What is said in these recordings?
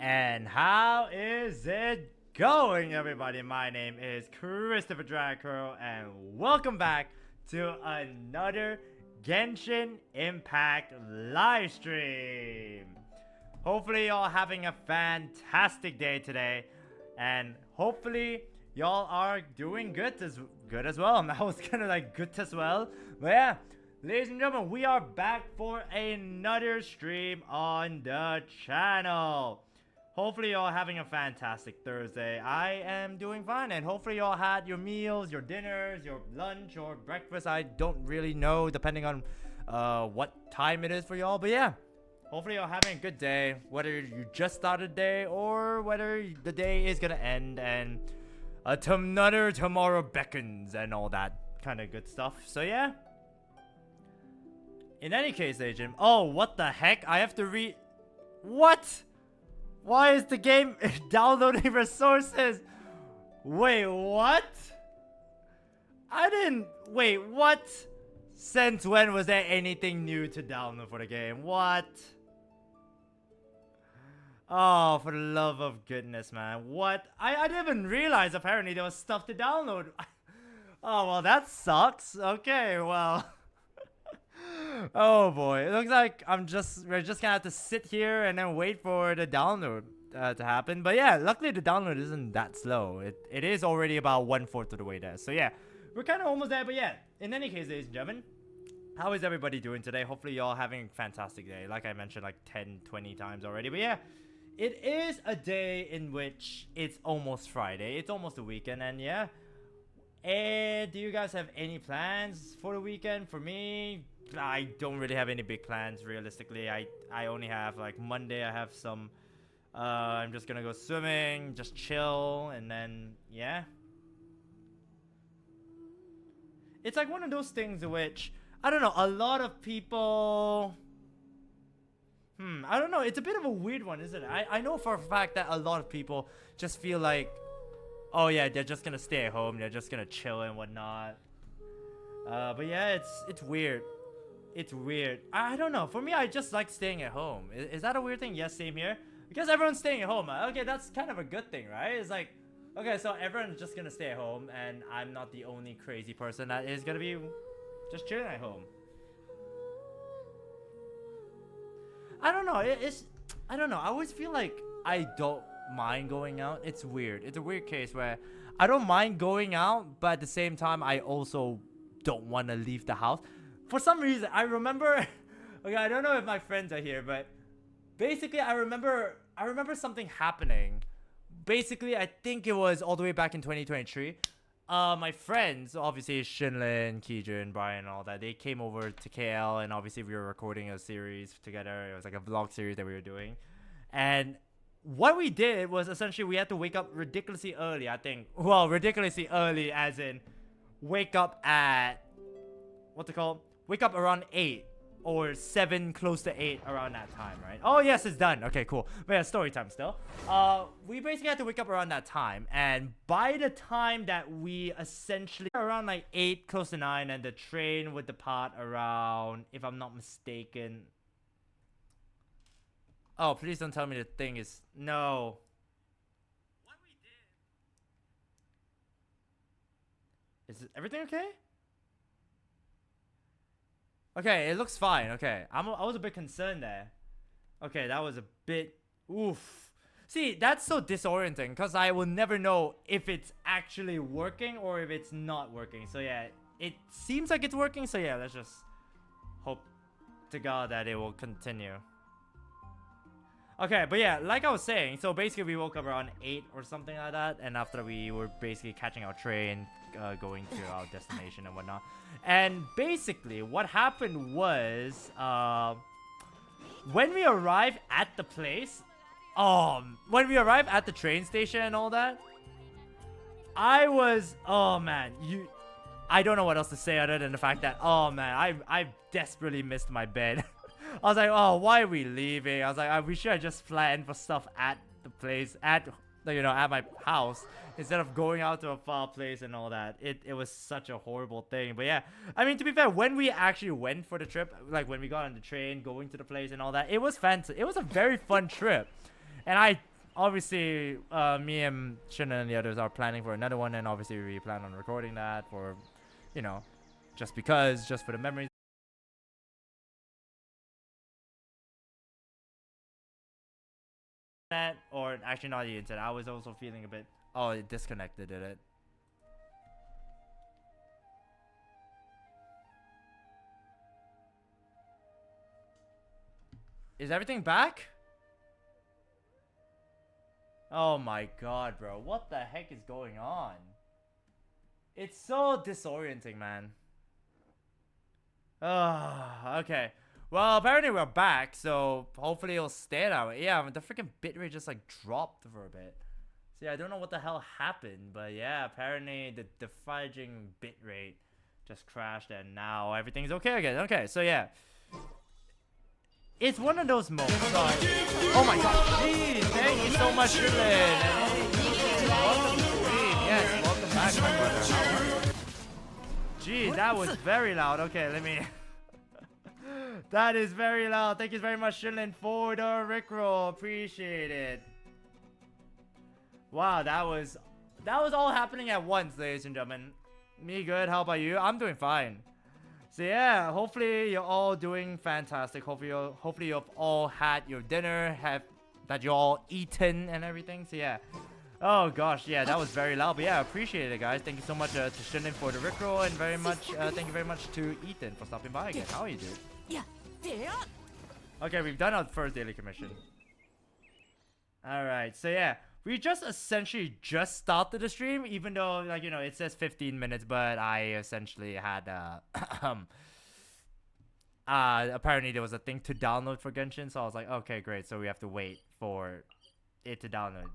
And how is it going, everybody? My name is ChristopherDragkrow, and welcome back to another Genshin Impact live stream. Hopefully, y'all having a fantastic day today, and hopefully, y'all are doing good as well. That was kind of like good as well, but yeah. Ladies and gentlemen, we are back for another stream on the channel. Hopefully y'all having a fantastic Thursday. I am doing fine, and hopefully y'all had your meals, your dinners, your lunch, or breakfast. I don't really know, depending on what time it is for y'all. But yeah, hopefully y'all having a good day, whether you just started the day or whether the day is gonna end and another tomorrow beckons and all that kind of good stuff. So yeah. In any case, Agent. Oh, what the heck? I have to read. What? Why is the game downloading resources? Wait, what? I didn't. Wait, what? Since when was there anything new to download for the game? What? Oh, for the love of goodness, man. What? I didn't even realize apparently there was stuff to download. Oh, well, that sucks. Okay, well. Oh boy, it looks like we're just gonna have to sit here and then wait for the download to happen. But yeah, luckily the download isn't that slow. It is already about 1/4 of the way there. So yeah, we're kind of almost there. But yeah, in any case, ladies and gentlemen, how is everybody doing today? Hopefully y'all having a fantastic day. Like I mentioned like 10-20 times already. But yeah, it is a day in which it's almost Friday. It's almost the weekend, and yeah. And do you guys have any plans for the weekend? For me, I don't really have any big plans realistically. I only have like Monday. I have some I'm just gonna go swimming, just chill, and then yeah. It's like one of those things in which I don't know, a lot of people I don't know, it's a bit of a weird one, isn't it? I know for a fact that a lot of people just feel like, oh yeah, they're just gonna stay at home, they're just gonna chill and whatnot. But yeah, it's weird. It's weird. I don't know. For me, I just like staying at home. Is that a weird thing? Yes, same here. Because everyone's staying at home. Okay, that's kind of a good thing, right? It's like, okay, so everyone's just gonna stay at home, and I'm not the only crazy person that is gonna be just chilling at home. I don't know. I don't know. I always feel like I don't mind going out. It's weird. It's a weird case where I don't mind going out, but at the same time, I also don't want to leave the house. For some reason, I remember. Okay, I don't know if my friends are here, but basically, I remember something happening. Basically, I think it was all the way back in 2023. My friends, obviously Shinlin, Kijun, Brian, and all that, they came over to KL, and obviously we were recording a series together. It was like a vlog series that we were doing, and what we did was essentially we had to wake up ridiculously early. I think, well, ridiculously early as in wake up at wake up around 8 or 7, close to 8 around that time, right? Oh yes, it's done. Okay, cool. But yeah, story time still. We basically had to wake up around that time, and by the time that we essentially around like 8, close to 9, and the train would depart around, if I'm not mistaken. Oh, please don't tell me the thing is no. What we did. Is everything okay? Okay, it looks fine. Okay, I was a bit concerned there. Okay, that was a bit oof. See, that's so disorienting because I will never know if it's actually working or if it's not working. So yeah, it seems like it's working. So yeah, let's just hope to God that it will continue. Okay, but yeah, like I was saying, so basically we woke up around 8 or something like that, and after we were basically catching our train, going to our destination and whatnot. And basically what happened was, when we arrived at the place, when we arrived at the train station and all that, I was, oh man, I don't know what else to say other than the fact that, oh man, I desperately missed my bed. I was like, oh, why are we leaving? I was like, we should have just planned for stuff at the place, at my house, instead of going out to a far place and all that. It was such a horrible thing. But yeah, I mean, to be fair, when we actually went for the trip, like when we got on the train, going to the place and all that, it was fancy. It was a very fun trip. And obviously, me and Shannon and the others are planning for another one, and obviously we plan on recording that for, you know, just for the memories. That, or actually not the internet. I was also feeling a bit. Oh, it disconnected, did it? Is everything back? Oh my god, bro. What the heck is going on? It's so disorienting, man. Okay. Well, apparently we're back, so hopefully it'll stay that way. Yeah, the freaking bitrate just like dropped for a bit. So yeah, I don't know what the hell happened, but yeah, apparently the fudging bitrate just crashed and now everything's okay again. Okay, so yeah. It's one of those moments. Oh my god, jeez, thank you so much, Sherlyn. Hey, welcome to the stream. Yes, welcome back, my brother. How are you? Jeez, that was very loud. Okay, let me... That is very loud. Thank you very much, Sherlyn, for the Rickroll. Appreciate it. Wow, that was all happening at once, ladies and gentlemen. Me good, how about you? I'm doing fine. So yeah, hopefully you're all doing fantastic. Hopefully you've all had your dinner, that you all eaten and everything. So yeah. Oh gosh, yeah, that was very loud. But yeah, appreciate it, guys. Thank you so much to Shinlin for the Rickroll, and thank you very much to Ethan for stopping by again. How are you doing? Okay, we've done our first daily commission. Alright, so yeah. We just essentially just started the stream, even though, like, you know, it says 15 minutes, but I essentially had, apparently there was a thing to download for Genshin, so I was like, okay, great, so we have to wait for it to download.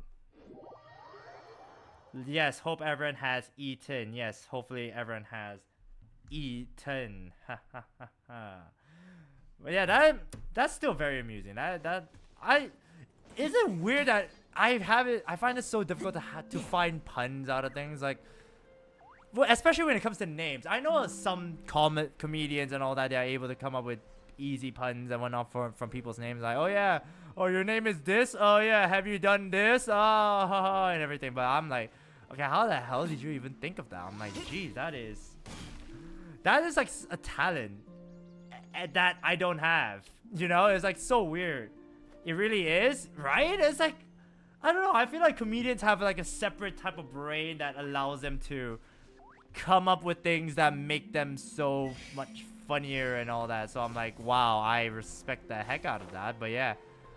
Yes, hope everyone has eaten. Yes, hopefully everyone has eaten. But yeah, that's still very amusing. Is it weird that I find it so difficult to find puns out of things, like, well, especially when it comes to names. I know some comedians and all that, they're able to come up with easy puns and whatnot from people's names, like, oh yeah, oh your name is this, oh yeah, have you done this, oh, and everything. But I'm like, okay, how the hell did you even think of that? I'm like, geez, that is like a talent that I don't have, you know? It's like so weird. It really is, right? It's like, I don't know, I feel like comedians have like a separate type of brain that allows them to come up with things that make them so much funnier and all that. So I'm like, wow, I respect the heck out of that. But yeah,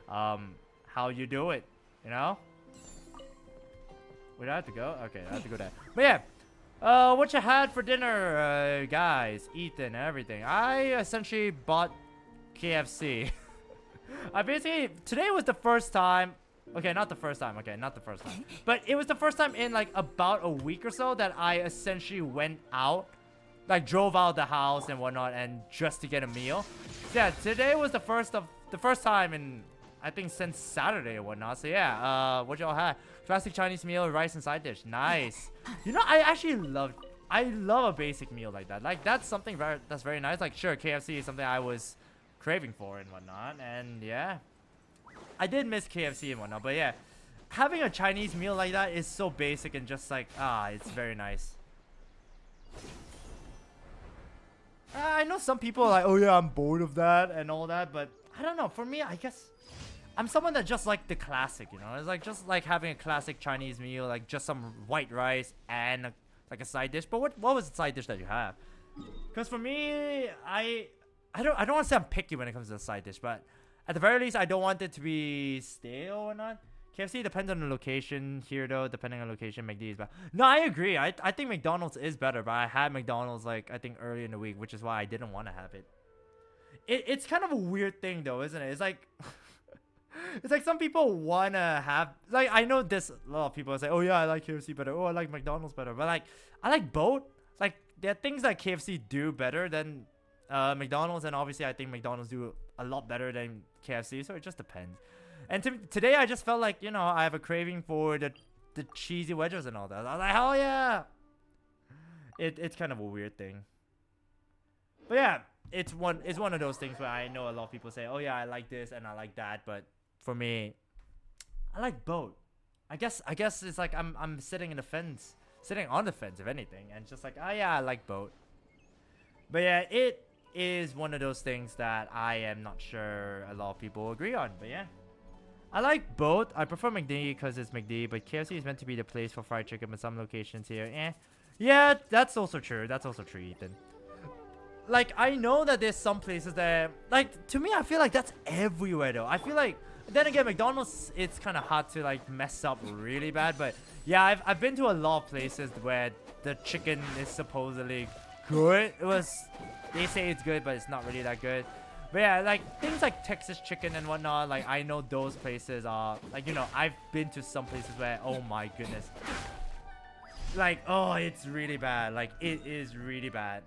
how you do it, you know? Wait, I have to go? Okay, I have to go there. But yeah, what you had for dinner, guys? Ethan, everything. I essentially bought KFC. Today was the first time. Okay, not the first time. But it was the first time in like about a week or so that I essentially went out, like drove out the house and whatnot, and just to get a meal. So yeah, today was the first time in, I think, since Saturday or whatnot. So yeah, what y'all had? Classic Chinese meal, rice and side dish. Nice. You know, I love a basic meal like that. Like that's something that's very nice. Like sure, KFC is something I was craving for and whatnot, and yeah, I did miss KFC and whatnot. But yeah, having a Chinese meal like that is so basic and just like, it's very nice. I know some people are like, oh yeah, I'm bored of that and all that, but I don't know. For me, I guess I'm someone that just like the classic, you know? It's like just like having a classic Chinese meal, like just some white rice and like a side dish. But what was the side dish that you have? Because for me, I don't want to say I'm picky when it comes to the side dish, but at the very least, I don't want it to be stale or not. KFC depends on the location here, though. Depending on location, McD is better. No, I agree. I think McDonald's is better, but I had McDonald's like I think early in the week, which is why I didn't want to have it. It's kind of a weird thing, though, isn't it? It's like it's like some people wanna have, like, I know this, a lot of people say, oh yeah, I like KFC better, oh I like McDonald's better, but like I like both. Like there are things that KFC do better than McDonald's, and obviously I think McDonald's do a lot better than KFC, so it just depends. And today I just felt like, you know, I have a craving for the cheesy wedges and all that. I was like, hell yeah. It's kind of a weird thing, but yeah, it's one of those things where I know a lot of people say, oh yeah, I like this and I like that, but for me, I like both. I guess it's like I'm sitting in the fence, sitting on the fence if anything, and just like, oh yeah, I like both. But yeah, it is one of those things that I am not sure a lot of people agree on. But yeah, I like both. I prefer McD because it's McD, but KFC is meant to be the place for fried chicken, but some locations here, yeah, that's also true. That's also true, Ethan. Like, I know that there's some places that, like, to me, I feel like that's everywhere, though. I feel like, then again, McDonald's, it's kind of hard to, like, mess up really bad. But, yeah, I've been to a lot of places where the chicken is supposedly good. They say it's good, but it's not really that good. But, yeah, like, things like Texas chicken and whatnot, like, I know those places are, like, you know, I've been to some places where, oh, my goodness. Like, oh, it's really bad. Like, it is really bad.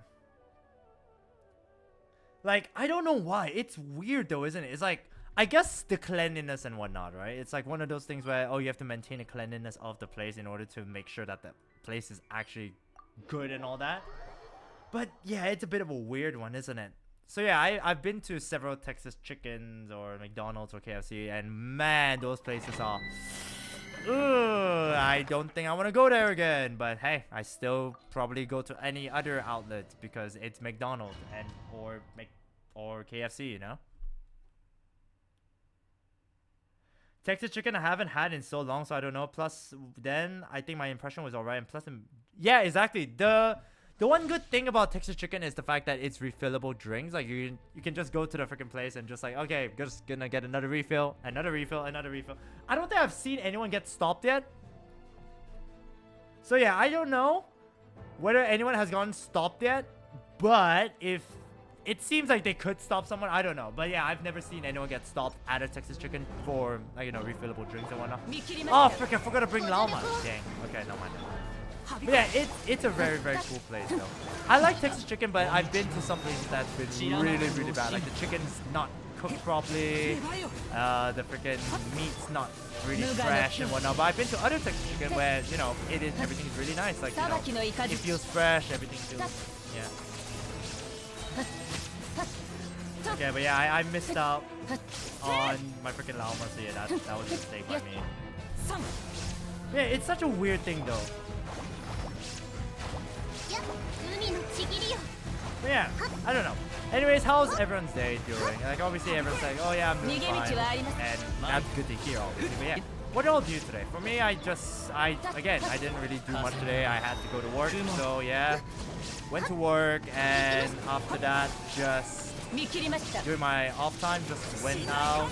Like, I don't know why. It's weird though, isn't it? It's like, I guess the cleanliness and whatnot, right? It's like one of those things where, oh, you have to maintain the cleanliness of the place in order to make sure that the place is actually good and all that. But yeah, it's a bit of a weird one, isn't it? So yeah, I've been to several Texas chickens or McDonald's or KFC, and man, those places are... Ugh, I don't think I want to go there again. But hey, I still probably go to any other outlet because it's McDonald's and or KFC, you know. Texas chicken I haven't had in so long, so I don't know. Plus, then I think my impression was alright. And plus, yeah, exactly. The one good thing about Texas chicken is the fact that it's refillable drinks. Like you can just go to the freaking place and just like, okay, just gonna get another refill, another refill, another refill. I don't think I've seen anyone get stopped yet. So yeah, I don't know whether anyone has gotten stopped yet. But if it seems like they could stop someone, I don't know. But yeah, I've never seen anyone get stopped at a Texas chicken for, like, you know, refillable drinks and whatnot. Oh, frick, I forgot to bring llama. Dang. Okay, no mind. But yeah, it's a very, very cool place though. I like Texas chicken, but I've been to some places that's been really, really bad. Like the chicken's not cooked properly, the freaking meat's not really fresh and whatnot. But I've been to other Texas chicken where, you know, everything's really nice. Like, you know, it feels fresh, everything feels, yeah. Okay, but yeah, I missed out on my freaking llama, so yeah, that was a mistake by me. Yeah, it's such a weird thing though. But yeah, I don't know. Anyways, how's everyone's day doing? Like, obviously everyone's like, oh yeah, I'm doing fine, and that's good to hear, obviously. But yeah, what did all do today? For me, again, I didn't really do much today. I had to go to work, so yeah, went to work, and after that, just during my off time, just went out,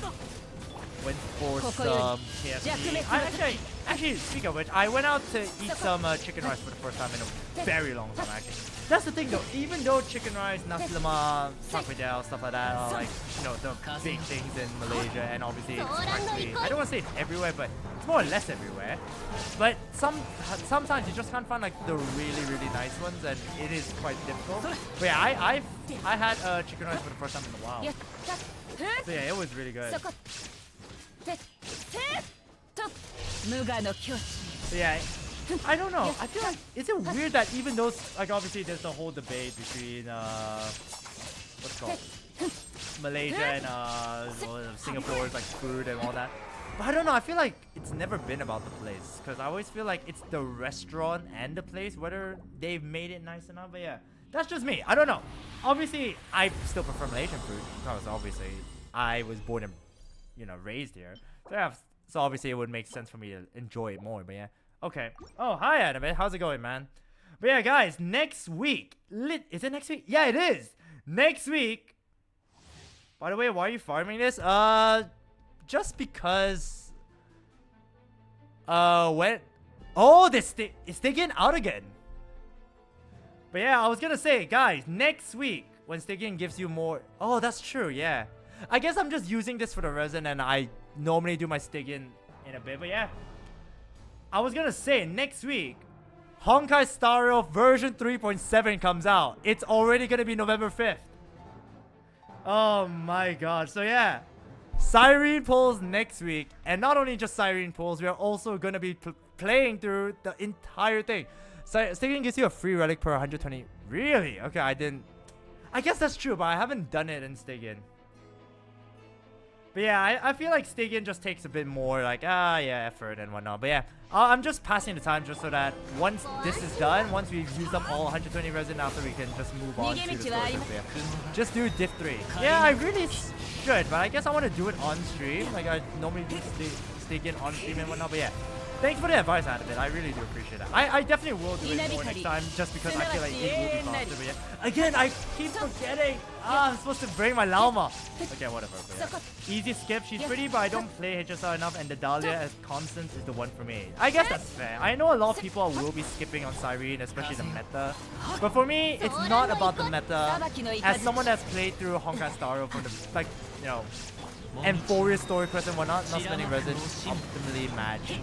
went for some KFC. Actually, speaking of which, I went out to eat some chicken rice for the first time in a very long time, actually. That's the thing though, even though chicken rice, nasi lemak, pak pejao, stuff like that are like, you know, the big things in Malaysia, and obviously it's practically, I don't want to say it's everywhere, but it's more or less everywhere. But sometimes you just can't find like the really, really nice ones, and it is quite difficult. But yeah, I had chicken rice for the first time in a while. So yeah, it was really good. So yeah, I don't know. I feel like, is it weird that even though, like, obviously there's the whole debate between what's it called, Malaysia and Singapore's like food and all that. But I don't know. I feel like it's never been about the place, because I always feel like it's the restaurant and the place, whether they've made it nice enough. But yeah, that's just me. I don't know. Obviously, I still prefer Malaysian food because obviously I was born and, you know, raised here. So yeah, so obviously it would make sense for me to enjoy it more. But yeah. Okay. Oh, hi, Anime. How's it going, man? But yeah, guys, next week. Is it next week? Yeah, it is. Next week. By the way, why are you farming this? Just because. When? Oh, it's Stygian out again. But yeah, I was gonna say, guys, next week when Stygian gives you more. Oh, that's true. Yeah. I guess I'm just using this for the resin, and I normally do my Stygian in a bit. But yeah. I was gonna say, next week, Honkai Star Rail version 3.7 comes out. It's already gonna be November 5th. Oh my god. So yeah, Siren Pulls next week. And not only just Siren Pulls, we are also gonna be playing through the entire thing. Stygian gives you a free relic per 120. Really? Okay, I guess that's true, but I haven't done it in Stygian. But yeah, I feel like Stygian just takes a bit more like, yeah, effort and whatnot. But yeah, I'm just passing the time just so that once this is done, once we've used up all 120 resin after, we can just move on to the story. Yeah. Just do Div 3. Yeah, I really should, but I guess I want to do it on stream. Like I normally do Stygian on stream and whatnot, but yeah. Thanks for the advice, Annabelle. I really do appreciate that. I definitely will do it more next time just because I feel like it will be faster. But yeah. Again, I keep forgetting. I'm supposed to bring my Llama. Okay, whatever. But yeah. Easy skip. She's pretty, but I don't play HSR enough, and the Dahlia as constant is the one for me. I guess that's fair. I know a lot of people will be skipping on Cyrene, especially the meta. But for me, it's not about the meta. As someone that's played through Honkai Star Rail for the, like, you know, and Fourier story quest and whatnot, not spending resin, optimally match.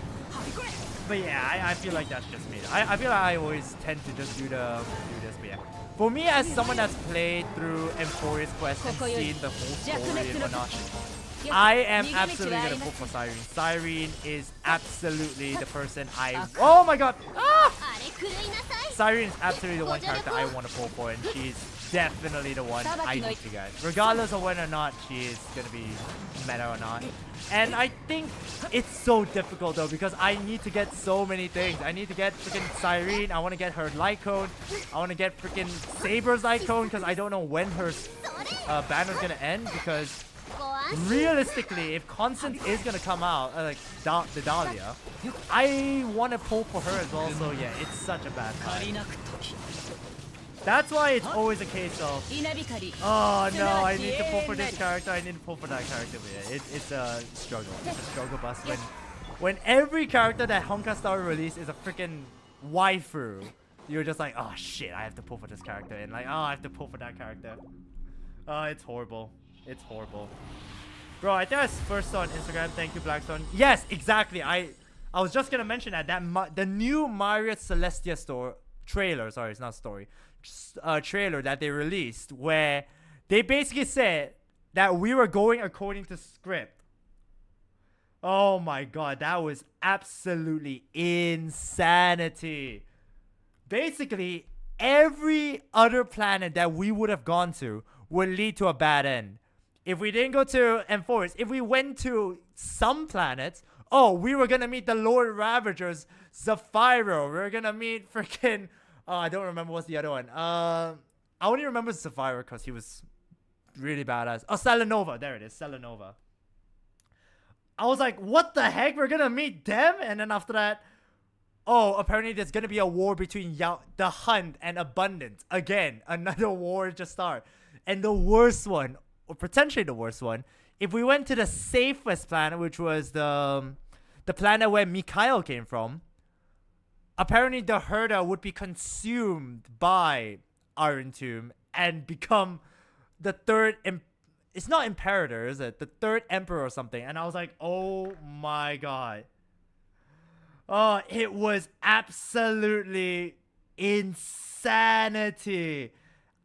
But yeah, I feel like that's just me. I feel like I always tend to just do this. But yeah, for me as someone that's played through Emphorius Quest and seen the whole story and whatnot, I am absolutely gonna vote for Cyrene. Cyrene is absolutely the person oh my god! Ah! Cyrene is absolutely the one character I want to pull for, and she's definitely the one I need to get, regardless of whether or not she is gonna be meta or not. And I think it's so difficult though, because I need to get so many things. I need to get freaking Cyrene. I want to get her light cone. I want to get freaking Saber's light cone because I don't know when her banner's gonna end. Because realistically, if Constant is gonna come out, like the Dahlia, I want to pull for her as well. So yeah, it's such a bad time. That's why it's always a case of, oh no, I need to pull for this character, I need to pull for that character. But yeah, it's a struggle. It's a struggle bus when every character that Honkai Star released is a freaking waifu. You're just like, oh shit, I have to pull for this character, and like, oh, I have to pull for that character. Oh, it's horrible. It's horrible. Bro, I think I first saw on Instagram. Thank you, Black Sun. Yes, exactly. I was just gonna mention that the new Mario Celestia trailer. Sorry, it's not story. Trailer that they released where they basically said that we were going according to script. Oh my god, that was absolutely insanity. Basically, every other planet that we would have gone to would lead to a bad end. If we didn't go to Enforce, if we went to some planets, oh, we were gonna meet the Lord Ravagers, Zephyro. We were gonna meet freaking I don't remember what's the other one. I only remember Zephyro because he was really badass. Oh, Selenova. There it is. Selenova. I was like, what the heck? We're gonna meet them? And then after that, oh, apparently there's gonna be a war between the Hunt and Abundance. Again, another war just start. And the worst one, or potentially the worst one, if we went to the safest planet, which was the planet where Mikhail came from, apparently the Herda would be consumed by Iron Tomb and become the third it's not Imperator, is it? The third Emperor or something. And I was like, oh my god. Oh, it was absolutely insanity.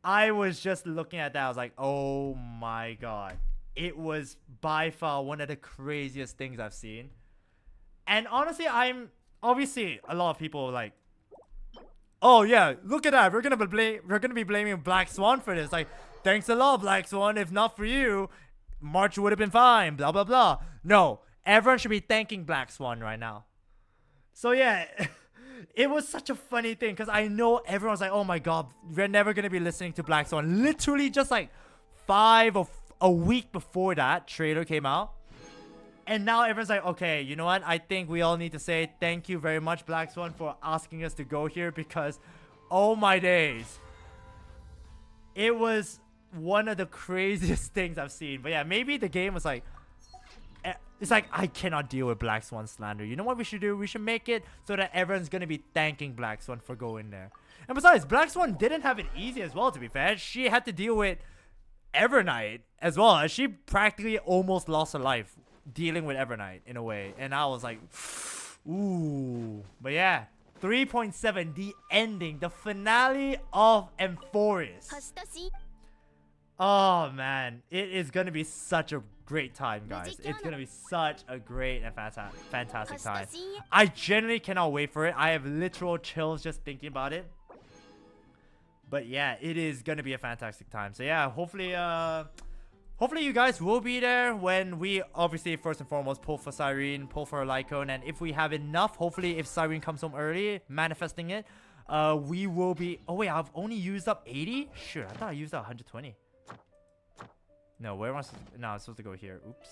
I was just looking at that. I was like, oh my god. It was by far one of the craziest things I've seen. And honestly, obviously a lot of people like, oh yeah, look at that. We're gonna be blaming Black Swan for this. Like, thanks a lot, Black Swan. If not for you, March would have been fine. Blah blah blah. No, everyone should be thanking Black Swan right now. So yeah, it was such a funny thing because I know everyone's like, oh my god, we're never gonna be listening to Black Swan. Literally just like a week before that trailer came out. And now everyone's like, okay, you know what? I think we all need to say thank you very much, Black Swan, for asking us to go here because, oh my days. It was one of the craziest things I've seen. But yeah, maybe the game was like, it's like, I cannot deal with Black Swan slander. You know what we should do? We should make it so that everyone's going to be thanking Black Swan for going there. And besides, Black Swan didn't have it easy as well, to be fair. She had to deal with Evernight as well. She practically almost lost her life dealing with Evernight in a way. And I was like, ooh. But yeah, 3.7, the ending, the finale of Emphorius. Oh man, it is gonna be such a great time, guys. It's gonna be such a great and fantastic time. I genuinely cannot wait for it. I have literal chills just thinking about it. But yeah, it is gonna be a fantastic time. So yeah, hopefully hopefully you guys will be there when we obviously first and foremost pull for Cyrene, pull for Lycone, and if we have enough, hopefully if Cyrene comes home early, manifesting it, we will be... Oh wait, I've only used up 80? Shoot, I thought I used up 120. No, where am I supposed to... No, I'm supposed to go here. Oops.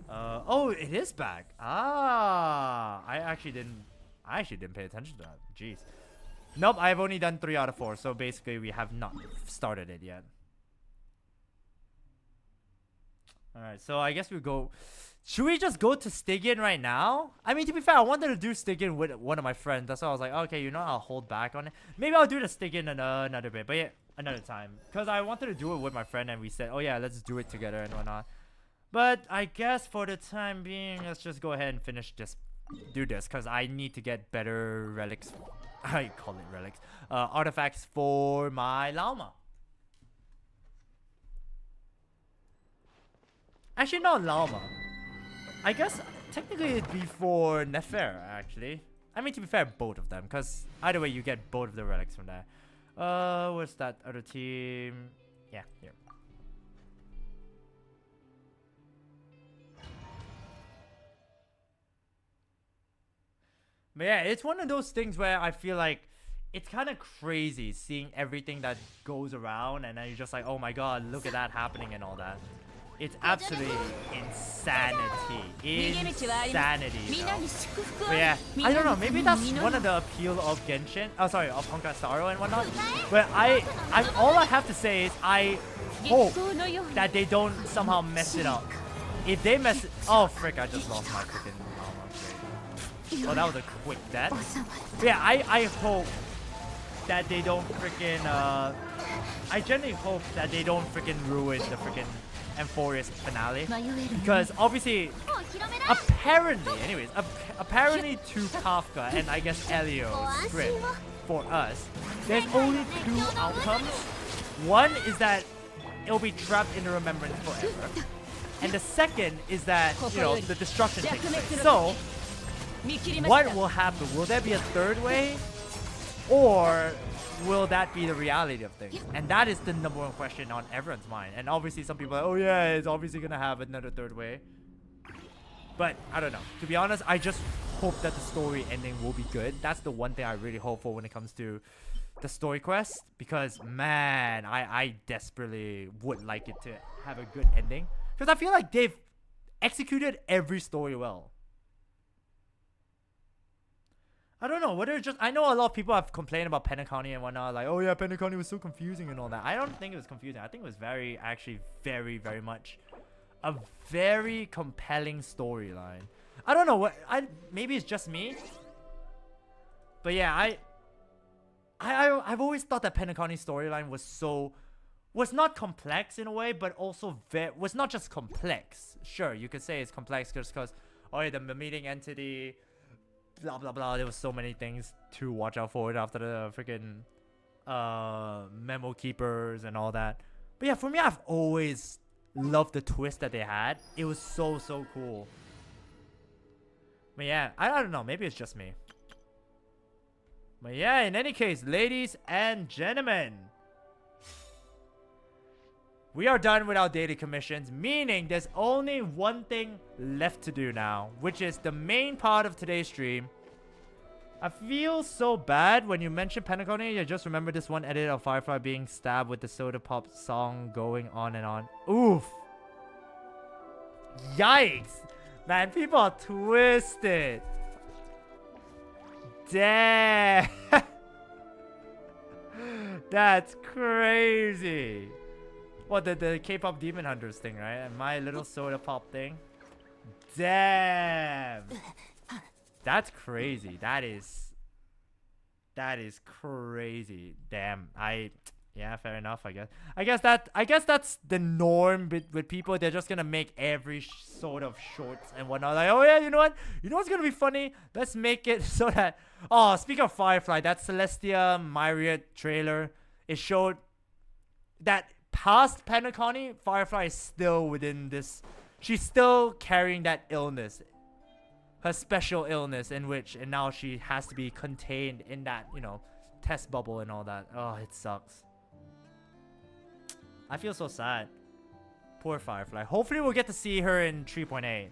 Oh, it is back. Ah, I actually didn't pay attention to that. Jeez. Nope, I've only done 3 out of 4, so basically we have not started it yet. Alright, so I guess we go... Should we just go to Stygian right now? I mean, to be fair, I wanted to do Stygian with one of my friends. That's why I was like, okay, you know, I'll hold back on it. Maybe I'll do the Stygian another bit, but yeah, another time. Because I wanted to do it with my friend and we said, oh yeah, let's do it together and whatnot. But I guess for the time being, let's just go ahead and finish this. Do this, because I need to get better relics. I call it relics. Artifacts for my llama. Actually, not llama. I guess technically it'd be for Nefer, actually. I mean, to be fair, both of them, because either way, you get both of the relics from there. Where's that other team? Yeah, here. But yeah, it's one of those things where I feel like it's kind of crazy seeing everything that goes around, and then you're just like, oh my god, look at that happening and all that. It's absolutely insanity. Insanity, you know? But yeah, I don't know, maybe that's one of the appeal of Genshin. Oh, sorry, of Honkai Star Rail and whatnot. But all I have to say is I hope that they don't somehow mess it up. If they mess it... Oh, frick, I just lost my freaking armor. Oh, that was a quick death. But yeah, I hope that they don't freaking... I genuinely hope that they don't freaking ruin the freaking Amphorius finale, because obviously, apparently to Kafka and I guess Elio's script for us, there's only 2 outcomes. One is that it'll be trapped in the remembrance forever, and the second is that, you know, the destruction takes place. So, what will happen? Will there be a third way, or will that be the reality of things? And that is the number 1 question on everyone's mind. And obviously some people are like, oh yeah, it's obviously gonna have another third way. But I don't know. To be honest, I just hope that the story ending will be good. That's the one thing I really hope for when it comes to the story quest. Because man, I desperately would like it to have a good ending. Because I feel like they've executed every story well. I don't know, whether it's just... I know a lot of people have complained about Penacony and whatnot. Like, oh yeah, Penacony was so confusing and all that. I don't think it was confusing. I think it was actually very, very much a very compelling storyline. I don't know, maybe it's just me. But yeah, I've always thought that Penacony's storyline was not complex in a way, but also was not just complex. Sure, you could say it's complex just because, oh yeah, the meeting entity... blah blah blah. There was so many things to watch out for after the freaking memo keepers and all that. But yeah, for me, I've always loved the twist that they had. It was so cool. But yeah, I don't know, maybe it's just me. But yeah, in any case, ladies and gentlemen, we are done with our daily commissions, meaning there's only one thing left to do now, which is the main part of today's stream. I feel so bad when you mention Penacony. I just remember this one edit of Firefly being stabbed with the Soda Pop song going on and on. Oof. Yikes. Man, people are twisted. Damn. That's crazy. What, the K-pop Demon Hunters thing, right? And My Little Soda Pop thing. Damn. That's crazy. That is crazy. Damn. Yeah, fair enough, I guess. I guess that's the norm with people. They're just gonna make every sort of shorts and whatnot. Like, oh yeah, you know what? You know what's gonna be funny? Let's make it so that... Oh, speaking of Firefly, that Celestia Myriad trailer, it showed that past Penacony, Firefly is still within this... She's still carrying that illness. Her special illness and now she has to be contained in that, you know, test bubble and all that. Oh, it sucks. I feel so sad. Poor Firefly. Hopefully we'll get to see her in 3.8.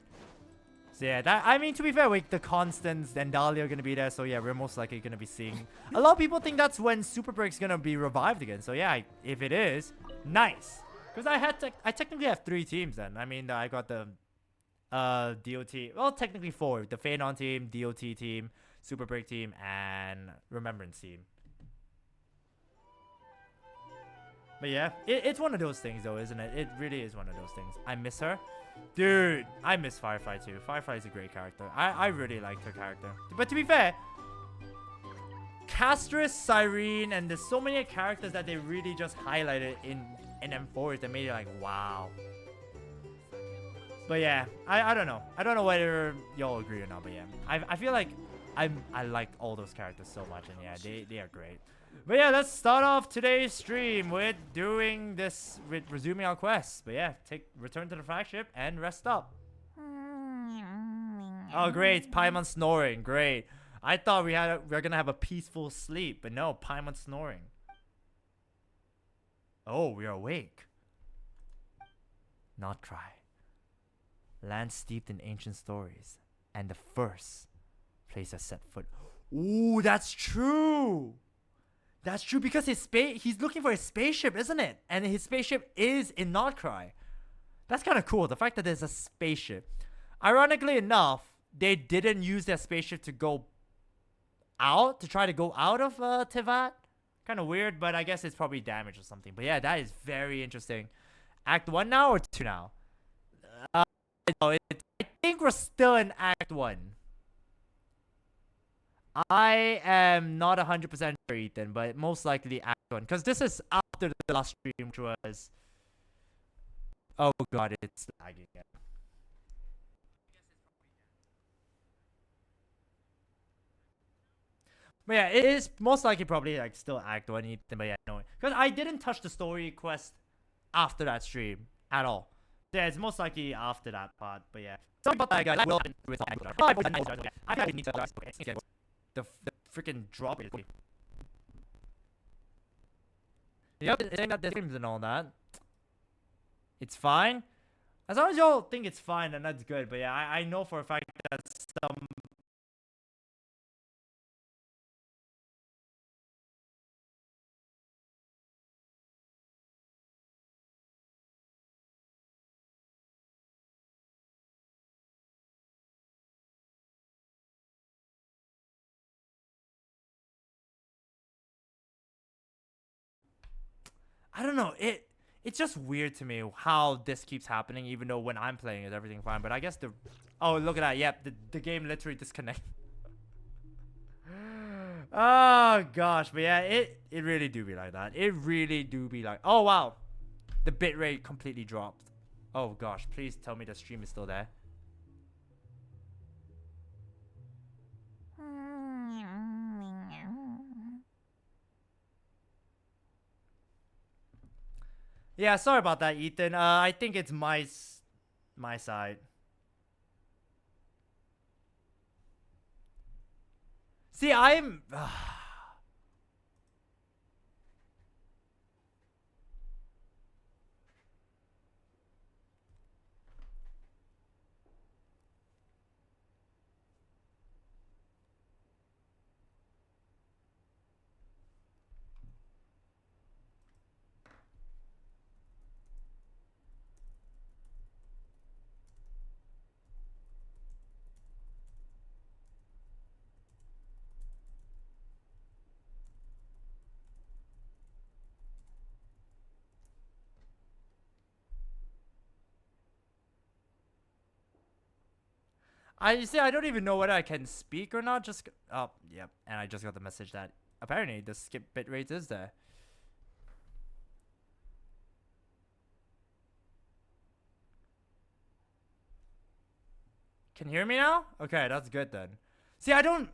So yeah, that, I mean, to be fair, like the Constants and Dahlia are gonna be there, so yeah, we're most likely gonna be seeing. A lot of people think that's when Super Break's gonna be revived again. So yeah, if it is, nice. Because I technically have 3 teams then. I mean, I got the DOT. Well, technically 4. The Phanon team, DOT team, Super Break team, and Remembrance team. But yeah, it's one of those things though, isn't it? It really is one of those things. I miss her. Dude, I miss Firefly too. Firefly is a great character. I really liked her character. But to be fair, Castress, Cyrene, and there's so many characters that they really just highlighted in M4 that made it like, wow. But yeah, I don't know. I don't know whether y'all agree or not, but yeah. I feel like I liked all those characters so much, and yeah, they are great. But yeah, let's start off today's stream with doing this, with resuming our quests. But yeah, return to the flagship and rest up. Oh great, Paimon snoring, great. I thought we were gonna have a peaceful sleep, but no, Paimon snoring. Oh, we are awake. Nod Krai. Land steeped in ancient stories, and the first place I set foot. Ooh, that's true. That's true because he's looking for his spaceship, isn't it? And his spaceship is in Nod Krai. That's kind of cool. The fact that there's a spaceship. Ironically enough, they didn't use their spaceship to go out, to try to go out of Tivat. Kind of weird, but I guess it's probably damaged or something. But yeah, that is very interesting. Act 1 now or 2 now? I think we're still in Act 1. I am not 100% sure, Ethan, but most likely Act 1. Because this is after the last stream, which was... Oh god, it's lagging again. But yeah, it is most likely probably like still Act 1, Ethan, but yeah, no. Because I didn't touch the story quest after that stream at all. Yeah, it's most likely after that part, but yeah. Sorry about that, guys. I will I need to the freaking drop it. Yep, it's saying that the games and all that. It's fine. As long as y'all think it's fine, then that's good. But yeah, I know for a fact that some... I don't know. It's just weird to me how this keeps happening, even though when I'm playing it, everything fine. But I guess the... Oh, look at that. Yep, the game literally disconnected. Oh, gosh. But yeah, it really do be like that. It really do be like... Oh, wow. The bitrate completely dropped. Oh, gosh. Please tell me the stream is still there. Yeah, sorry about that, Ethan. I think it's my side. See, I'm... I see. I don't even know whether I can speak or not. Just oh, yep. And I just got the message that apparently the skip bitrate is there. Can you hear me now? Okay, that's good then. See, I don't.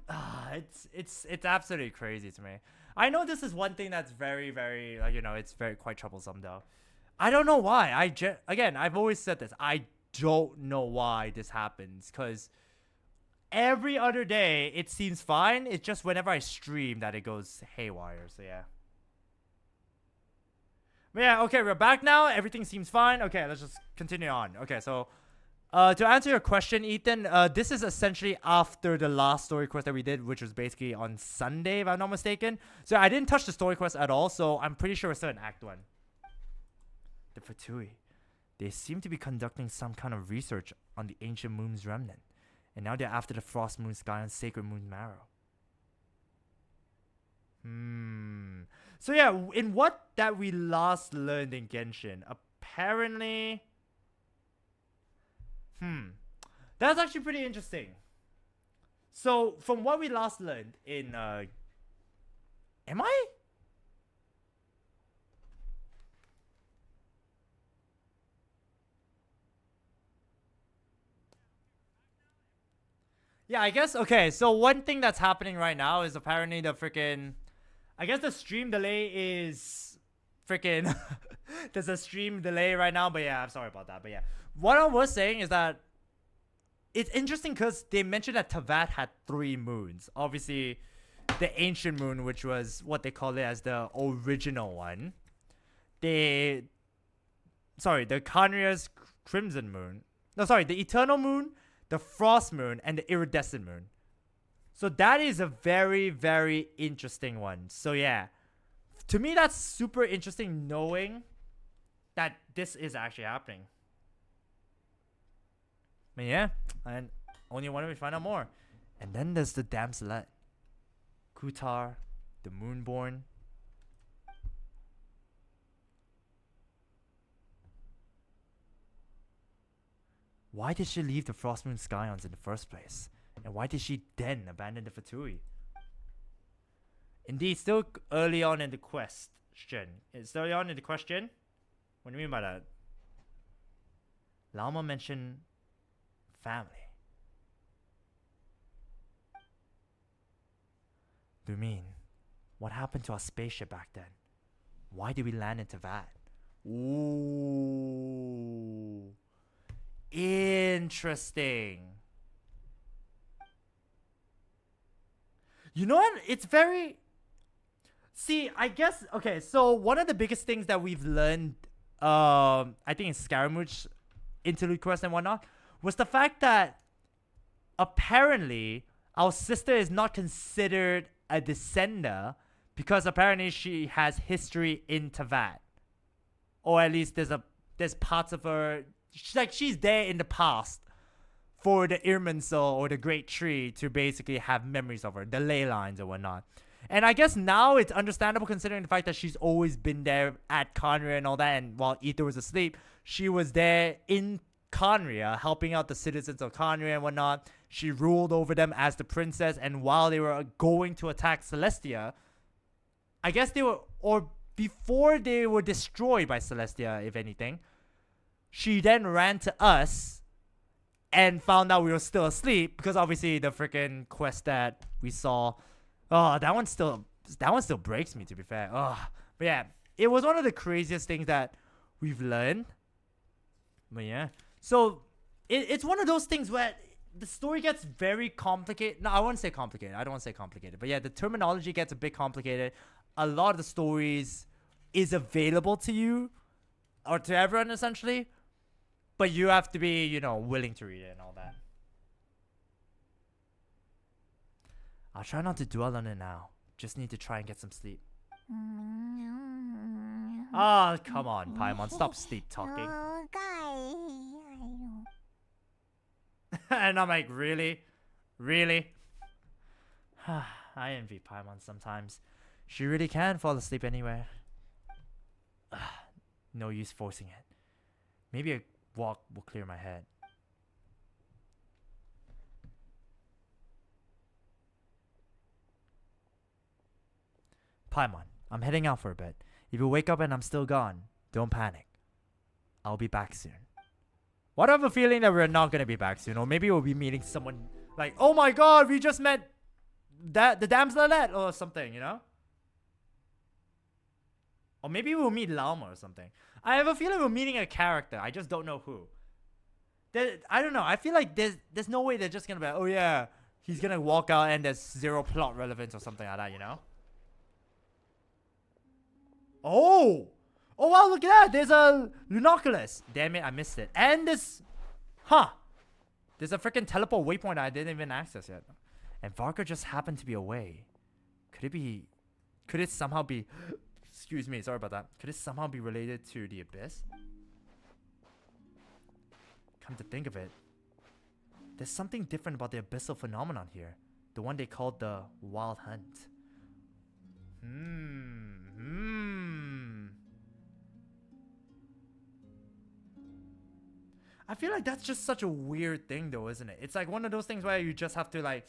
It's absolutely crazy to me. I know this is one thing that's very, very like it's very quite troublesome though. I don't know why. Again, I've always said this. I don't know why this happens because every other day it seems fine. It's just whenever I stream that it goes haywire. So yeah. But yeah, okay, we're back now. Everything seems fine. Okay, let's just continue on. Okay, so to answer your question, Ethan, this is essentially after the last story quest that we did, which was basically on Sunday, if I'm not mistaken. So I didn't touch the story quest at all, so I'm pretty sure we're still in Act 1. The Fatui. They seem to be conducting some kind of research on the ancient moon's remnant. And now they're after the frost moon sky and sacred moon marrow. So yeah, in what that we last learned in Genshin, apparently... That's actually pretty interesting. So, from what we last learned in, am I? Yeah, I guess, okay, so one thing that's happening right now is apparently the freaking, I guess the stream delay is freaking, there's a stream delay right now, but yeah, I'm sorry about that, but yeah. What I was saying is that it's interesting because they mentioned that Teyvat had 3 moons. Obviously, the ancient moon, which was what they call it as the original one. The Khaenri'ah's crimson moon. No, sorry, the eternal moon, the frost moon, and the iridescent moon. So that is a very, very interesting one. So yeah, to me that's super interesting knowing that this is actually happening. But yeah, and only one we find out more. And then there's the Damselet, Kutar, the Moonborn. Why did she leave the Frostmoon Scions in the first place? And why did she then abandon the Fatui? Indeed, still early on in the question. It's early on in the question? What do you mean by that? Lama mentioned family. Lumine, what happened to our spaceship back then? Why did we land in Teyvat? Ooh. Interesting. You know what? It's very... See, I guess... Okay, so one of the biggest things that we've learned, I think in Scaramouche, interlude quest and whatnot, was the fact that apparently our sister is not considered a descender because apparently she has history in Teyvat. Or at least there's parts of her... She's there in the past for the Irminsul or the Great Tree to basically have memories of her, the ley lines or whatnot. And I guess now it's understandable considering the fact that she's always been there at Khaenri'ah and all that, and while Aether was asleep, she was there in Khaenri'ah helping out the citizens of Khaenri'ah and whatnot. She ruled over them as the princess, and while they were going to attack Celestia, I guess they were, or before they were destroyed by Celestia, if anything, she then ran to us and found out we were still asleep because obviously the freaking quest that we saw, that one still breaks me, to be fair. But yeah, it was one of the craziest things that we've learned. But yeah, so it's one of those things where the story gets very complicated. No, I won't say complicated. I don't want to say complicated. But yeah, the terminology gets a bit complicated. A lot of the stories is available to you or to everyone essentially. But you have to be, you know, willing to read it and all that. I'll try not to dwell on it now. Just need to try and get some sleep. Oh, come on, Paimon. Stop sleep talking. And I'm like, really? Really? I envy Paimon sometimes. She really can fall asleep anywhere. No use forcing it. Maybe a walk will clear my head. Paimon, I'm heading out for a bit. If you wake up and I'm still gone, don't panic. I'll be back soon. What I have a feeling that we're not gonna be back soon, or maybe we'll be meeting someone like, oh my god, we just met the Damselet or something, you know? Or maybe we'll meet Lama or something. I have a feeling we're meeting a character. I just don't know who. I don't know. I feel like there's no way they're just gonna be like, oh yeah, he's gonna walk out and there's 0 plot relevance or something like that, you know? Oh! Oh wow, look at that! There's a Lunoculus. Damn it, I missed it. And this, there's a freaking teleport waypoint I didn't even access yet. And Varka just happened to be away. Could it somehow be? Excuse me, sorry about that. Could it somehow be related to the Abyss? Come to think of it, there's something different about the abyssal phenomenon here. The one they called the Wild Hunt. I feel like that's just such a weird thing though, isn't it? It's like one of those things where you just have to like...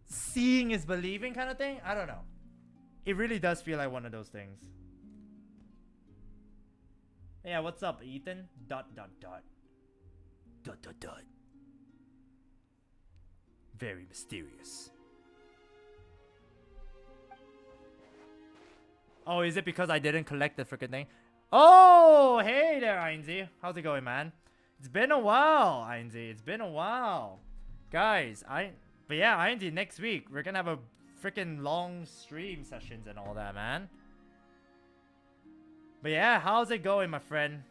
Seeing is believing kind of thing? I don't know. It really does feel like one of those things. Yeah, what's up, Ethan? ... Very mysterious. Oh, is it because I didn't collect the freaking thing? Oh, hey there, Ainzi. How's it going, man? It's been a while, Ainzi. It's been a while. Guys, but yeah, Ainzi, next week, we're gonna have a freaking long stream sessions and all that, man. But yeah, how's it going, my friend?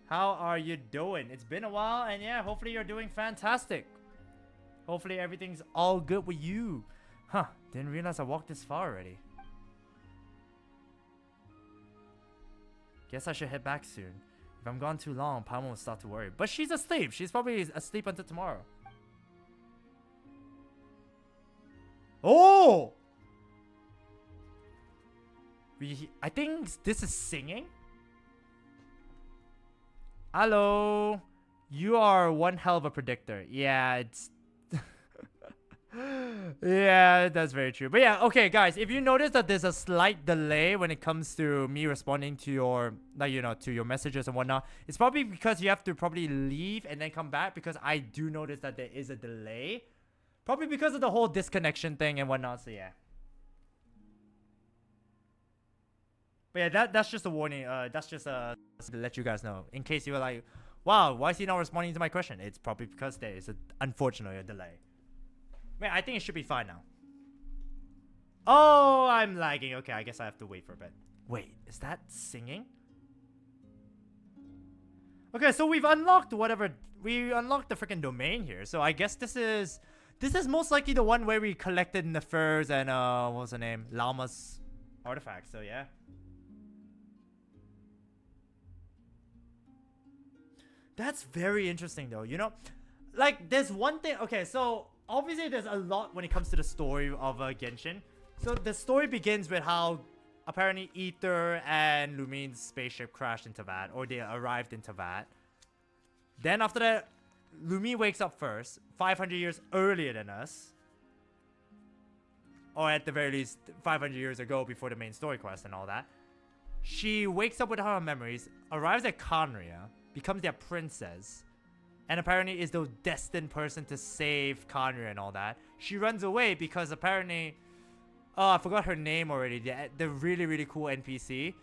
How are you doing? It's been a while, and yeah, hopefully you're doing fantastic. Hopefully everything's all good with you. Didn't realize I walked this far already. Guess I should head back soon. If I'm gone too long, Palma will start to worry. But she's asleep. She's probably asleep until tomorrow. Oh! I think this is singing. Hello. You are one hell of a predictor. Yeah, it's... yeah, that's very true. But yeah, okay, guys. If you notice that there's a slight delay when it comes to me responding to your, like, you know, to your messages and whatnot, it's probably because you have to probably leave and then come back, because I do notice that there is a delay. Probably because of the whole disconnection thing and whatnot, so yeah. But yeah, that's just a warning. That's just to let you guys know. In case you were like, wow, why is he not responding to my question? It's probably because there is, unfortunately, a delay. Wait, I think it should be fine now. Oh, I'm lagging. Okay, I guess I have to wait for a bit. Wait, is that singing? Okay, so we've unlocked whatever. We unlocked the freaking domain here. So I guess this is most likely the one where we collected Nefers and what was the name? Llama's artifacts. So yeah. That's very interesting though, you know? Like, there's one thing. Okay, so obviously there's a lot when it comes to the story of Genshin. So the story begins with how apparently Ether and Lumine's spaceship crashed into Vat, or they arrived into Vat. Then after that, Lumine wakes up first, 500 years earlier than us. Or at the very least, 500 years ago before the main story quest and all that. She wakes up with her memories, arrives at Khaenri'ah, becomes their princess, and apparently is the destined person to save Khaenri'ah and all that. She runs away because apparently... Oh, I forgot her name already. The really, really cool NPC.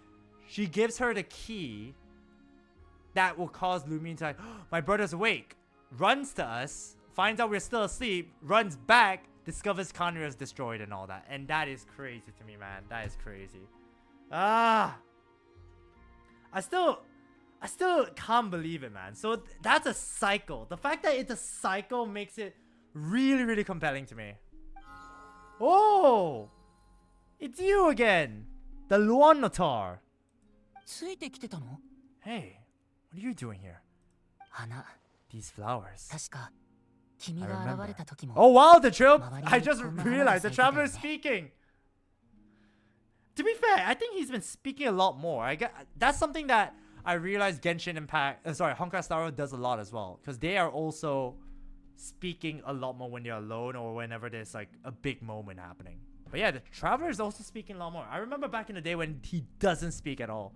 She gives her the key that will cause Lumine to like, oh, my brother's awake. Runs to us, finds out we're still asleep, runs back, discovers Khaenri'ah's destroyed and all that. And that is crazy to me, man. That is crazy. I still can't believe it, man. So that's a cycle. The fact that it's a cycle makes it really, really compelling to me. Oh! It's you again! The Luonotar! Hey, what are you doing here? These flowers. I remember. Oh wow, the trail! I just realized the traveler is speaking! To be fair, I think he's been speaking a lot more. That's something that I realized Genshin Impact, Honkai Star Rail does a lot as well. Because they are also speaking a lot more when they're alone or whenever there's like a big moment happening. But yeah, the Traveler is also speaking a lot more. I remember back in the day when he doesn't speak at all.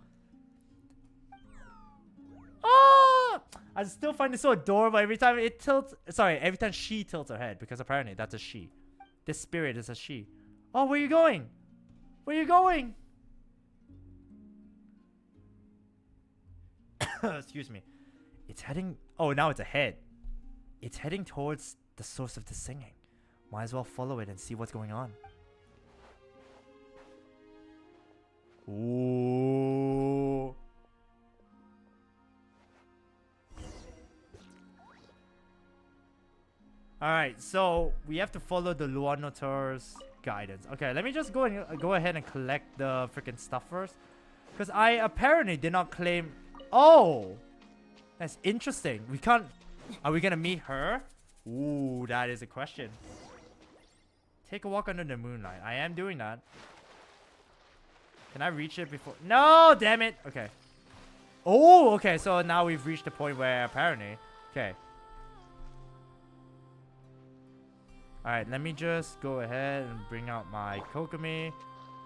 Oh! I still find it so adorable every time it tilts. Sorry, every time she tilts her head, because apparently that's a she. This spirit is a she. Oh, where are you going? Where are you going? Excuse me. It's heading... Oh, now it's ahead. It's heading towards the source of the singing. Might as well follow it and see what's going on. Ooh. Alright, so we have to follow the Luanotor's guidance. Okay, let me just go ahead and collect the freaking stuff first. Because I apparently did not claim... Oh! That's interesting. We can't... Are we gonna meet her? Ooh, that is a question. Take a walk under the moonlight. I am doing that. Can I reach it before? No, damn it. Okay. Oh, okay. So now we've reached the point where apparently... Okay. Alright, let me just go ahead and bring out my Kokomi.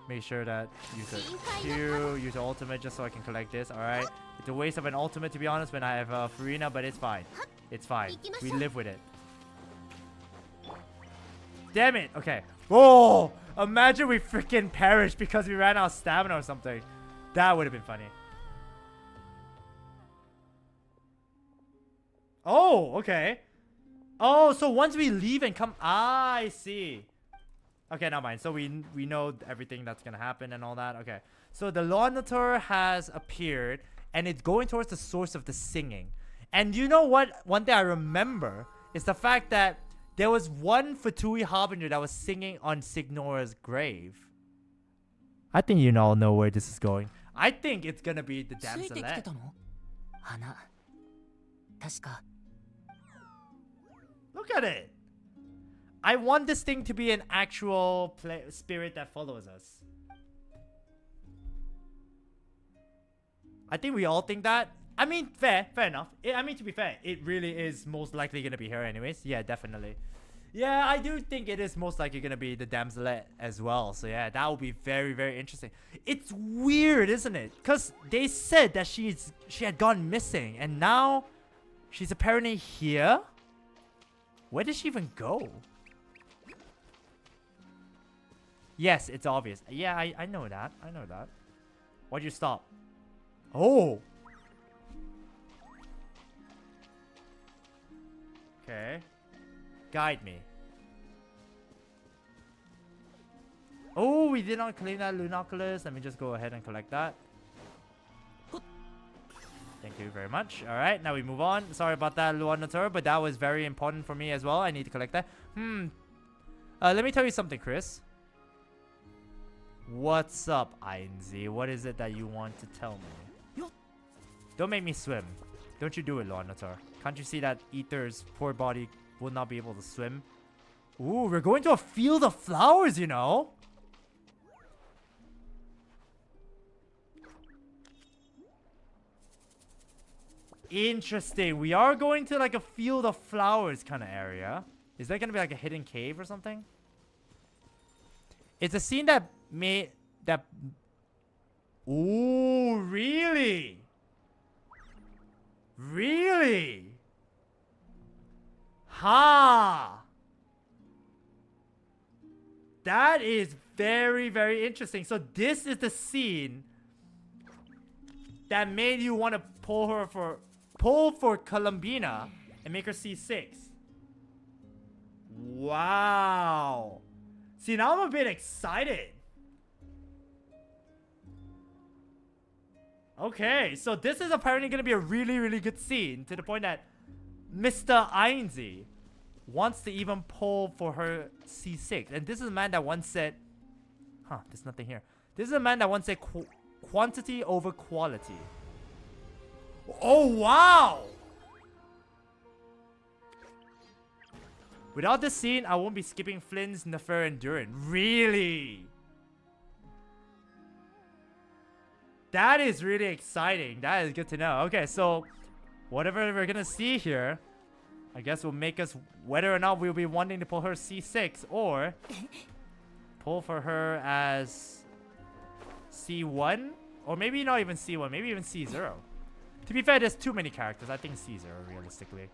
Make sure that use a Q, use an ultimate just so I can collect this. Alright. It's a waste of an ultimate to be honest when I have Farina, but it's fine. It's fine. We live with it. Damn it. Okay. Whoa! Imagine we freaking perished because we ran out of stamina or something. That would have been funny. Oh, okay. Oh, so once we leave and come... Ah, I see. Okay, never mind. So we know everything that's gonna happen and all that. Okay. So the Luanotor has appeared and it's going towards the source of the singing. And you know what? One thing I remember is the fact that there was one Fatui Harbinger that was singing on Signora's grave. I think you all know where this is going. I think it's gonna be the Damselette. Look at it. I want this thing to be an actual spirit that follows us. I think we all think that. I mean, fair enough. I mean, to be fair, it really is most likely gonna be her anyways. Yeah, definitely. Yeah, I do think it is most likely gonna be the Damselette as well. So yeah, that will be very, very interesting. It's weird, isn't it? Because they said that she had gone missing, and now she's apparently here. Where did she even go? Yes, it's obvious. Yeah, I know that. I know that. Why'd you stop? Oh! Okay. Guide me. Oh, we did not claim that Lunoculus. Let me just go ahead and collect that. Thank you very much. Alright, now we move on. Sorry about that, Luanotor, but that was very important for me as well. I need to collect that. Let me tell you something, Chris. What's up, Ainzi? What is it that you want to tell me? Don't make me swim. Don't you do it, Luanotor. Can't you see that Ether's poor body will not be able to swim? Ooh, we're going to a field of flowers, you know? Interesting. We are going to like a field of flowers kind of area. Is that going to be like a hidden cave or something? It's a scene that made that... Ooh, really? Really? Ha! That is very, very interesting. So this is the scene that made you want to pull for Columbina and make her C6. Wow. See, now I'm a bit excited. Okay, so this is apparently going to be a really, really good scene to the point that Mr. Ainzi wants to even pull for her C6. And this is a man that once said... Huh, there's nothing here. This is a man that once said quantity over quality. Oh, wow! Without this scene, I won't be skipping Flynn's Nefer and Durin. Really? That is really exciting. That is good to know. Okay, so whatever we're gonna see here, I guess will make us whether or not we'll be wanting to pull her C6 or pull for her as C1, or maybe not even C1, maybe even C0. To be fair, there's too many characters. I think C0 realistically.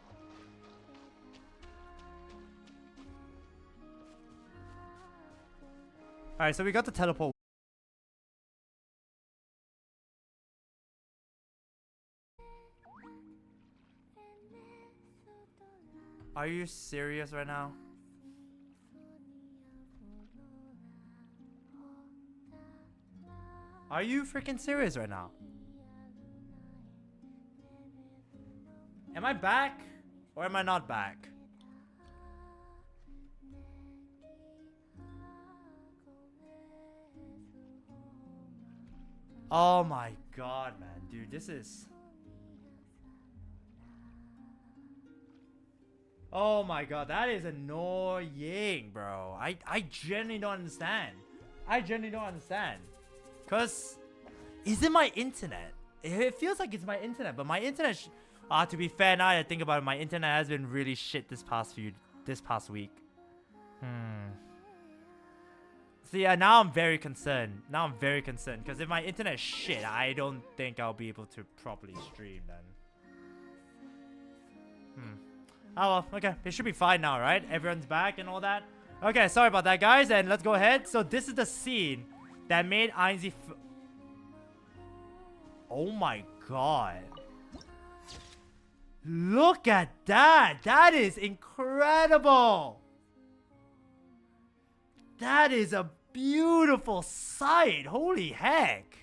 Alright, so we got the teleport. Are you serious right now? Are you freaking serious right now? Am I back? Or am I not back? Oh my god, man. Dude, this is... Oh my god, that is annoying, bro. I genuinely don't understand. I genuinely don't understand. Cause, is it my internet? It feels like it's my internet, but my internet... to be fair, now that I think about it, my internet has been really shit this past week. So yeah, now I'm very concerned. Because if my internet is shit, I don't think I'll be able to properly stream then. Oh well, okay. It should be fine now, right? Everyone's back and all that. Okay, sorry about that, guys. And let's go ahead. So this is the scene that made Ainzi... Oh my god. Look at that. That is incredible. That is a beautiful sight. Holy heck.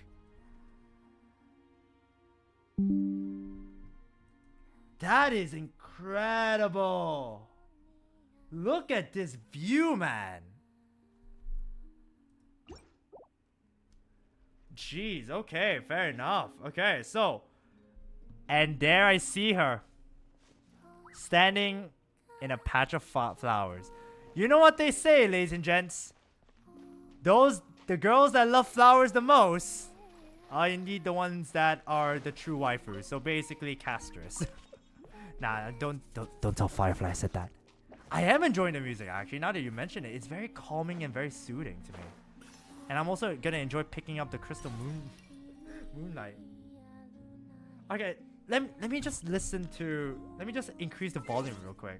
That is incredible. Look at this view, man. Jeez, okay, fair enough. Okay, so... And there I see her. Standing in a patch of flowers. You know what they say, ladies and gents? The girls that love flowers the most are indeed the ones that are the true waifus. So basically, castress. Nah, don't tell Firefly I said that. I am enjoying the music, actually. Now that you mention it, it's very calming and very soothing to me. And I'm also gonna enjoy picking up the crystal moonlight. Okay, let me just listen to... Let me just increase the volume real quick.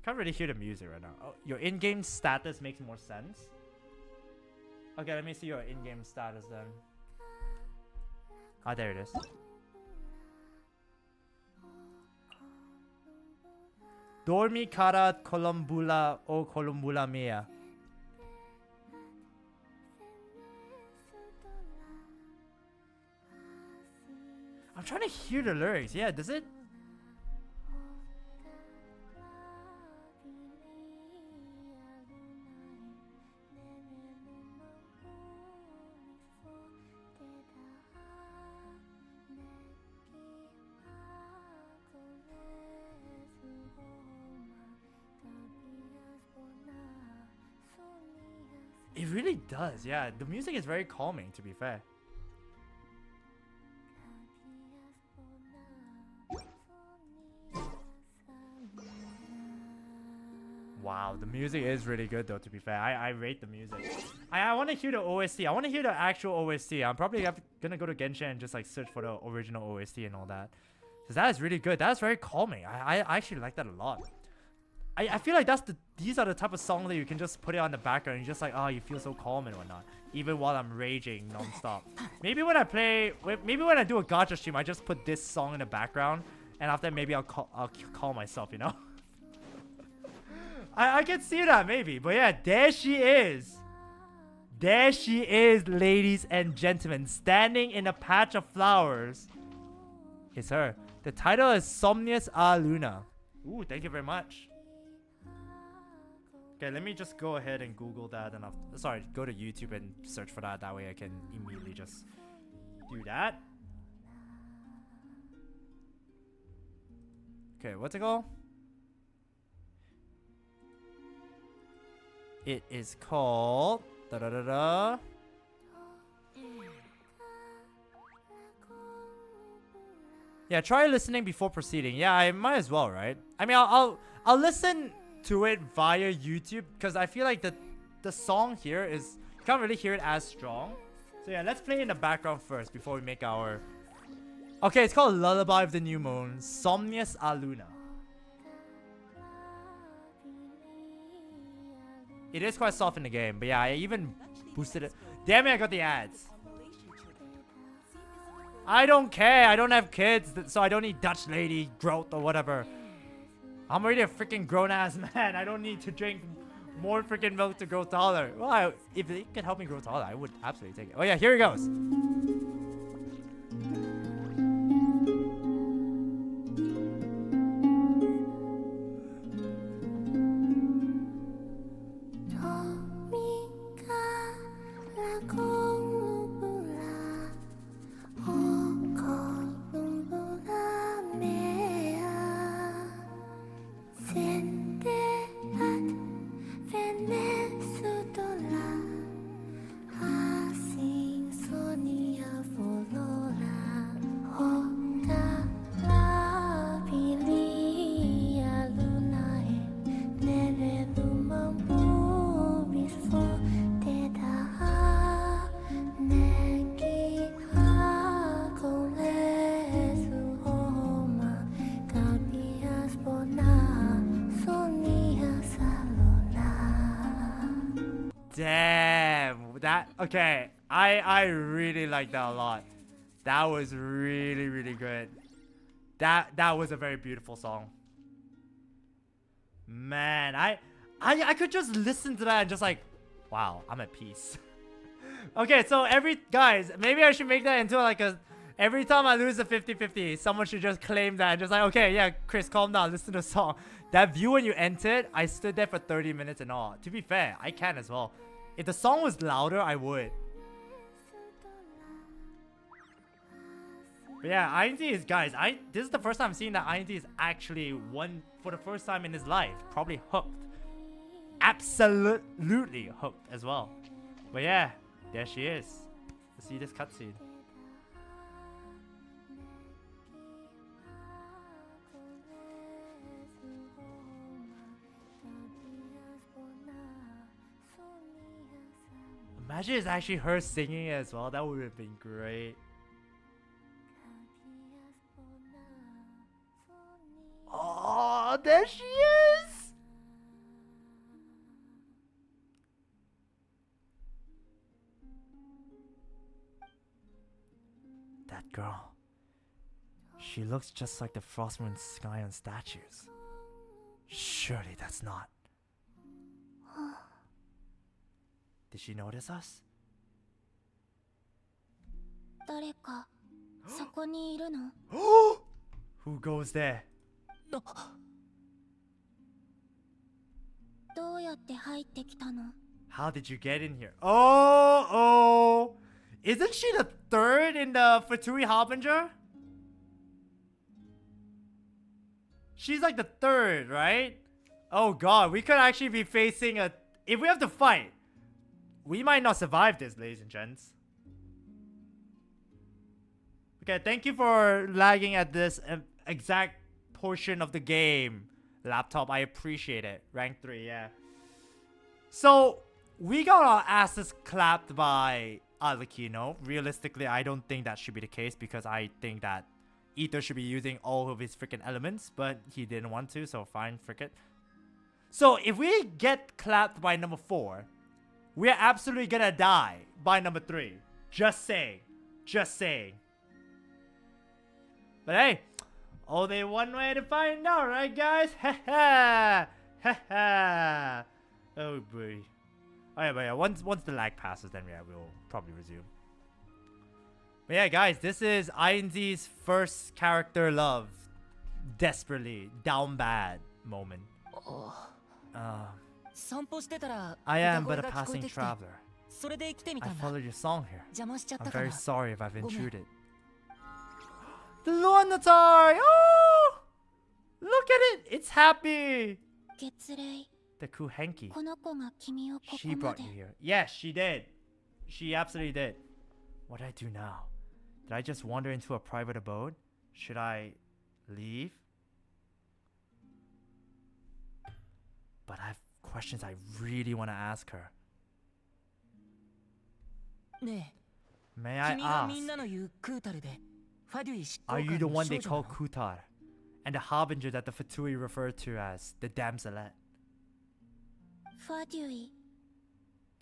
Can't really hear the music right now. Oh, your in-game status makes more sense. Okay, let me see your in-game status then. Ah, there it is. Dormi cara columbula o columbula mea. I'm trying to hear the lyrics. Yeah, does it? It really does, yeah. The music is very calming, to be fair. Wow, the music is really good though, to be fair. I rate the music. I want to hear the OST. I want to hear the actual OST. I'm probably gonna go to Genshin and just like search for the original OST and all that. Because that is really good. That's very calming. I actually like that a lot. I feel like these are the type of songs that you can just put it on the background and you're just like, oh, you feel so calm and whatnot. Even while I'm raging non-stop. Maybe when I do a gacha stream, I just put this song in the background. And after that, maybe I'll call myself, you know? I can see that, maybe. But yeah, there she is. There she is, ladies and gentlemen. Standing in a patch of flowers. It's her. The title is Somnius a Luna. Ooh, thank you very much. Okay, let me just go ahead and Google that and go to YouTube and search for that. That way I can immediately just do that. Okay, what's it called? It is called... Yeah, try listening before proceeding. Yeah, I might as well, right? I mean, I'll listen to it via YouTube because I feel like the song here is... You can't really hear it as strong. So yeah, let's play in the background first before we make our... Okay, it's called Lullaby of the New Moon. Somnius a Luna. It is quite soft in the game, but yeah, I even boosted it. Damn it, I got the ads. I don't care. I don't have kids, so I don't need Dutch lady growth or whatever. I'm already a freaking grown-ass man. I don't need to drink more freaking milk to grow taller. Well, if it could help me grow taller, I would absolutely take it. Oh yeah, here it goes. Damn, that okay. I really like that a lot. That was really, really good. That was a very beautiful song. Man, I could just listen to that and just like, wow, I'm at peace. Okay, so guys, maybe I should make that into like a every time I lose a 50-50, someone should just claim that and just like, okay, yeah, Chris, calm down, listen to the song. That view when you entered, I stood there for 30 minutes and all. To be fair, I can as well. If the song was louder, I would. But yeah, INT is, guys, this is the first time I'm seeing that INT is actually one for the first time in his life. Probably hooked. Absolutely hooked as well. But yeah, there she is. Let's see this cutscene. Imagine it's actually her singing it as well. That would have been great. Oh, there she is! That girl. She looks just like the frost moon sky on statues. Surely that's not. Did she notice us? Who goes there? How did you get in here? Oh! Isn't she the third in the Fatui Harbinger? She's like the third, right? Oh god, we could actually be facing a... If we have to fight, we might not survive this, ladies and gents. Okay, thank you for lagging at this exact portion of the game, laptop. I appreciate it. Rank 3, yeah. So, we got our asses clapped by Alakino. Realistically, I don't think that should be the case because I think that Ether should be using all of his freaking elements, but he didn't want to, so fine, frick it. So, if we get clapped by number 4, we're absolutely gonna die by number 3. Just saying. Just saying. But hey, only one way to find out, right guys? Ha ha! Ha ha! Oh boy. Alright, but yeah, once the lag passes, then yeah, we'll probably resume. But yeah, guys, this is INZ's first character love. Desperately, down bad moment. I am but a passing traveler. I followed your song here. I'm very sorry if I've intruded. The Luanatar! Oh! Look at it! It's happy! The Kuhenki. She brought you here. Yes, she did. She absolutely did. What do I do now? Did I just wander into a private abode? Should I leave? But I have questions I really want to ask her. May I ask, are you the one they call Kutar? And the harbinger that the Fatui referred to as the damselette?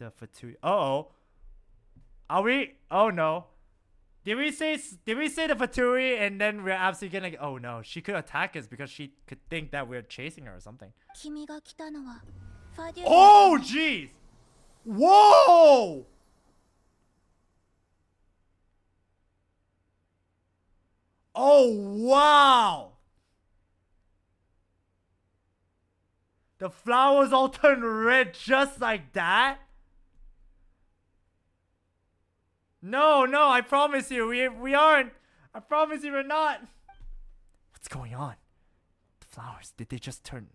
The Fatui. Uh-oh. Are we? Oh no. Did we say the Fatui and then we're absolutely gonna... Oh no, she could attack us because she could think that we're chasing her or something. Oh jeez! Whoa! Oh wow! The flowers all turn red just like that? No, I promise you, we aren't. I promise you we're not. What's going on? The flowers, did they just turn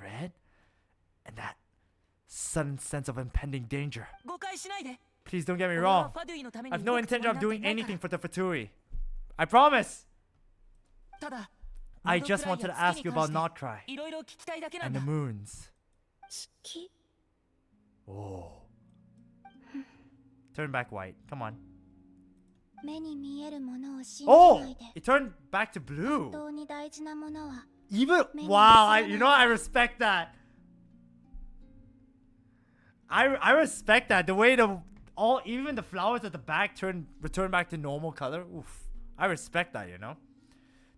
red? And that sudden sense of impending danger. Please don't get me wrong. I've no intention of doing anything for the Fatui. I promise. I just wanted to ask you about Nod Krai and the moons. Oh. Turn back white. Come on. Oh! It turned back to blue. Even... Wow, you know what? I respect that. I respect that. The way even the flowers at the back return back to normal color. Oof. I respect that, you know?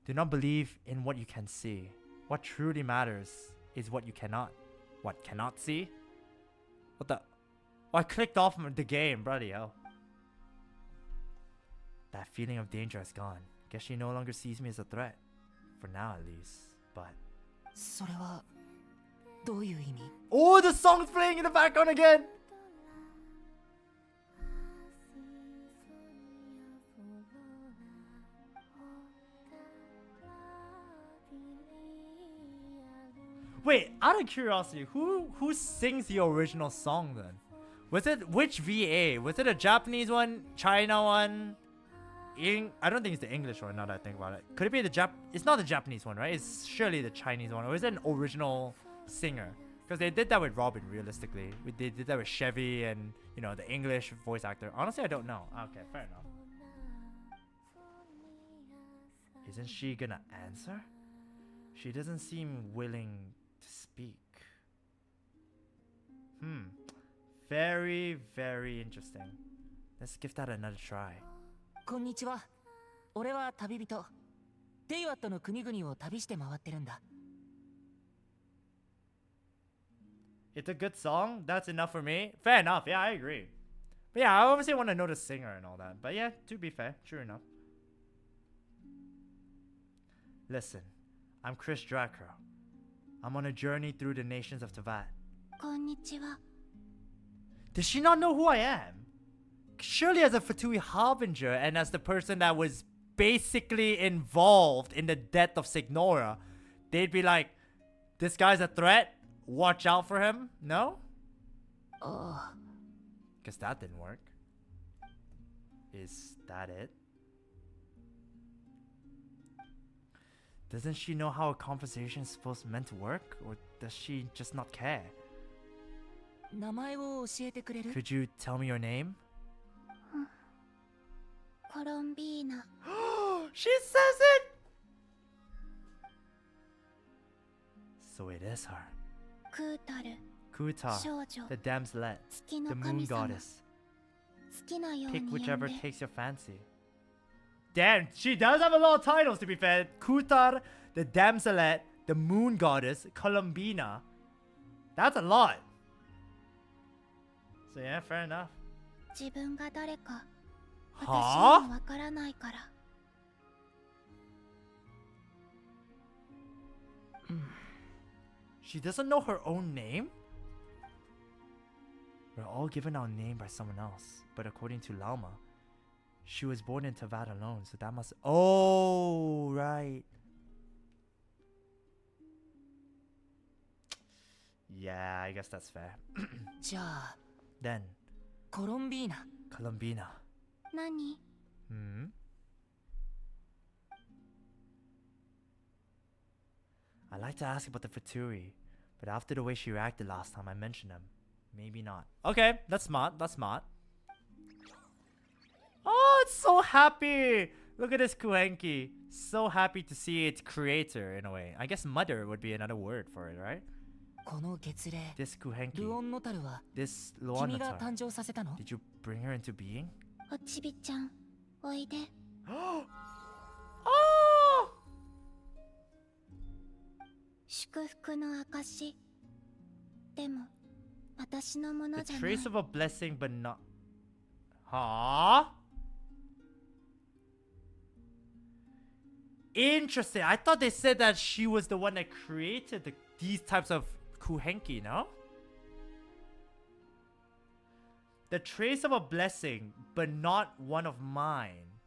Do not believe in what you can see. What truly matters is what you cannot. What, cannot see? What the... Oh, I clicked off the game, bloody hell. That feeling of danger has gone. Guess she no longer sees me as a threat. For now, at least. But... Oh, the song's playing in the background again! Wait, out of curiosity, who sings the original song then? Was it which VA? Was it a Japanese one, China one? I don't think it's the English one now that I think about it. Could it be the it's not the Japanese one, right? It's surely the Chinese one. Or is it an original singer? Because they did that with Robin, realistically. They did that with Chevy and, you know, the English voice actor. Honestly, I don't know. Okay, fair enough. Isn't she gonna answer? She doesn't seem willing to speak. Very, very interesting. Let's give that another try. こんにちは。俺は旅人。テイワットの国々を旅して回ってるんだ。It's a good song. That's enough for me. Fair enough. Yeah, I agree. But yeah, I obviously want to know the singer and all that. But yeah, to be fair, true enough. Listen, I'm ChristopherDragkrow. I'm on a journey through the nations of Teyvat. こんにちは。 Does she not know who I am? Surely as a Fatui Harbinger and as the person that was basically involved in the death of Signora, they'd be like, this guy's a threat, watch out for him? No? Guess that didn't work. Is that it? Doesn't she know how a conversation is meant to work? Or does she just not care? 名前を教えてくれる？ Could you tell me your name? コロンビーナ。 She says it! So it is her. クータル。 Kuta, 少女。 the damselet, 月 the の moon 神様。 goddess. 好きなように Pick 呼ん whichever で。 takes your fancy. Damn, she does have a lot of titles to be fair. Kutar, the damselet, the moon goddess, Columbina. That's a lot. So yeah, fair enough. 自分が誰か。私はにはわからないから。 She doesn't know her own name? We're all given our name by someone else, but according to Lauma, she was born in Teyvat alone, so that must... Oh, right. Yeah, I guess that's fair. じゃあ、 Then, コロンビーナ。 Columbina. 何？ I'd like to ask about the Fatui, but after the way she reacted last time I mentioned them, maybe not. Okay, that's smart, that's smart. Oh, it's so happy! Look at this Kuenki. So happy to see its creator in a way. I guess mother would be another word for it, right? この月齢 This ル Kuhenki. オンノタルは This 君が Luanatar. 誕生させたの？ Did you bring her into being? おちびちゃんおいで。Oh! 祝福の証。でも私のもの The じゃない。 trace of a blessing, but not. Huh? Interesting. I thought they said that she was the one that created these types of Kuhenki, no? The trace of a blessing, but not one of mine.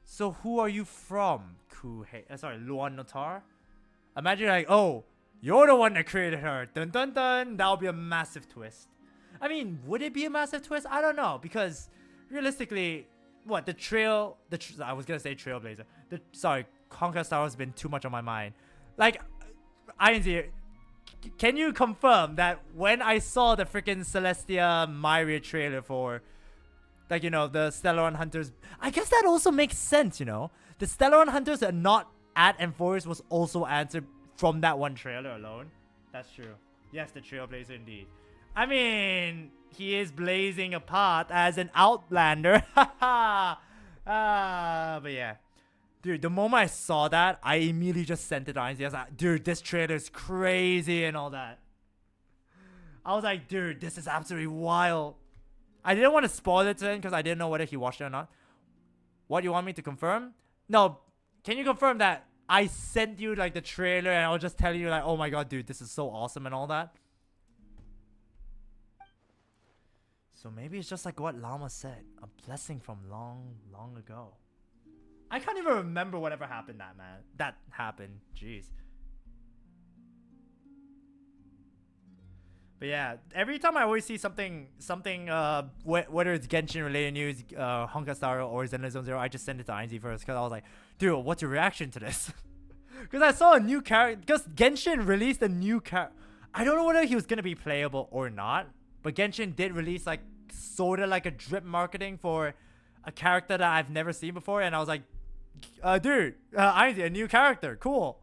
So who are you from, Luan Notar? Imagine like, oh, you're the one that created her. Dun dun dun. That would be a massive twist. I mean, would it be a massive twist? I don't know, because realistically, what I was gonna say Trailblazer. Honka Star has been too much on my mind. Like, INZ, can you confirm that when I saw the freaking Celestia Myria trailer for, like, you know, the Stellaron Hunters, I guess that also makes sense, you know? The Stellaron Hunters are not at Enforcers was also answered from that one trailer alone. That's true. Yes, the Trailblazer indeed. I mean, he is blazing a path as an Outlander. But yeah. Dude, the moment I saw that, I immediately just sent it to INZ. I was like, dude, this trailer is crazy and all that. I was like, dude, this is absolutely wild. I didn't want to spoil it to him because I didn't know whether he watched it or not. What, you want me to confirm? No, can you confirm that I sent you like the trailer and I was just telling you like, oh my god, dude, this is so awesome and all that? So maybe it's just like what Llama said, a blessing from long, long ago. I can't even remember whatever happened that happened. Jeez. But yeah, every time I always see something, whether it's Genshin related news, Honka Star or Zenless Zero, I just send it to INZ first because I was like, dude, what's your reaction to this? Because I saw a new character, because Genshin released a new character. I don't know whether he was gonna be playable or not, but Genshin did release like sort of like a drip marketing for a character that I've never seen before, and I was like, dude, INZ, a new character, cool.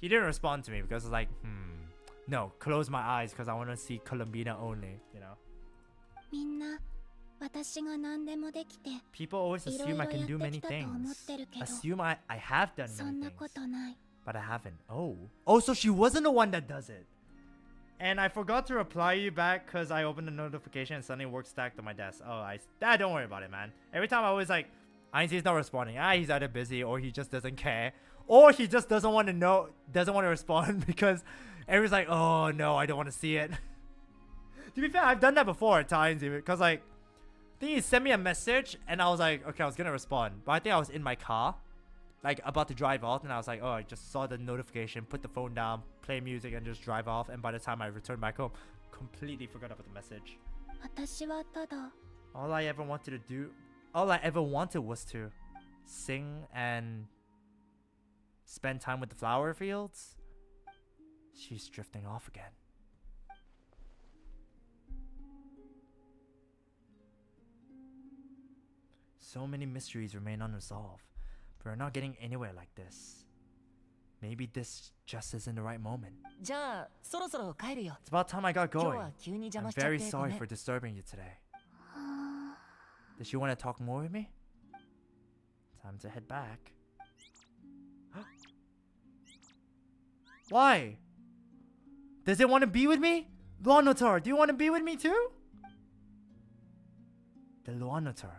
He didn't respond to me because I was like, no, close my eyes because I want to see Columbina only, you know. みんな私が何でもできて People always assume I can do many いろいろやってきたと思っ things. てるけど Assume I have done そ many んな things, ことない。 but I haven't. Oh, so she wasn't the one that does it. And I forgot to reply you back because I opened the notification and suddenly work stacked on my desk. Oh, don't worry about it, man. Every time I was like, INZ's not responding. He's either busy or he just doesn't care. Or he just doesn't want to respond because everyone's like, oh no, I don't want to see it. To be fair, I've done that before at times because like, I think he sent me a message and I was like, okay, I was gonna respond. But I think I was in my car, like about to drive off, and I was like, oh, I just saw the notification, put the phone down, play music and just drive off. And by the time I returned back home, completely forgot about the message. 私はただ All I ever wanted was to sing and spend time with the flower fields. She's drifting off again. So many mysteries remain unresolved, but we're not getting anywhere like this. Maybe this just isn't the right moment. じゃあそろそろ帰るよ。 It's about time I got 今日 going. は急に邪魔 I'm しちゃっ very てご sorry めん for disturbing you today. Does she want to talk more with me? Time to head back. Why? Does it want to be with me? Luanotar, do you want to be with me too? The Luanotar.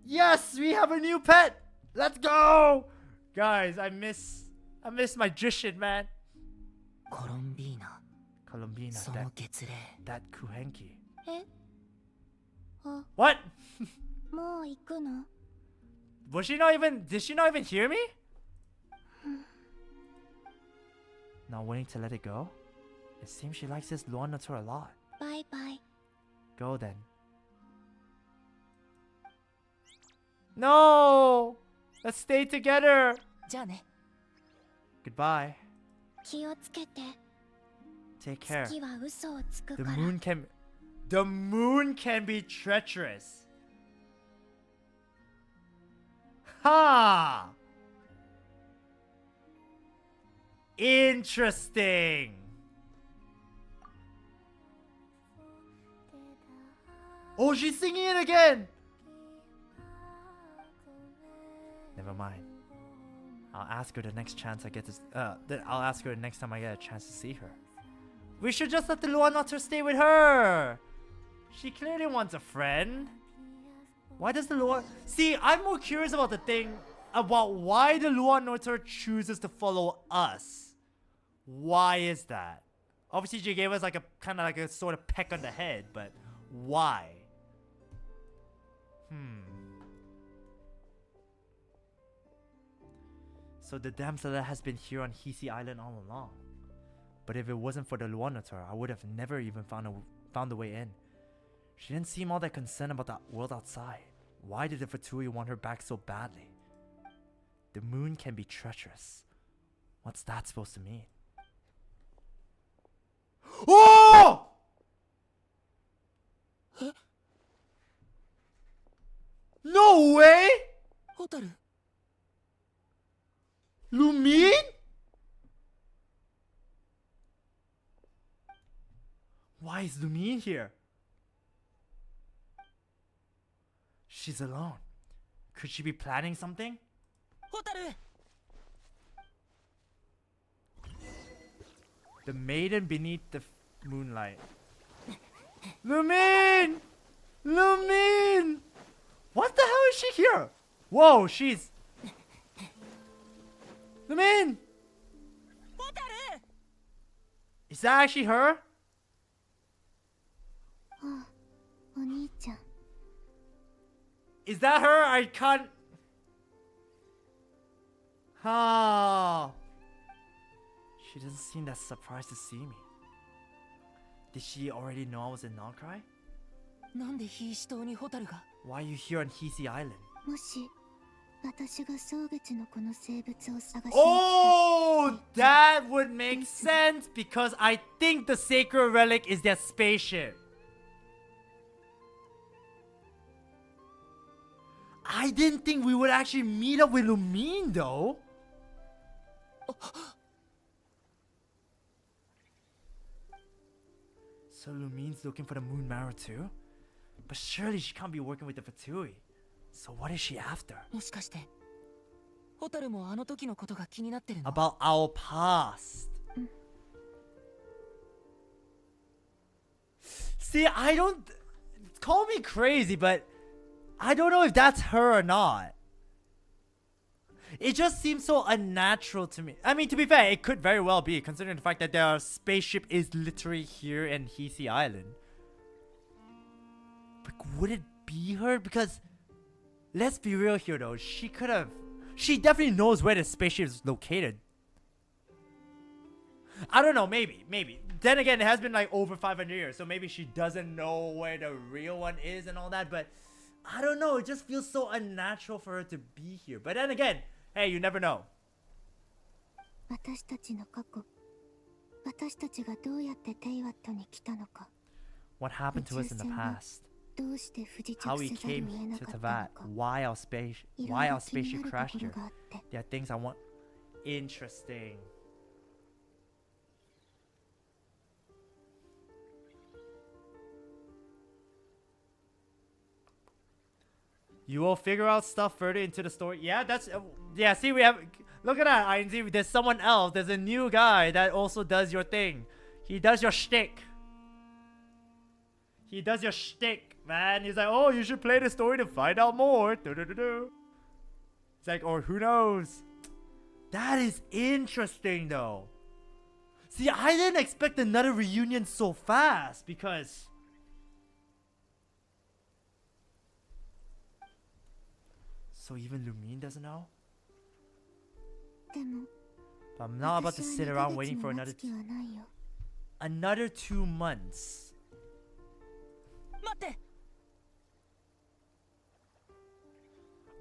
Yes, we have a new pet. Let's go, guys. I miss my Jishin, man. コロンビーナ Columbina, その月齢 that Kuhenki. えあ What? もう行くの Did she not even hear me? Not willing to let it go? It seems she likes this Luanator a lot. バイバイ Go then. No! Let's stay together! じゃあね Goodbye. 気をつけて Take care. 月は嘘をつく The から moon can be treacherous. Ha! Interesting. Oh, she's singing it again. Never mind. I'll ask her the next chance I get to. I'll ask her the next time I get a chance to see her. We should just let the Luanotter stay with her. She clearly wants a friend. Why does the Luan... See, I'm more curious about the thing about why the Luanotter chooses to follow us. Why is that? Obviously, she gave us like a kind of like a sort of peck on the head, but why? So the damsel has been here on Hisi Island all along. But if it wasn't for the Luanotter, I would have never even found a way in. She didn't seem all that concerned about the world outside. Why did the Fatui want her back so badly? The moon can be treacherous. What's that supposed to mean? Oh! No way! Hotaru. Lumine? Why is Lumine here? She's alone. Could she be planning something? Hotaru. The maiden beneath the moonlight. Lumine! Lumine! What the hell is she here? Whoa, she's... Lumine! Hotaru. Is that actually her? お兄ちゃん Is that her? I can't... Ah. She doesn't seem that surprised to see me. Did she already know I was in Nod Krai? なんでヒーシ島にホタルが Why are you here on Hisi Island? もし私が蒼月のこの生物を探しに来た Oh, that would make sense because I think the sacred relic is their spaceship. I didn't think we would actually meet up with Lumine though. So Lumine's looking for the moon marrow too? But surely she can't be working with the Fatui. So what is she after? もしかしてホタルもあの時のことが気になってるの About our past. See, I don't... Call me crazy, but... I don't know if that's her or not. It just seems so unnatural to me. I mean, to be fair, it could very well be, considering the fact that their spaceship is literally here in Hisi Island. But would it be her? Because, let's be real here though, she could have... She definitely knows where the spaceship is located. I don't know, maybe. Then again, it has been like over 500 years, so maybe she doesn't know where the real one is and all that, but... I don't know, it just feels so unnatural for her to be here. But then again, hey, you never know. 私たちの過去私たちがどうやってテイワットに来たのか What happened to us in the past? どうして不時 How 着 we せざる came を得な to かったの Teyvat? か Why our いろい spaceship ろ気になる crashed とこ here? ろがあって There are things I want. Interesting. You will figure out stuff further into the story. Yeah, that's... yeah, see, we have... Look at that, INZ. There's someone else. There's a new guy that also does your thing. He does your shtick. He does your shtick, man. He's like, oh, you should play the story to find out more. It's like, or who knows? That is interesting, though. See, I didn't expect another reunion so fast because... So even Lumine doesn't know? でも But I'm not about to 私は sit 2 around ヶ月 waiting for も another 待つ気はないよ another 2 months. 待って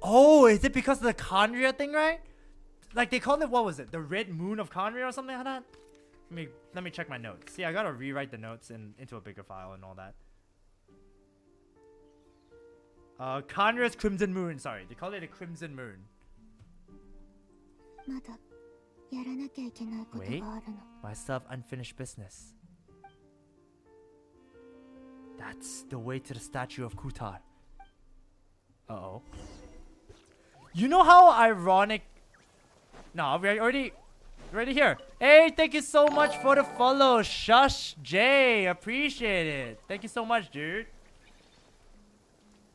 Oh, is it because of the Kandria thing, right? Like they called it, what was it? The Red Moon of Kandria or something like that? Let me check my notes. See, I gotta rewrite the notes into a bigger file and all that. Kandria's Crimson Moon, sorry. They call it a Crimson Moon. まだやらなきゃいけないこと Wait, があるの。 I still have unfinished business. That's the way to the statue of Kutar. Uh-oh. You know how ironic... No, we're already here. Hey, thank you so much for the follow, Shush J. Appreciate it. Thank you so much, dude.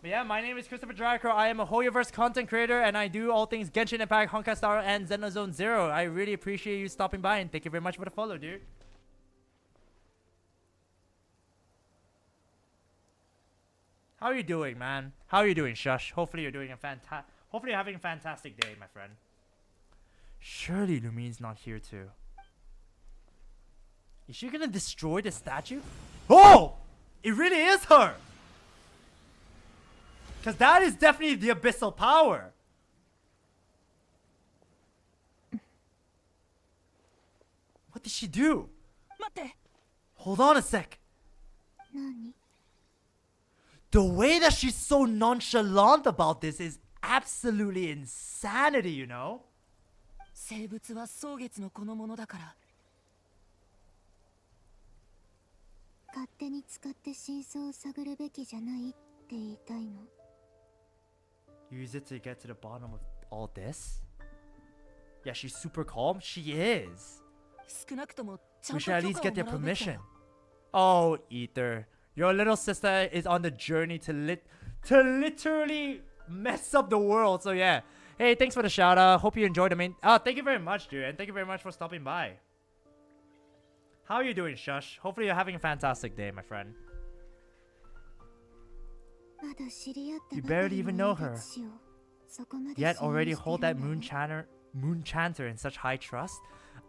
But yeah, my name is ChristopherDragkrow. I am a HoYoverse content creator, and I do all things Genshin Impact, Honkai Star, and Xenozone Zero. I really appreciate you stopping by, and thank you very much for the follow, dude. How are you doing, man? How are you doing, Shush? Hopefully you're doing hopefully you're having a fantastic day, my friend. Surely Lumine's not here too. Is she gonna destroy the statue? Oh! It really is her! Because that is definitely the abyssal power. What did she do? 待って Hold on a sec. 何？ The way that she's so nonchalant about this is absolutely insanity, you know? 生物は蒼月のこのものだから。勝手に使って真相を探るべきじゃないって言いたいの。 Use it to get to the bottom of all this? Yeah, she's super calm. She is. 少なくともちゃん We と should at 許 least 可を get their もらうべきだ permission. よ。 Oh, Ether. Your little sister is on the journey to literally mess up the world. So yeah. Hey, thanks for the shout out. Hope you enjoyed the main. Oh, thank you very much, dude. And thank you very much for stopping by. How are you doing, Shush? Hopefully you're having a fantastic day, my friend. まだ知り合った You ばか barely り even の know 英 her. 達氏をそこまで Yet 信用 already して hold る that んだね。 moon chanter in such high trust?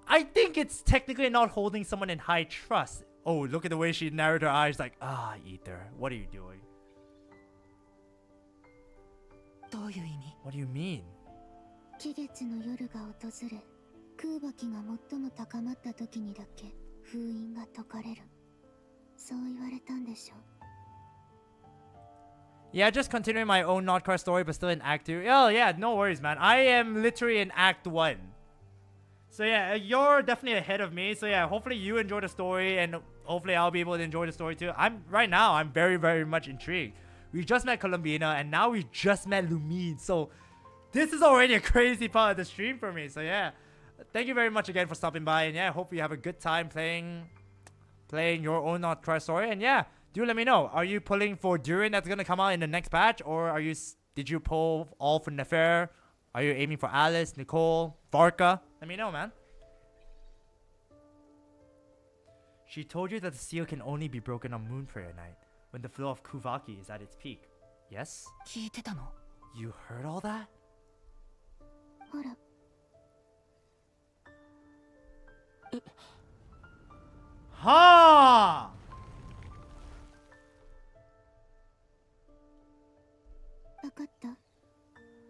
I think it's technically not holding someone in high trust. Oh, look at the way she narrowed her eyes like, ah, Ether, what are you doing? どういう意味？ What do you mean? 期月の夜が訪れ、空爆が最も高まった時にだけ封印が解かれる。そう言われたんでしょ。 Yeah, just continuing my own Nod Krai story, but still in Act 2. Oh, yeah, no worries, man. I am literally in Act 1. So yeah, you're definitely ahead of me. So yeah, hopefully you enjoy the story, and hopefully I'll be able to enjoy the story too. Right now, I'm very, very much intrigued. We just met Columbina, and now we just met Lumine. So this is already a crazy part of the stream for me. So yeah, thank you very much again for stopping by, and yeah, hope you have a good time playing your own Nod Krai story. And yeah, do let me know. Are you pulling for Durin that's gonna come out in the next patch, or did you pull all for Nefer? Are you aiming for Alice, Nicole, Varka? Let me know, man. She told you that the seal can only be broken on Moon Prayer Night, when the flow of Kuvaki is at its peak. Yes? 聞いてたの？ You heard all that? ほら、 Ha! わかった。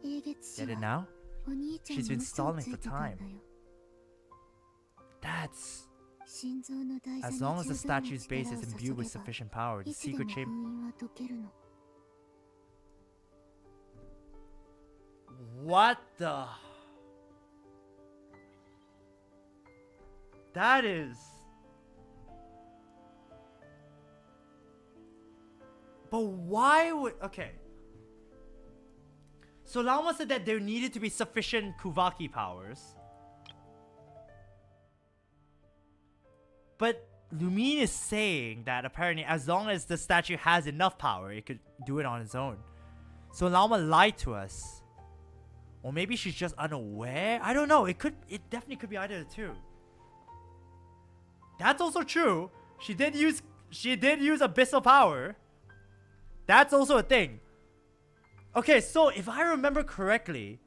英月氏 Get it は now? お兄ちゃん She's に been 嘘を stalling つい for てたんだ time. よ。 That's... 心臓の台座 As に long as the 十分な statue's base 力を is 注 imbued げ with ば sufficient power, the いつで secret も封 chamber... 印は解けるの。 What the... That is... But why would... Okay. So Lama said that there needed to be sufficient Kuvaki powers. But Lumine is saying that apparently as long as the statue has enough power, it could do it on its own. So Lama lied to us. Or maybe she's just unaware? I don't know. It definitely could be either of the two. That's also true. She did use abyssal power. That's also a thing. Okay, so if I remember correctly,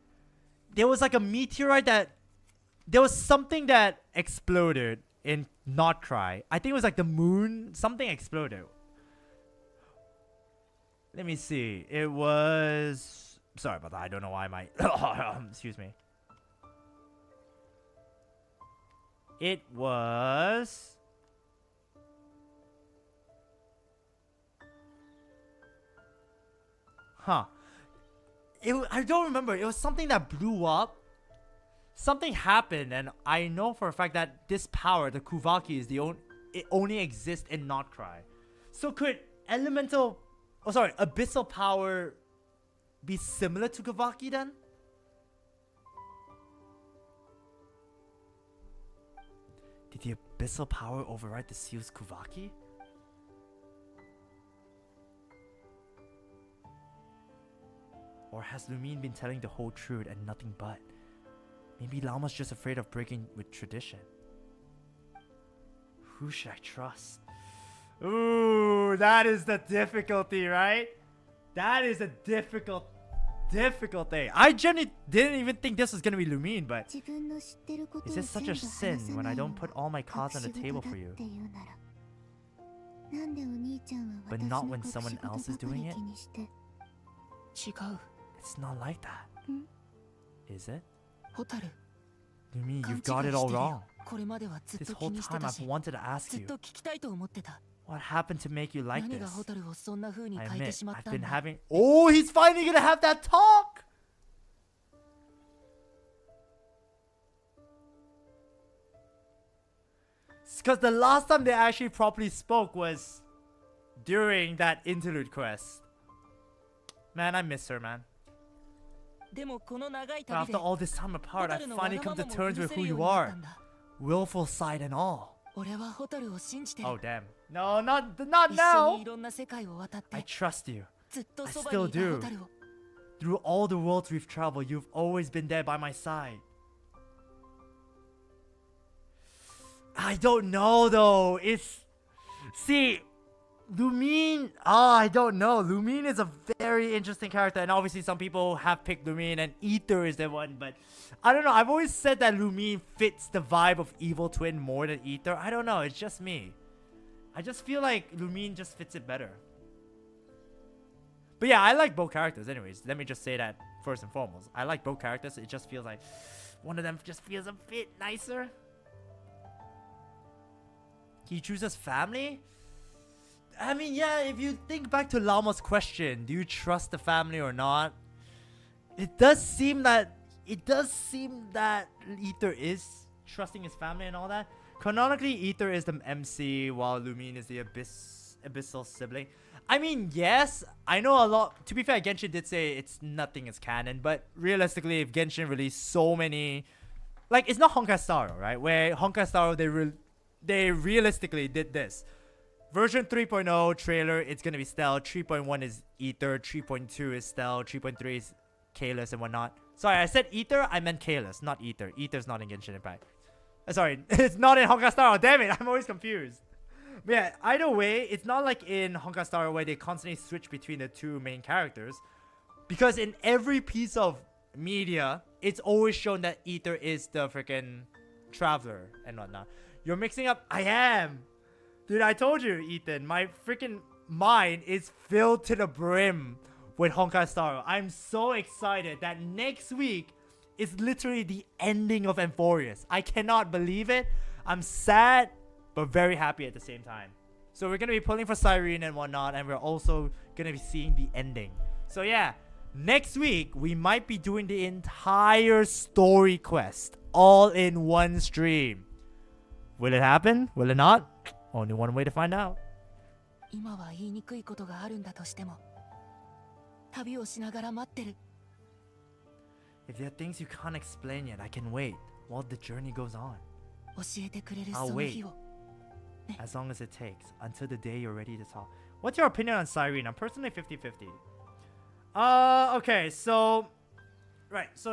there was like a meteorite there was something that exploded in Nod Krai. I think it was like the moon, something exploded. Let me see. It was... Sorry about that. I don't know why my... Excuse me. It was... Huh. I don't remember. It was something that blew up. something happened, and I know for a fact that this power, the Kuvaki, is it only exists in Nod Krai. So could abyssal power be similar to Kuvaki then? Did the abyssal power override the seal's Kuvaki? Or has Lumine been telling the whole truth and nothing but? Maybe Llama's just afraid of breaking with tradition. Who should I trust? Ooh, that is the difficulty, right? That is a difficult thing. I genuinely didn't even think this was gonna be Lumine, but is it such a sin when I don't put all my cards on the table for you? But not when someone else is doing it? It's not like that. Is it? Lumine, you've got it all wrong. This whole time I've wanted to ask you, what happened to make you like this? I admit, I've been having... Oh, he's finally gonna have that talk! Because the last time they actually properly spoke was during that interlude quest. Man, I miss her, man. After all this time apart, I finally come to terms with who you are. Willful side and all. Oh damn. No, not now. I trust you. I still do. Through all the worlds we've traveled, you've always been there by my side. I don't know though. See, Lumine, I don't know. Lumine is a very interesting character, and obviously some people have picked Lumine and Ether is the one, but I don't know. I've always said that Lumine fits the vibe of Evil Twin more than Ether. I don't know. It's just me. I just feel like Lumine just fits it better. But yeah, I like both characters anyways. Let me just say that first and foremost. I like both characters. It just feels like one of them just feels a bit nicer. He chooses family? I mean, yeah, if you think back to Llama's question, do you trust the family or not? It does seem that Ether is trusting his family and all that. Canonically, Ether is the MC while Lumine is the abyssal sibling. I mean, yes, I know a lot. To be fair, Genshin did say nothing is canon, but realistically, if Genshin released so many, like, it's not Honkai Star Rail, right? Where Honkai Star Rail, they realistically did this. Version 3.0 trailer, it's gonna be stealth. 3.1 is Ether. 3.2 is stealth. 3.3 is Kalos and whatnot. Sorry, I said Ether, I meant Kalos, not Ether. Ether's not in Genshin Impact. Sorry, it's not in Honkai Star Rail. Damn it, I'm always confused. But yeah, either way, it's not like in Honkai Star Rail where they constantly switch between the two main characters. Because in every piece of media, it's always shown that Ether is the freaking traveler and whatnot. You're mixing up. I am. Dude, I told you, Ethan, my freaking mind is filled to the brim with Honkai Star Rail. I'm so excited that next week is literally the ending of Amphorius. I cannot believe it. I'm sad, but very happy at the same time. So we're going to be pulling for Cyrene and whatnot, and we're also going to be seeing the ending. So yeah, next week, we might be doing the entire story quest all in one stream. Will it happen? Will it not? Only one way to find out. If there are things you can't explain yet, I can wait while the journey goes on. I'll wait as long as it takes until the day you're ready to talk. What's your opinion on Cyrene? I'm personally 50-50. Okay, so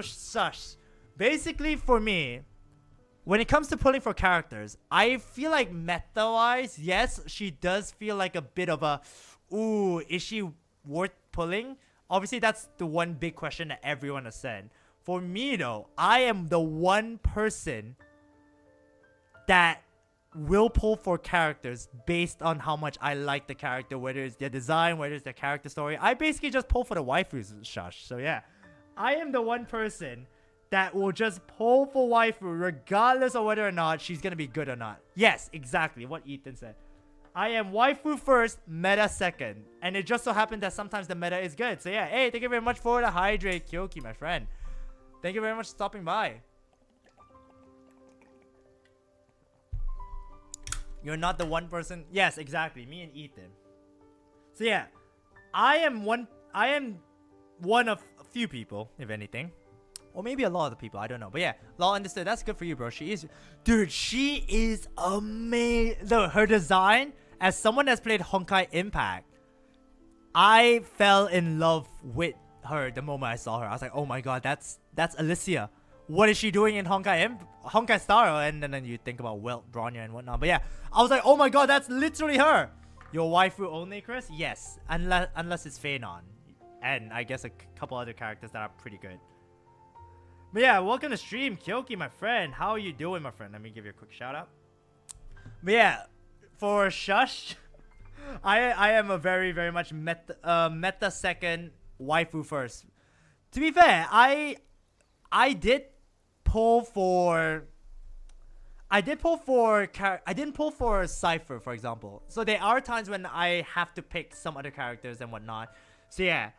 Shush. Basically for me, when it comes to pulling for characters, I feel like meta-wise, yes, she does feel like a bit of a, ooh, is she worth pulling? Obviously, that's the one big question that everyone has said. For me, though, I am the one person that will pull for characters based on how much I like the character, whether it's their design, whether it's their character story. I basically just pull for the waifus, Shush. So yeah, I am the one person that will just pull for waifu regardless of whether or not she's gonna be good or not. Yes, exactly what Ethan said. I am waifu first, meta second. And it just so happened that sometimes the meta is good. So yeah, hey, thank you very much for the hydrate, Kyoki, my friend. Thank you very much for stopping by. You're not the one person. Yes, exactly. Me and Ethan. So yeah, I am one of a few people, if anything. Or maybe a lot of the people, I don't know. But yeah, Law understood. That's good for you, bro. Dude, she is amazing. Her design, as someone that's played Honkai Impact, I fell in love with her the moment I saw her. I was like, oh my god, that's Alicia. What is she doing in Honkai Star? And then you think about Welt, Bronya, and whatnot. But yeah, I was like, oh my god, that's literally her. Your waifu only, Chris? Yes, unless it's Phanon. And I guess a couple other characters that are pretty good. But yeah, welcome to stream, Kyoki, my friend. How are you doing, my friend? Let me give you a quick shout out. But yeah, for Shush, I am a very, very much meta second, waifu first. To be fair, I did pull for... I didn't pull for Cypher, for example. So there are times when I have to pick some other characters and whatnot. So yeah.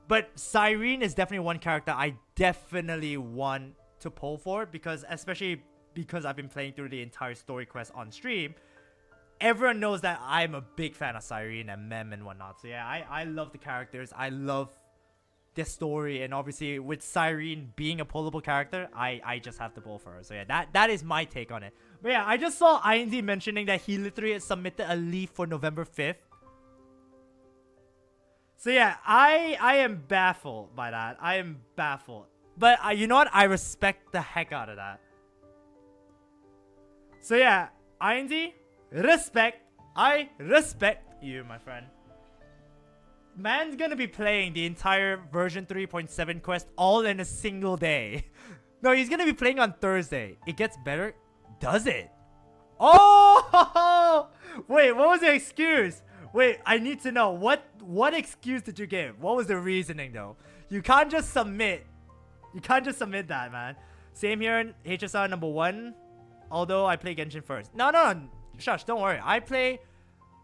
But Cyrene is definitely one character I definitely want to pull for, because especially because I've been playing through the entire story quest on stream. Everyone knows that I'm a big fan of Cyrene and Mem and whatnot. So yeah, I love the characters. I love the story, and obviously with Cyrene being a pullable character, I just have to pull for her. So yeah, that is my take on it. But yeah, I just saw IND mentioning that he literally had submitted a leaf for November 5th. So yeah, I am baffled by that. I am baffled. But you know what? I respect the heck out of that. So yeah, IND, respect. I respect you, my friend. Man's gonna be playing the entire version 3.7 quest all in a single day. No, he's gonna be playing on Thursday. It gets better? Does it? Oh! Wait, what was the excuse? Wait, I need to know. What excuse did you give? What was the reasoning, though? You can't just submit. You can't just submit that, man. Same here in HSR number 1. Although I play Genshin first. No. Shush, don't worry. I play...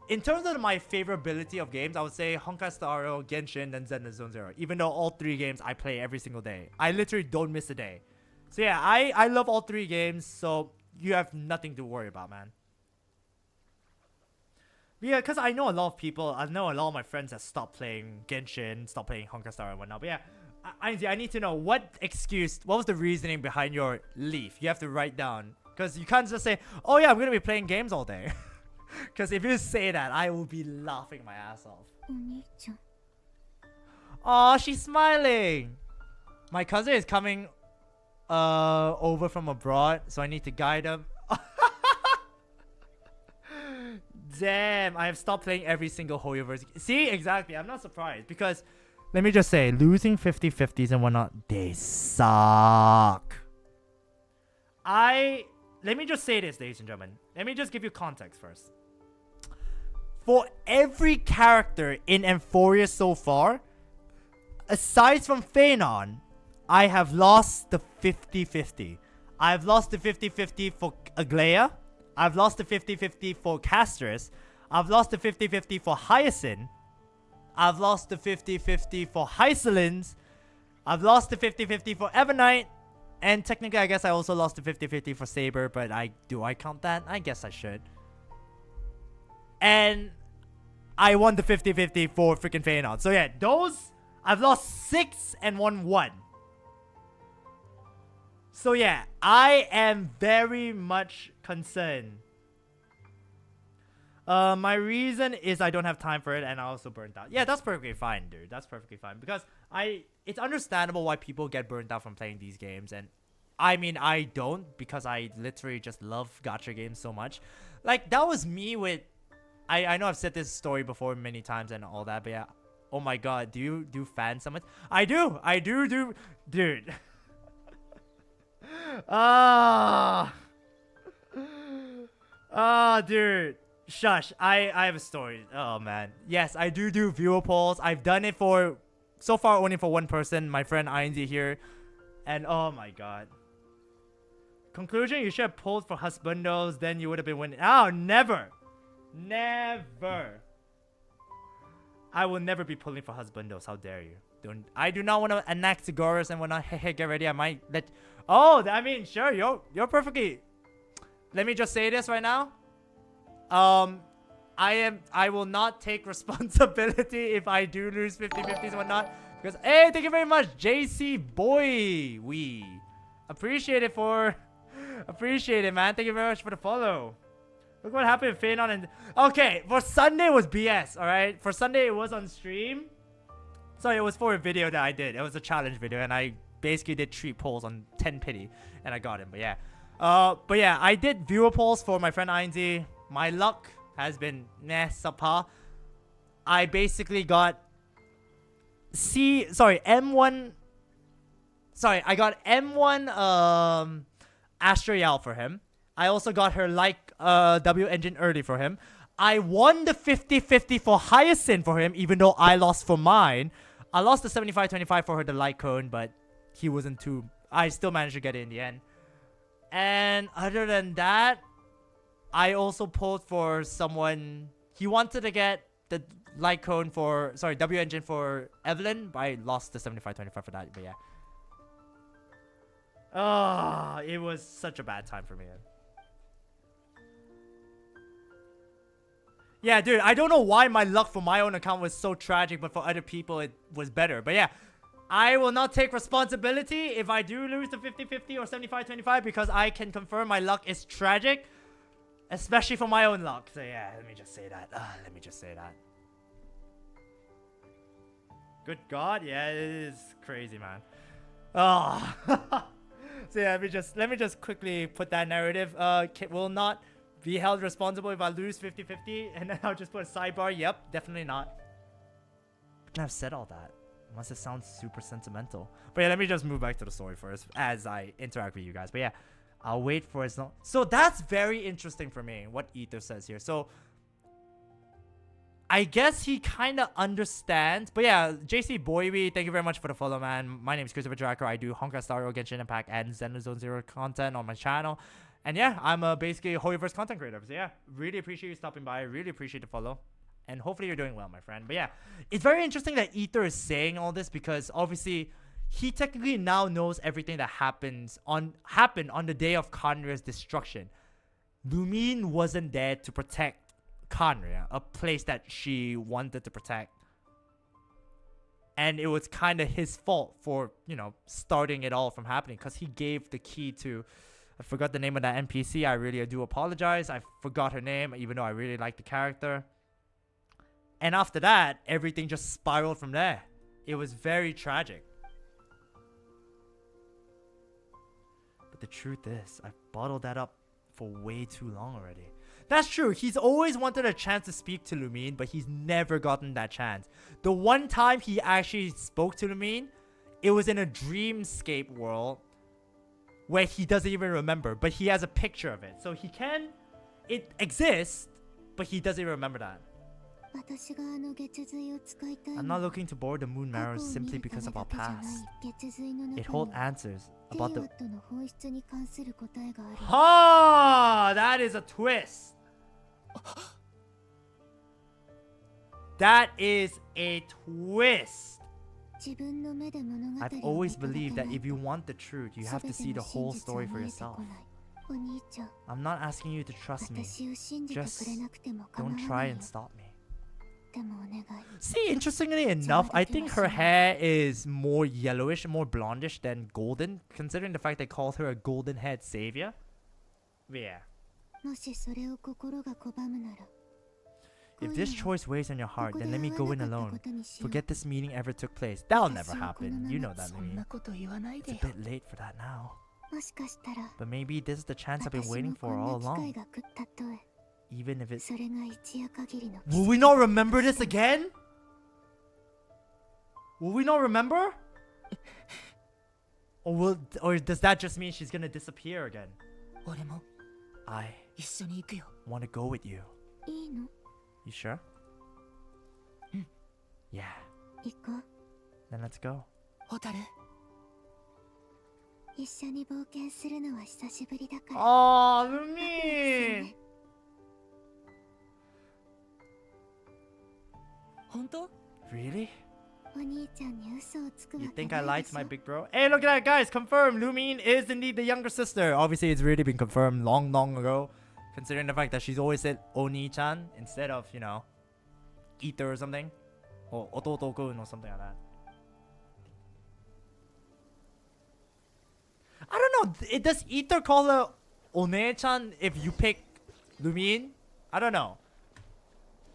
In terms of my favorability of games, I would say Honkai Star Rail, Genshin, then Zen and Zone Zero. Even though all 3 games I play every single day. I literally don't miss a day. So yeah, I love all 3 games. So you have nothing to worry about, man. Yeah, because I know a lot of people, I know a lot of my friends that stopped playing Genshin, stopped playing Honkai Star and whatnot. But yeah, I need to know what was the reasoning behind your leaf? You have to write down. Because you can't just say, oh yeah, I'm going to be playing games all day. Because if you say that, I will be laughing my ass off. Oh, she's smiling. My cousin is coming over from abroad, so I need to guide him. Damn, I have stopped playing every single HoYoverse. See, exactly. I'm not surprised because, let me just say, losing 50-50s and whatnot, they suck. Let me just say this, ladies and gentlemen. Let me just give you context first. For every character in Euphoria so far, aside from Phanon, I have lost the 50-50. I've lost the 50-50 for Aglaia. I've lost the 50-50 for Castris. I've lost the 50-50 for Hyacinth. I've lost the 50-50 for Hysolins. I've lost the 50-50 for Evernight. And technically, I guess I also lost the 50-50 for Saber, but do I count that? I guess I should. And I won the 50-50 for freaking Phanon. So yeah, those, I've lost 6 and won 1. So yeah, I am very much concerned. My reason is I don't have time for it and I also burnt out. Yeah, that's perfectly fine, dude. That's perfectly fine. Because it's understandable why people get burnt out from playing these games. And I mean, I don't, because I literally just love gacha games so much. Like, that was me with... I know I've said this story before many times and all that, but yeah. Oh my god, do you do fan summons? I do! Dude. Dude. Shush. I have a story. Oh, man. Yes, I do viewer polls. I've done it for... So far, only for one person. My friend INZ here. And oh my god. Conclusion, you should have pulled for Husbandos. Then you would have been winning. Oh, never. Never. I will never be pulling for Husbandos. How dare you? I do not want to enact Sigoras and whatnot. Hey, get ready. I might let... Oh, I mean, sure. You're perfectly... Let me just say this right now. I will not take responsibility if I do lose 50-50s and whatnot. Because, hey, thank you very much, JC Boy. We appreciate it, man. Thank you very much for the follow. Look what happened with Phenon and... Okay, for Sunday was BS, alright? For Sunday, it was on stream. Sorry, it was for a video that I did. It was a challenge video, and I basically did 3 polls on 10 pity, and I got him, but yeah. I did viewer polls for my friend INZ. My luck has been meh, subpar. I basically got M1... Sorry, I got M1 Astriel for him. I also got her W engine early for him. I won the 50-50 for Hyacinth for him, even though I lost for mine. I lost the 75-25 for her, the light cone, but he wasn't too... I still managed to get it in the end. And other than that, I also pulled for someone... He wanted to get the light cone for... Sorry, W engine for Evelyn, but I lost the 75-25 for that, but yeah. Oh, it was such a bad time for me. Yeah, dude, I don't know why my luck for my own account was so tragic, but for other people it was better. But yeah, I will not take responsibility if I do lose the 50-50 or 75-25 because I can confirm my luck is tragic, especially for my own luck. So yeah, let me just say that. Good God, yeah, it is crazy, man. Oh. So yeah, let me just quickly put that narrative. Will not be held responsible if I lose 50-50, and then I'll just put a sidebar. Yep, definitely not. I've said all that. Unless it sounds super sentimental. But yeah, let me just move back to the story first as I interact with you guys. But yeah, I'll wait for it. So that's very interesting for me, what Ether says here. So I guess he kind of understands. But yeah, JC Boywe, thank you very much for the follow, man. My name is ChristopherDragkrow. I do Honkai Star Rail, Genshin Impact, and Xenophon Zero content on my channel. And yeah, I'm basically a HoYoverse content creator. So yeah, really appreciate you stopping by. Really appreciate the follow. And hopefully you're doing well, my friend. But yeah, it's very interesting that Ether is saying all this because obviously he technically now knows everything that happened on the day of Conria's destruction. Lumine wasn't there to protect Conria, a place that she wanted to protect. And it was kind of his fault for, starting it all from happening because he gave the key to... I forgot the name of that NPC. I really do apologize. I forgot her name, even though I really like the character. And after that, everything just spiraled from there. It was very tragic. But the truth is, I've bottled that up for way too long already. That's true. He's always wanted a chance to speak to Lumine, but he's never gotten that chance. The one time he actually spoke to Lumine, it was in a dreamscape world where he doesn't even remember, but he has a picture of it. So it exists, but he doesn't even remember that. I'm not looking to board the moon marrow simply because of our past. It holds answers about the... Ha! That is a twist. That is a twist. I've always believed that if you want the truth, you have to see the whole story for yourself. I'm not asking you to trust me. Just don't try and stop me. See, interestingly enough, I think her hair is more yellowish, more blondish than golden, considering the fact they called her a golden-haired savior. But yeah. If this choice weighs on your heart, then let me go in alone. Forget this meeting ever took place. That'll never happen. You know that, Lumine. It's a bit late for that now. But maybe this is the chance I've been waiting for all along. Even if it's... Will we not remember this again? Will we not remember? Or does that just mean she's gonna disappear again? I want to go with you. You sure? Yeah. Then let's go. Oh, Lumine! Really? You think I lied to my big bro? Hey, look at that, guys! Confirmed! Lumine is indeed the younger sister. Obviously, it's really been confirmed long ago. Considering the fact that she's always said Oni-chan instead of, you know, Ether or something. Or Ototo-kun or something like that. I don't know. Does Ether call her One-chan if you pick Lumine? I don't know.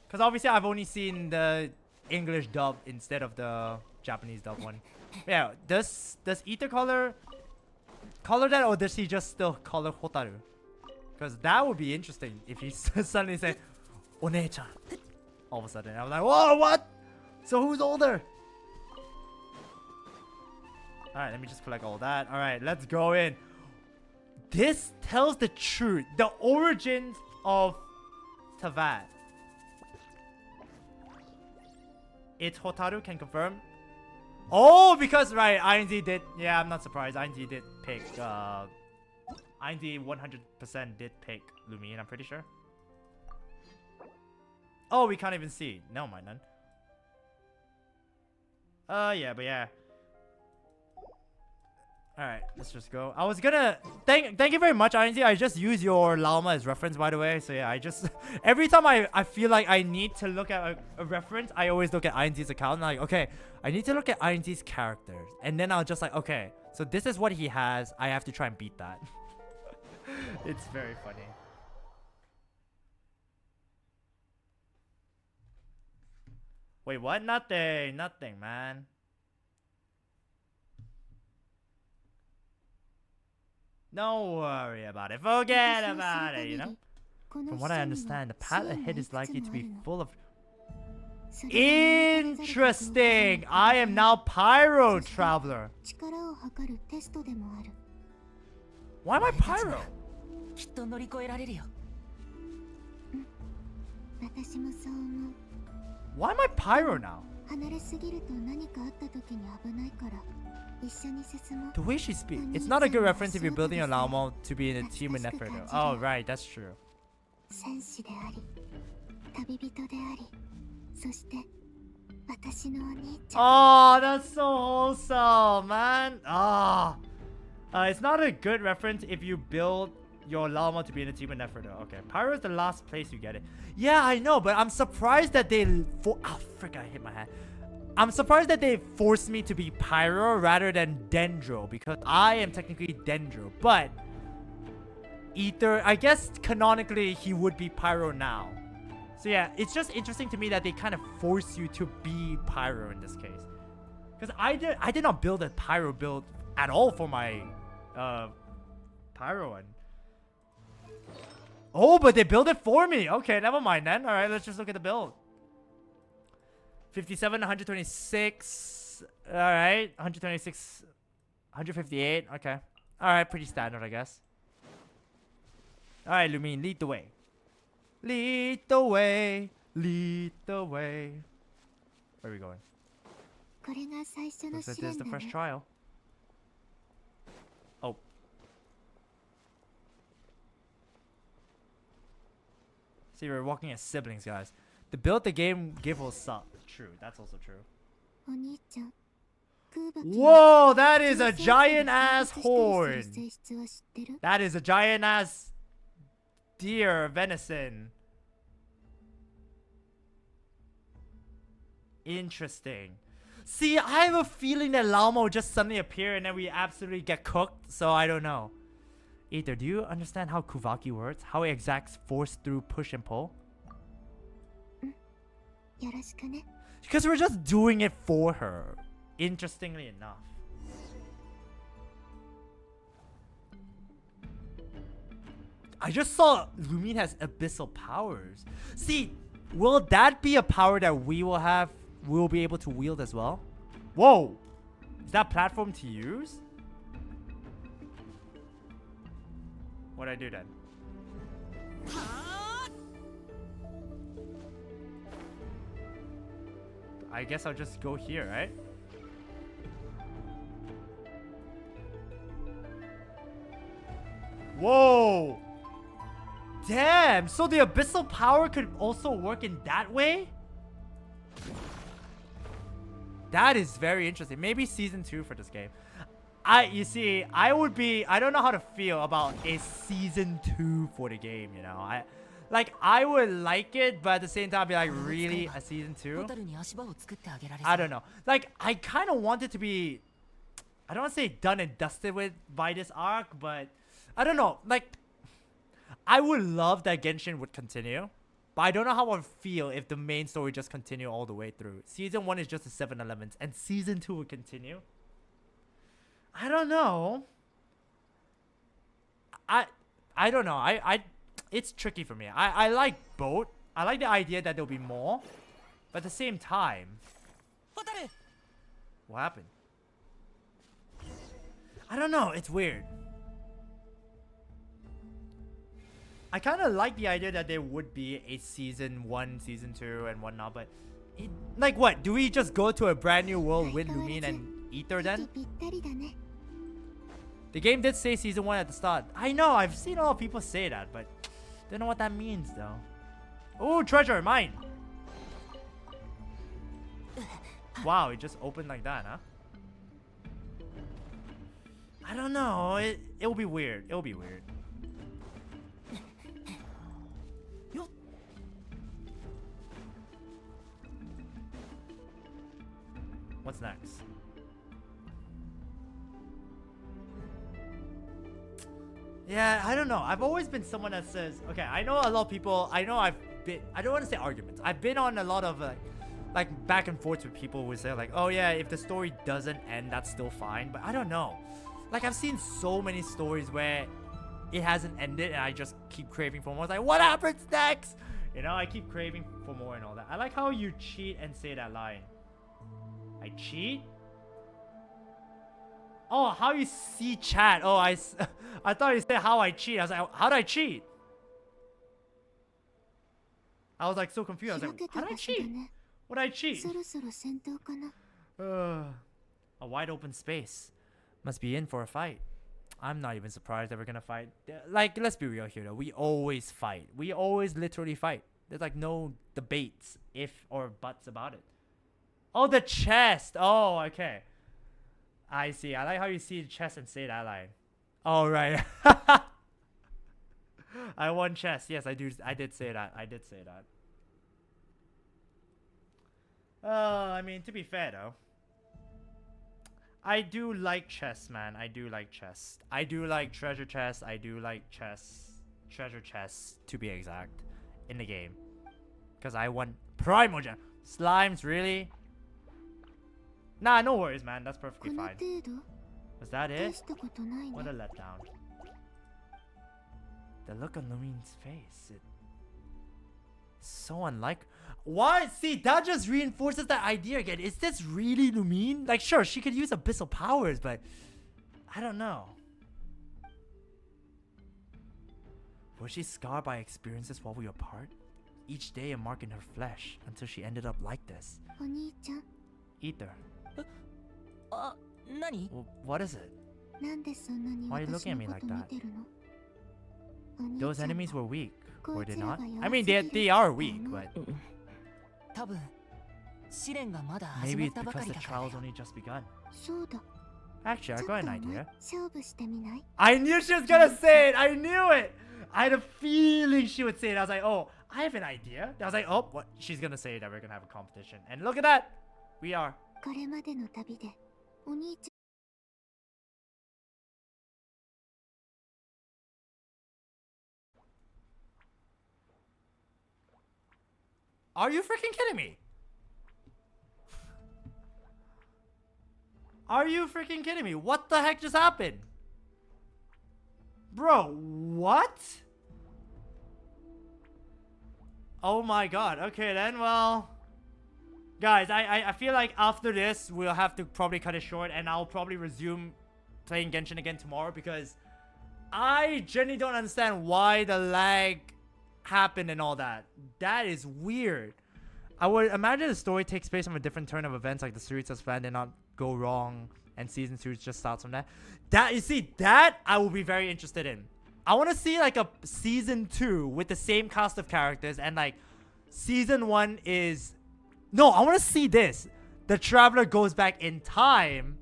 Because obviously I've only seen the English dub instead of the Japanese dub one. Yeah, does Ether call her that, or does he just still call her Hotaru? Because that would be interesting if he suddenly say One-chan all of a sudden. I was like, whoa, what? So who's older? Alright, let me just collect all that. Alright, let's go in. This tells the truth. The origins of Tavad. It's Hotaru, can confirm. Oh, because, right, INZ did. Yeah, I'm not surprised. INZ did pick. INZ 100% did pick Lumine, I'm pretty sure. Oh, we can't even see. No, mind then. Yeah, but yeah. Alright, let's just go. I was gonna thank you very much, INZ. I just use your llama as reference, by the way. So yeah, I just every time I feel like I need to look at a reference, I always look at INZ's account and I'm like, okay, I need to look at INZ's characters. And then I'll just like, okay, so this is what he has. I have to try and beat that. It's very funny. Wait, what? Nothing, man. Don't worry about it. Forget about it, you know? From what I understand, the path ahead is likely to be full of... Interesting! I am now Pyro Traveler. Why am I Pyro? きっと乗り越えられるよ。私もそう思う。 Why am I Pyro now? 離れすぎると何かあった時に危ないから一緒に進もう。 The way she speaks. It's not a good reference if you're building a llama to be in a team with Neferto. Oh, right, that's true. 戦士であり、旅人であり、そして私のお兄ちゃん。 Oh, that's so wholesome, man. It's not a good reference if you build your llama to be in a team with Neferto. Okay, Pyro is the last place you get it. Yeah, I know, but I'm surprised that they... Oh, frick, I hit my hand. I'm surprised that they forced me to be Pyro rather than Dendro, because I am technically Dendro, but... Ether, I guess canonically he would be Pyro now. So yeah, it's just interesting to me that they kind of force you to be Pyro in this case. Because I did not build a Pyro build at all for my Pyro one. Oh, but they built it for me. Okay, never mind then. Alright, let's just look at the build. 57, 126. Alright, 126, 158. Okay. Alright, pretty standard, I guess. Alright, Lumine, lead the way. Lead the way. Lead the way. Where are we going? これが最初の Looks like 試 this 練 is だ the ね。 first trial. Oh. See, we're walking as siblings, guys. The build the game give will suck. True, that's also true. お兄ちゃん、空爆 Whoa, that is a giant ass 性 horn. 質は知ってる？ That is a giant ass deer venison. Interesting. See, I have a feeling that llama will just suddenly appear and then we absolutely get cooked, so I don't know. Either, do you understand how Kuvaki works? How it exacts force through push and pull? よろしくね。 Because we're just doing it for her. Interestingly enough. I just saw Lumine has abyssal powers. See, will that be a power that we will have? We will be able to wield as well? Whoa! Is that platform to use? What'd I do then? I guess I'll just go here, right? Whoa! Damn! So the abyssal power could also work in that way? That is very interesting. Maybe season 2 for this game. you see, I don't know how to feel about a season 2 for the game, you know. I would like it, but at the same time, I'd be like, really, a season 2? ホタルに足場を作ってあげられ I そう don't know. Like, I kind of want it to be, I don't want to say done and dusted with by this arc, but I don't know. Like, I would love that Genshin would continue, but I don't know how I would feel if the main story just continue all the way through. Season 1 is just the 7-Elevens, and season 2 would continue. I don't know. I don't know. It's tricky for me. I like both. I like the idea that there'll be more, but at the same time, ホタル what happened? I don't know. It's weird. I kind of like the idea that there would be a season 1, season 2, and whatnot, but like what? Do we just go to a brand new world with Lumine and Ether then? ぴったりだね。 The game did say season 1 at the start. I know, I've seen a lot of people say that, but don't know what that means though. Oh, treasure, mine! Wow, it just opened like that, huh? I don't know, it'll be weird. It'll be weird. Yo. What's next? Yeah, I don't know. I've always been someone that says, okay, I know a lot of people, I don't want to say arguments. I've been on a lot of like back and forth with people who say like, oh yeah, if the story doesn't end, that's still fine. But I don't know. Like I've seen so many stories where it hasn't ended and I just keep craving for more. It's like, what happens next? You know, I keep craving for more and all that. I like how you cheat and say that line. I cheat? Oh, how you see chat. Oh, I thought you said how I cheat. I was like, how do I cheat? I was like so confused. I was like, how do I cheat? What did I cheat? そろそろ戦闘かな。 A wide open space. Must be in for a fight. I'm not even surprised that we're gonna fight. Like, let's be real here though. We always fight. We always literally fight. There's like no debates, if or buts about it. Oh, the chest. Oh, okay. I see. I like how you see the chest and say that line. Oh, right. I won chest. Yes, I do. I did say that. I did say that. I mean, to be fair though, I do like chests, man. I do like chests. I do like treasure chests. I do like chests. Treasure chests, to be exact, in the game. Because I won Primogen. Slimes, really? Nah, no worries, man. That's こ perfectly の fine. 程度 Was that 大 it? したことない What a ね。 letdown. The look on Lumine's face. It's so unlike. What? See, that just reinforces that idea again. Is this really Lumine? Like, sure, she could use abyssal powers, but I don't know. Was she scarred by experiences while we were apart? Each day a mark in her flesh until she ended up like this. お兄ちゃん、 Ether. あ、何 Well, what is it? なんでそんなに Why are you 私 looking at の me こ like と見 that? てるの？お兄 Those ちゃん enemies were weak, こ were い they つら not? が I 弱 mean, すぎ they る they are weak, の but 多分試練がまだ始 maybe ま it's ったばか because り the だから trial's だよ only just begun. そうだ。 Actually, ち I ょっ got と an お前 idea. 勝負してみない？ I knew she was gonna say it. I knew it. I had a feeling she would say it. I was like, oh, I have an idea. I was like, oh, what? She's gonna say that we're gonna have a competition. And look at that. We are. これまでの旅でお兄ち Are you freaking kidding me? Are you freaking kidding me? What the heck just happened? Bro, what? Oh my god. Okay then, well. Guys, I feel like after this, we'll have to probably cut it short and I'll probably resume playing Genshin again tomorrow because I genuinely don't understand why the lag happened and all that. That is weird. I would imagine the story takes place from a different turn of events, like the series as planned did not go wrong and season 2 just starts from that. That, you see, that I will be very interested in. I want to see like a season 2 with the same cast of characters and like season 1 is... No, I want to see this. The traveler goes back in time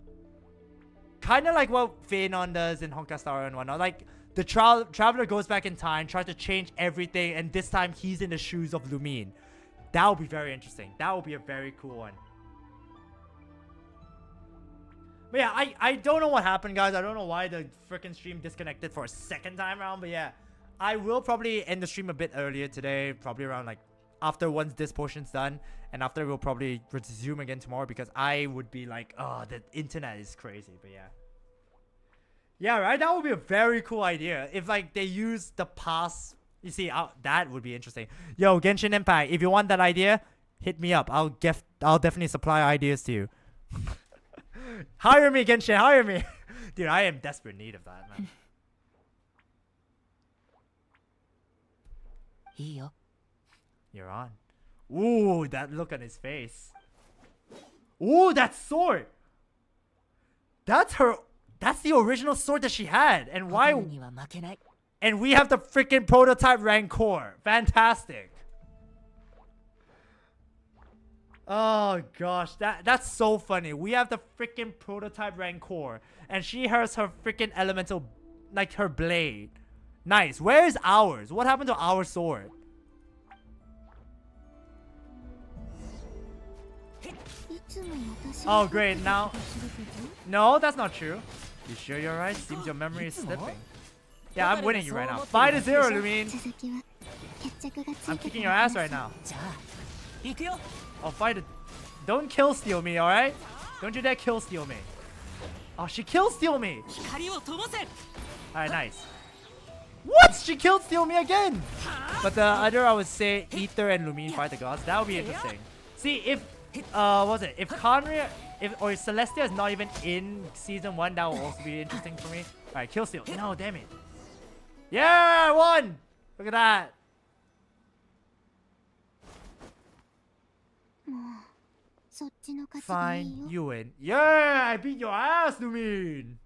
kind of like what Feanon does in Honka Star and whatnot. Like the traveler goes back in time, tries to change everything, and this time he's in the shoes of Lumine. That would be very interesting. That would be a very cool one. But yeah, I don't know what happened, guys. I don't know why the freaking stream disconnected for a second time around. But yeah, I will probably end the stream a bit earlier today. Probably around like after once this portion's done. And after we'll probably resume again tomorrow. Because I would be like, oh, the internet is crazy. But yeah. Yeah, right? That would be a very cool idea. If like they use the past. You see, that would be interesting. Yo, Genshin Impact. If you want that idea, hit me up. I'll definitely supply ideas to you. Hire me, Genshin, hire me. Dude, I am desperate need of that, man. You're on. Ooh, that look on his face. Ooh, that sword. That's the original sword that she had. And why? And we have the freaking prototype Rancor. Fantastic. Oh gosh, that's so funny. We have the freaking prototype Rancor, and she has her freaking elemental, like her blade. Nice. Where is ours? What happened to our sword? Oh great, now. No, that's not true. You sure you're right? Seems your memory is slipping. Yeah, I'm winning you right now. 5-0, Lumine. I'm kicking your ass right now. Oh, fight it. Don't kill steal me, alright? Don't you dare kill steal me. Oh, she kill steal me. Alright, nice. What? She killed steal me again. But the other, I would say, Ether and Lumine fight the gods. That would be interesting. See, if, what was it? If Conria, or if Celestia is not even in season 1, that will also be interesting for me. Alright, kill steal. No, damn it. Yeah, I won. Look at that. Fine, you win. Yeah, I beat your ass, Lumine.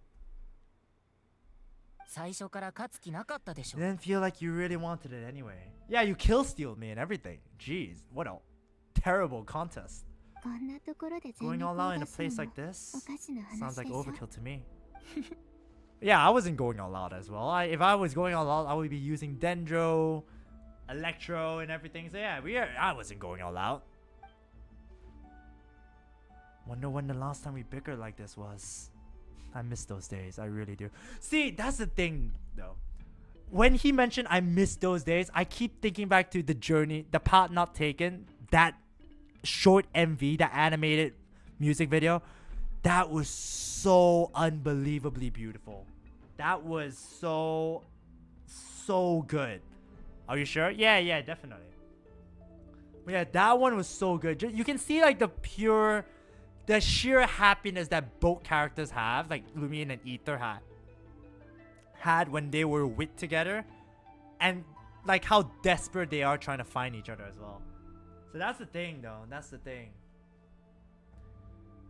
Didn't feel like you really wanted it anyway. Yeah, you kill steal me and everything. Jeez, what a terrible contest. Going all out in a place like this sounds like overkill to me. Yeah, I wasn't going all out as well. If I was going all out, I would be using Dendro, Electro, and everything. So yeah, I wasn't going all out. Wonder when the last time we bickered like this was. I miss those days. I really do. See, that's the thing, though. When he mentioned I miss those days, I keep thinking back to the journey, the part not taken, that short MV, that animated music video. That was so unbelievably beautiful. That was so good. Are you sure? Yeah, definitely. But yeah, that one was so good. You can see like the sheer happiness that both characters have, like Lumine and Ether had when they were with together, and like how desperate they are trying to find each other as well. So that's the thing, though. That's the thing.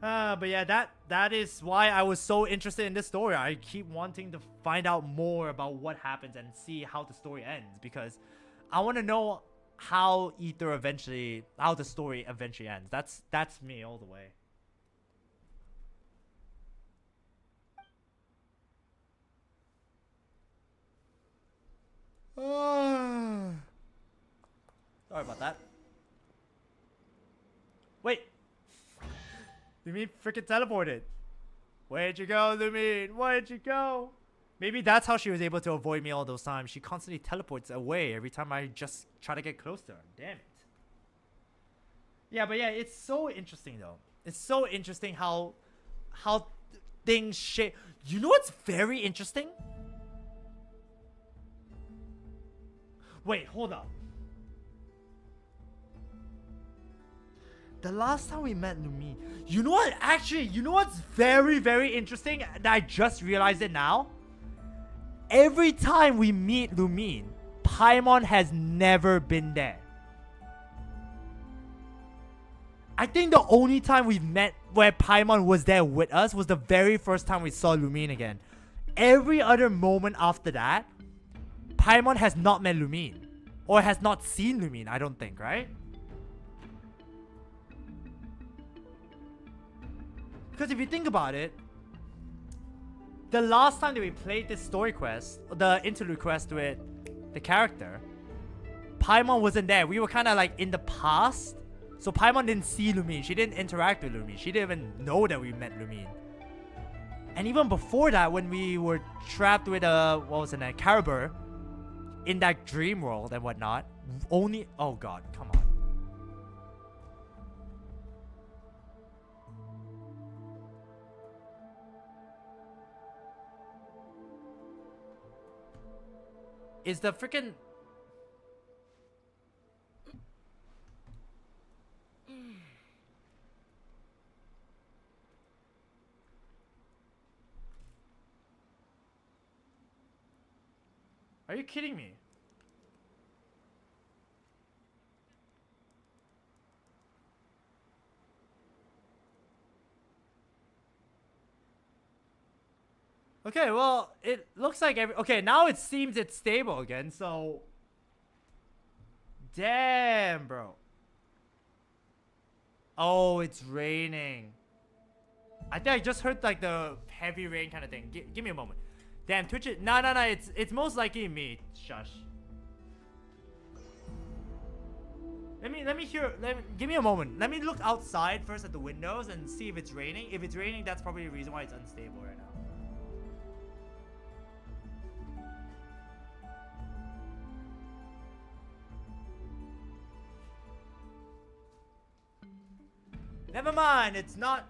But yeah, that is why I was so interested in this story. I keep wanting to find out more about what happens and see how the story ends, because I want to know how the story eventually ends. That's me all the way. Sorry about that. Wait. Lumine freaking teleported. Where'd you go, Lumine? Where'd you go? Maybe that's how she was able to avoid me all those times. She constantly teleports away every time I just try to get close to her. Damn it. Yeah, but yeah, it's so interesting though. It's so interesting how things shape. You know what's very interesting? Wait, hold up. The last time we met Lumine, you know what? Actually, you know what's very, very interesting? That I just realized it now. Every time we meet Lumine, Paimon has never been there. I think the only time we've met where Paimon was there with us was the very first time we saw Lumine again. Every other moment after that, Paimon has not met Lumine. Or has not seen Lumine, I don't think, right? Because if you think about it, the last time that we played this story quest, the interlude quest with the character, Paimon wasn't there. We were kind of like in the past. So Paimon didn't see Lumine. She didn't interact with Lumine. She didn't even know that we met Lumine. And even before that, when we were trapped with what was it, Caribou, in that dream world and whatnot, only, oh god, come on. Is the freaking... Are you kidding me? Okay, well, it looks like okay, now it seems it's stable again, so... Damn, bro. Oh, it's raining. I think I just heard like the heavy rain kind of thing. Give me a moment. Damn, Twitch it. No, it's most likely me. Shush. Let me hear. Give me a moment. Let me look outside first at the windows and see if it's raining. If it's raining, that's probably the reason why it's unstable right now. Never mind. It's not.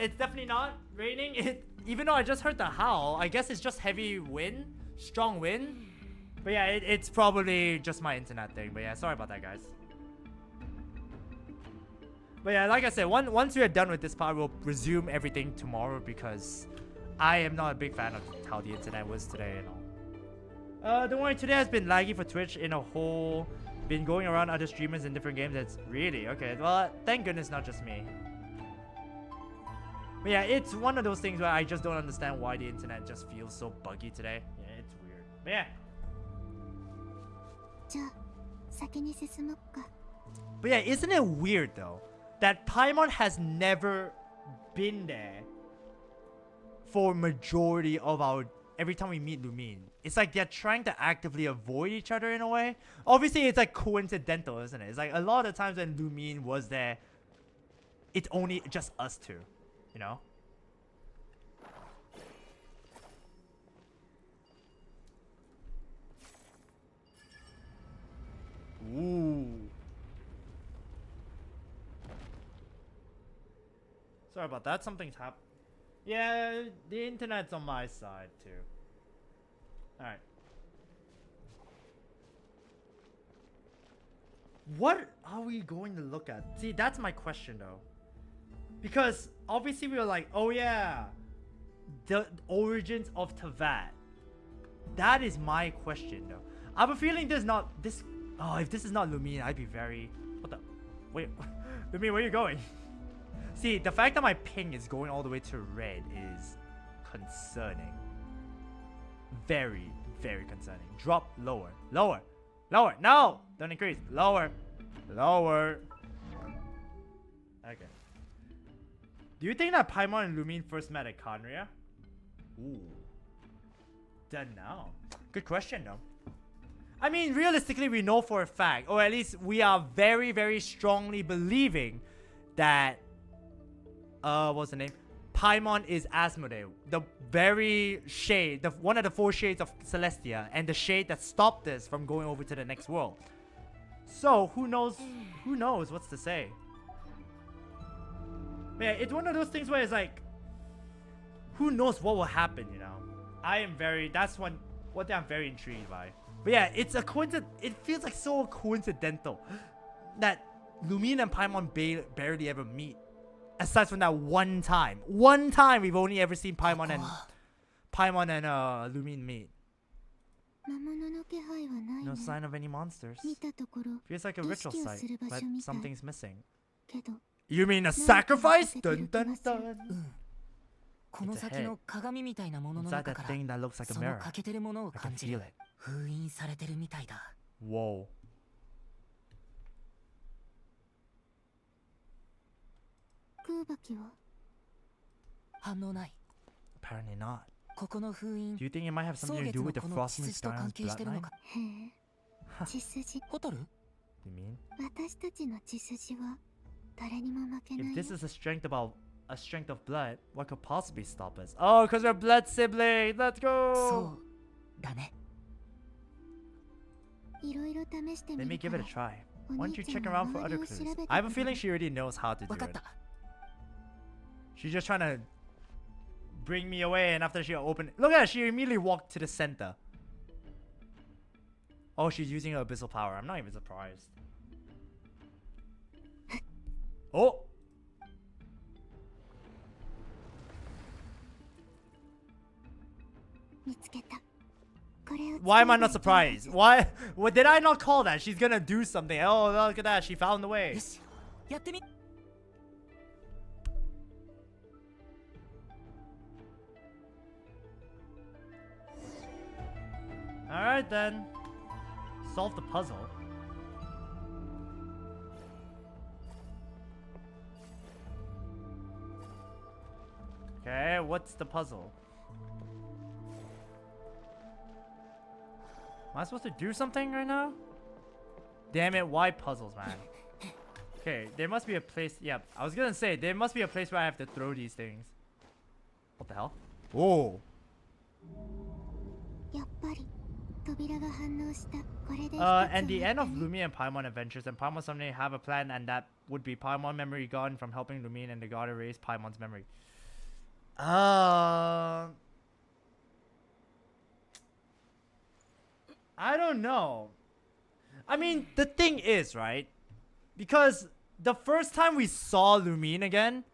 It's definitely not raining. Even though I just heard the howl, I guess it's just heavy wind, strong wind. But yeah, it's probably just my internet thing. But yeah, sorry about that, guys. But yeah, like I said, once we are done with this part, we'll resume everything tomorrow because I am not a big fan of how the internet was today and all. Don't worry, today has been laggy for Twitch in a whole. Been going around other streamers in different games. It's really okay. Well, thank goodness, not just me. But yeah, it's one of those things where I just don't understand why the internet just feels so buggy today. Yeah, it's weird. But yeah. But yeah, isn't it weird though that Paimon has never been there for majority of our every time we meet Lumine? It's like they're trying to actively avoid each other in a way. Obviously, it's like coincidental, isn't it? It's like a lot of times when Lumine was there, it's only just us two. You know? Ooh. Sorry about that. Something's happened. Yeah, the internet's on my side too. Alright. What are we going to look at? See, that's my question though. Because obviously we were like, oh yeah, the origins of Teyvat. That is my question though. I have a feeling there's not this. Oh, if this is not Lumine, I'd be very. What the? Wait, Lumine, where are you going? See, the fact that my ping is going all the way to red is concerning. Very, very concerning. Drop lower, lower, lower. No, don't increase. Lower, lower. Okay. Do you think that Paimon and Lumine first met at Khaenri'ah? Ooh. Done now. Good question though. I mean, realistically, we know for a fact, or at least we are very, very strongly believing that, what's the name? Paimon is Asmodee, the very shade, one of the 4 shades of Celestia, and the shade that stopped us from going over to the next world. So, who knows? Who knows what's to say? Yeah, it's one of those things where it's like, who knows what will happen, you know? That's one thing I'm very intrigued by. But yeah, it's a coincidence. It feels like so coincidental that Lumine and Paimon barely ever meet. Aside from that one time. One time we've only ever seen Paimon and Lumine meet. No sign of any monsters. Feels like a ritual site, but something's missing. You mean a sacrifice? Dun dun dun. It's a head. Inside that thing that looks like a mirror. I can feel it. Whoa. Apparently not. ここの封印 Do you think it might have 蒼 something to 月 do の with the この Frost 血 Moon 筋と Skyrim's 関係してるの bloodline? か。へえ血筋ホトル You mean? 私たちの血筋は誰にも負けない If よ this is a strength of blood, what could possibly stop us? Oh, because we're blood siblings. Let's そ go. うだね。いろいろ試して Let み me るか give ら it a try. お Why 兄 don't you ちゃん check の around for 周り other を調 clues? べて I have a み feeling る she already knows how to do わかっ it. た。 She's just trying to bring me away, and after she opened, look at her, she immediately walked to the center. Oh, she's using her abyssal power. I'm not even surprised. Oh. 見つけたこれを Why am I not 使えばいい surprised? Why? What did I not call that? She's gonna do something. Oh, look at that. She found the way. よしやってみ。 Alright then. Solve the puzzle. Okay, what's the puzzle? Am I supposed to do something right now? Damn it, why puzzles, man? Okay, there must be a place. Yeah, I was gonna say, there must be a place where I have to throw these things. What the hell? Whoa. やっぱり扉が反応したこれで And the end of Lumine and Paimon adventures, and Paimon someday have a plan, and that would be Paimon memory gone from helping Lumine and the god erase Paimon's memory. I don't know. I mean, the thing is, right? Because the first time we saw Lumine again,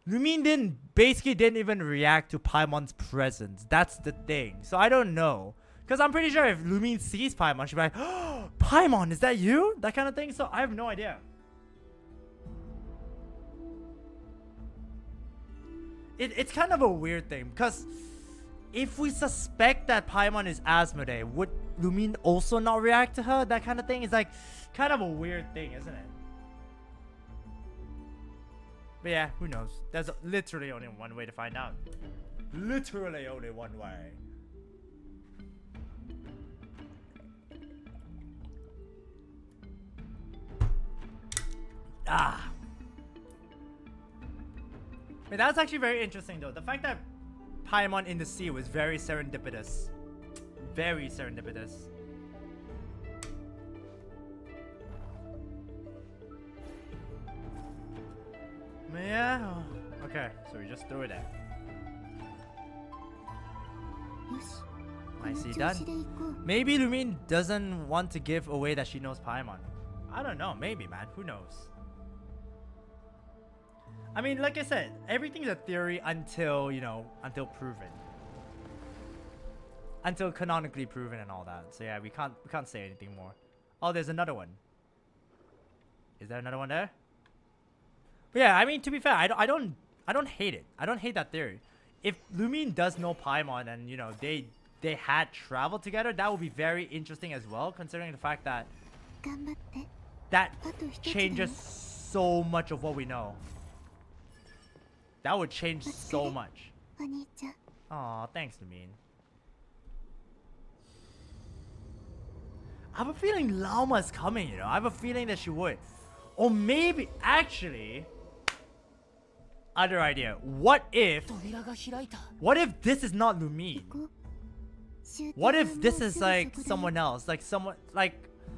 Lumine didn't even react to Paimon's presence. That's the thing. So I don't know. Because I'm pretty sure if Lumine sees Paimon, she'll be like, oh, Paimon, is that you? That kind of thing. So I have no idea. It's kind of a weird thing. Because if we suspect that Paimon is Asmodee, would Lumine also not react to her? That kind of thing is like kind of a weird thing, isn't it? But yeah, who knows? There's literally only one way to find out. Literally only one way. Ah. I mean, that's actually very interesting though. The fact that Paimon in the sea was very serendipitous. Very serendipitous. Yeah. Okay, so we just threw it there. よし Nicely この調 done. 子で行こう Maybe Lumine doesn't want to give away that she knows Paimon. I don't know. Maybe, man. Who knows? I mean, like I said, everything's a theory until, you know, until proven. Until canonically proven and all that. So yeah, we can't say anything more. Oh, there's another one. Is there another one there? But yeah, I mean, to be fair, I don't hate it. I don't hate that theory. If Lumine does know Paimon and, you know, they had traveled together, that would be very interesting as well, considering the fact that 頑張って that あと一つだ changes よ so much of what we know. That would change so much. お兄ちゃん Aw, thanks, Lumine. I have a feeling Llama's coming, you know? I have a feeling that she would. Or maybe, actually... Other idea. What if... 扉が開いた。 What if this is not Lumine? こう終点 What は if もう this すぐ is そこ like だよ someone else? Like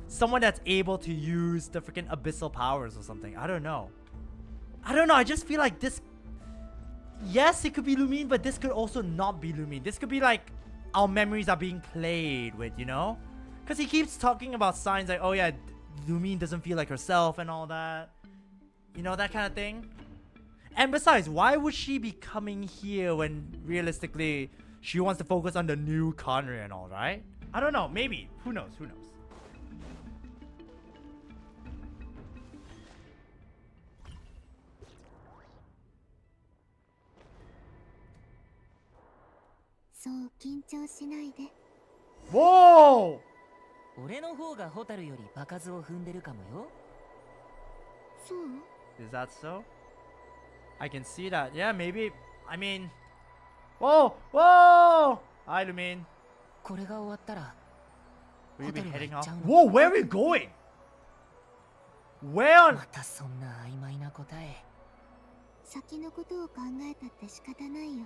someone that's able to use the freaking abyssal powers or something. I don't know. I just feel like this... Yes, it could be Lumine, but this could also not be Lumine. This could be like our memories are being played with, you know? Because he keeps talking about signs like, oh yeah, Lumine doesn't feel like herself and all that. You know, that kind of thing. And besides, why would she be coming here when realistically she wants to focus on the new Conry and all, right? I don't know. Maybe. Who knows? Who knows?そう緊張しないで Whoa! 俺の方がホタルより場数を踏んでるかもよ。そう Is that so? I can see that. Yeah, maybe. I mean, Whoa! Whoa! Hi, Lumine. これが終わったら Will you be heading off? ホテルは行っちゃうの？ Whoa! Where are we going? Where on? またそんな曖昧な答え。先のことを考えたって仕方ないよ。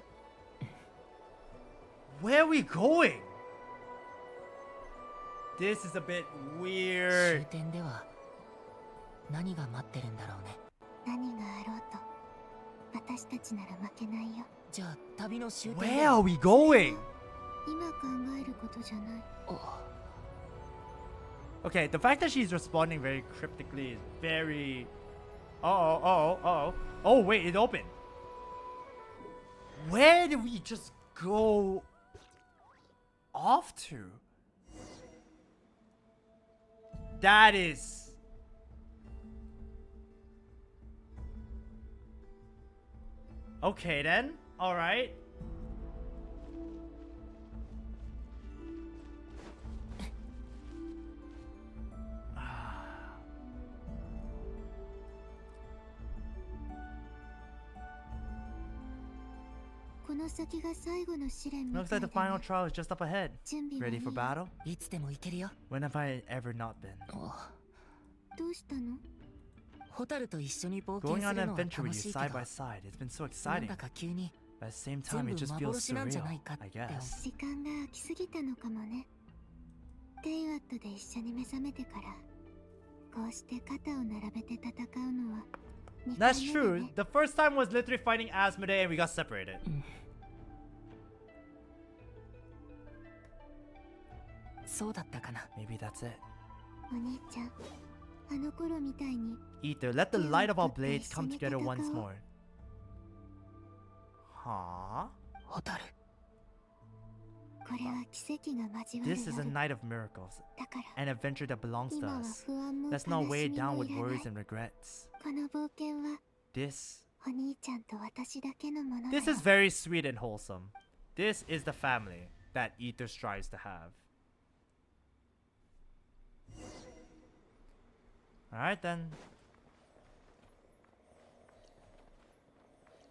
Where are we going? This is a bit 終 weird. 点では何が待ってるんだろうね。何があろうと私たちなら負けないよ。じゃあ旅の終点 Where で are we going? 今考えることじゃない。お Okay, the fact that she's responding very cryptically is very. Oh, wait, it opened. Where did we just go off to? That is. Okay, then. Alright. Looks like the final trial is just up ahead. Ready for battle? いつでも行けるよ。 When have I ever not been? おどうしたの？ホタルと一緒に冒険 Going す on る an のは adventure 楽 with し you いけ side ど by side. It's been so なん exciting. だか急に But at the same time, it just feels 全部幻なんじゃ surreal, ないかって I guess. 時間が空きすぎたのかもね。テイワットで一緒に目覚めてからこうして肩を並べて戦うのは2 That's 回目だ true. ね。 The first time was literally fighting Asmodee and we got separated. そうだったかな。 Maybe that's it. お兄ちゃん、あの頃みたいに Ether, let the light of our blades come together once more. Huh? ホタル。これは奇跡が交わる This is a 夜 night of miracles. だから An adventure that belongs to 今は us. 不安も悲 Let's not し weigh み it down も with いらない worries and regrets. この冒険は This お兄ちゃんと私だけのものだ This よ is very sweet and wholesome. This is the family that Ether strives to have. Alright then.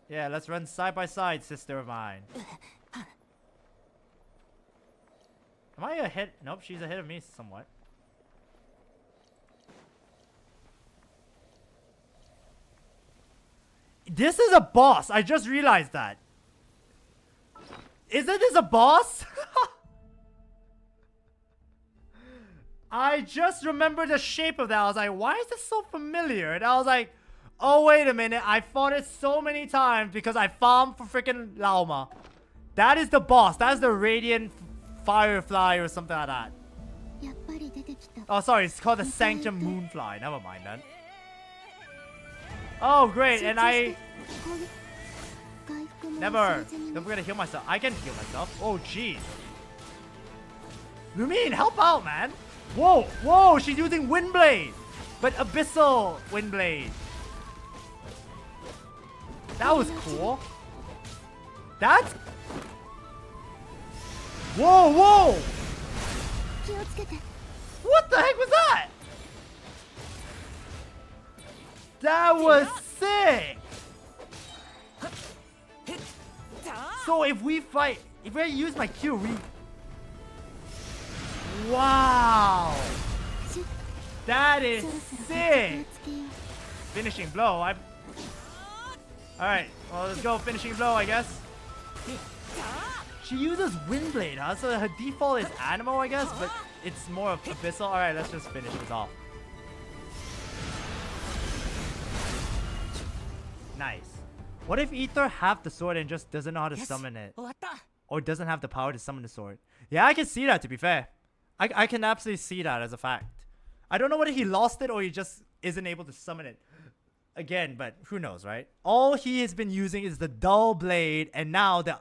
Yeah, let's run side by side, sister of mine. Am I ahead? Nope, she's ahead of me somewhat. This is a boss. I just realized that. Isn't this a boss? I just remembered the shape of that. I was like, why is this so familiar? And I was like, oh, wait a minute. I fought it so many times because I farmed for freaking Lauma. That is the boss. That's the Radiant Firefly or something like that. やっぱり出てきた Oh, sorry. It's called the Sanctum Moonfly. Never mind then. Oh, great. And I... 回復も Never. 遅いずに Don't forget to heal myself. I can heal myself. Oh, jeez. Lumine, help out, man. Whoa, whoa. She's using Windblade. But Abyssal Windblade. That was cool. That's... Whoa, whoa. 気をつけて What the heck was that? That was sick. So if we fight, if I use my Q, we... Wow. シュッ That is そろそろ sick. つけよう Finishing blow. I... Alright, well, let's go finishing blow, I guess. She uses Windblade, huh? So her default is Animal, I guess, but it's more of Abyssal. Alright, let's just finish this off. Nice. What if Ether have the sword and just doesn't know how to よし summon it? 終わった Or doesn't have the power to summon the sword? Yeah, I can see that, to be fair. I can absolutely see that as a fact. I don't know whether he lost it or he just isn't able to summon it again, but who knows, right? All he has been using is the dull blade and now the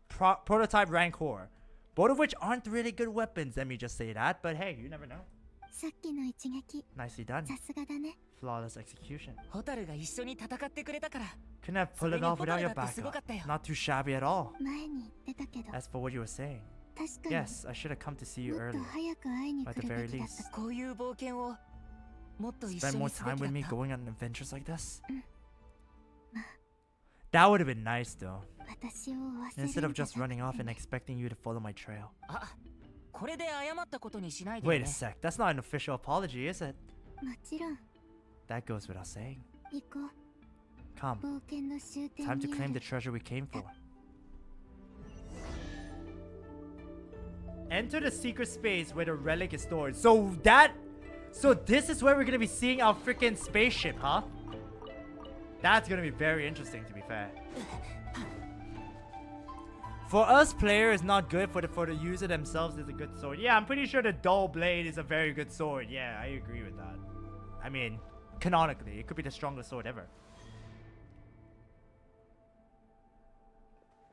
prototype Rancor. Both of which aren't really good weapons, let me just say that. But hey, you never know. さっきの一撃 Nicely done. さすがだね Flawless execution. ホタルが一緒に戦ってくれたから Couldn't have pulled it off without your backup. Not too shabby at all. 前に言ってたけど As for what you were saying, 確かに yes, I should have come to see you もっ early. と早く会いに At 来 the る very べきだっ least. たこういう冒険をもっと一緒 Spend more にすべ time きだ with っ me た going on adventures like this? That would have been nice though. 私を忘れ Instead る of んじゃ just なく running off て and ね expecting you to follow my trail. あ、これで謝ったことにしないで Wait ね a sec, that's not an official apology, is it? もちろん That goes without saying. 行こう Come, 冒険の終点 time to にあ claim る the treasure we came for. Enter the secret space where the relic is stored. So this is where we're gonna be seeing our freaking spaceship, huh? That's gonna be very interesting, to be fair. For us players, not good. For the user themselves, it's a good sword. Yeah, I'm pretty sure the dull blade is a very good sword. Yeah, I agree with that. I mean, canonically, it could be the strongest sword ever.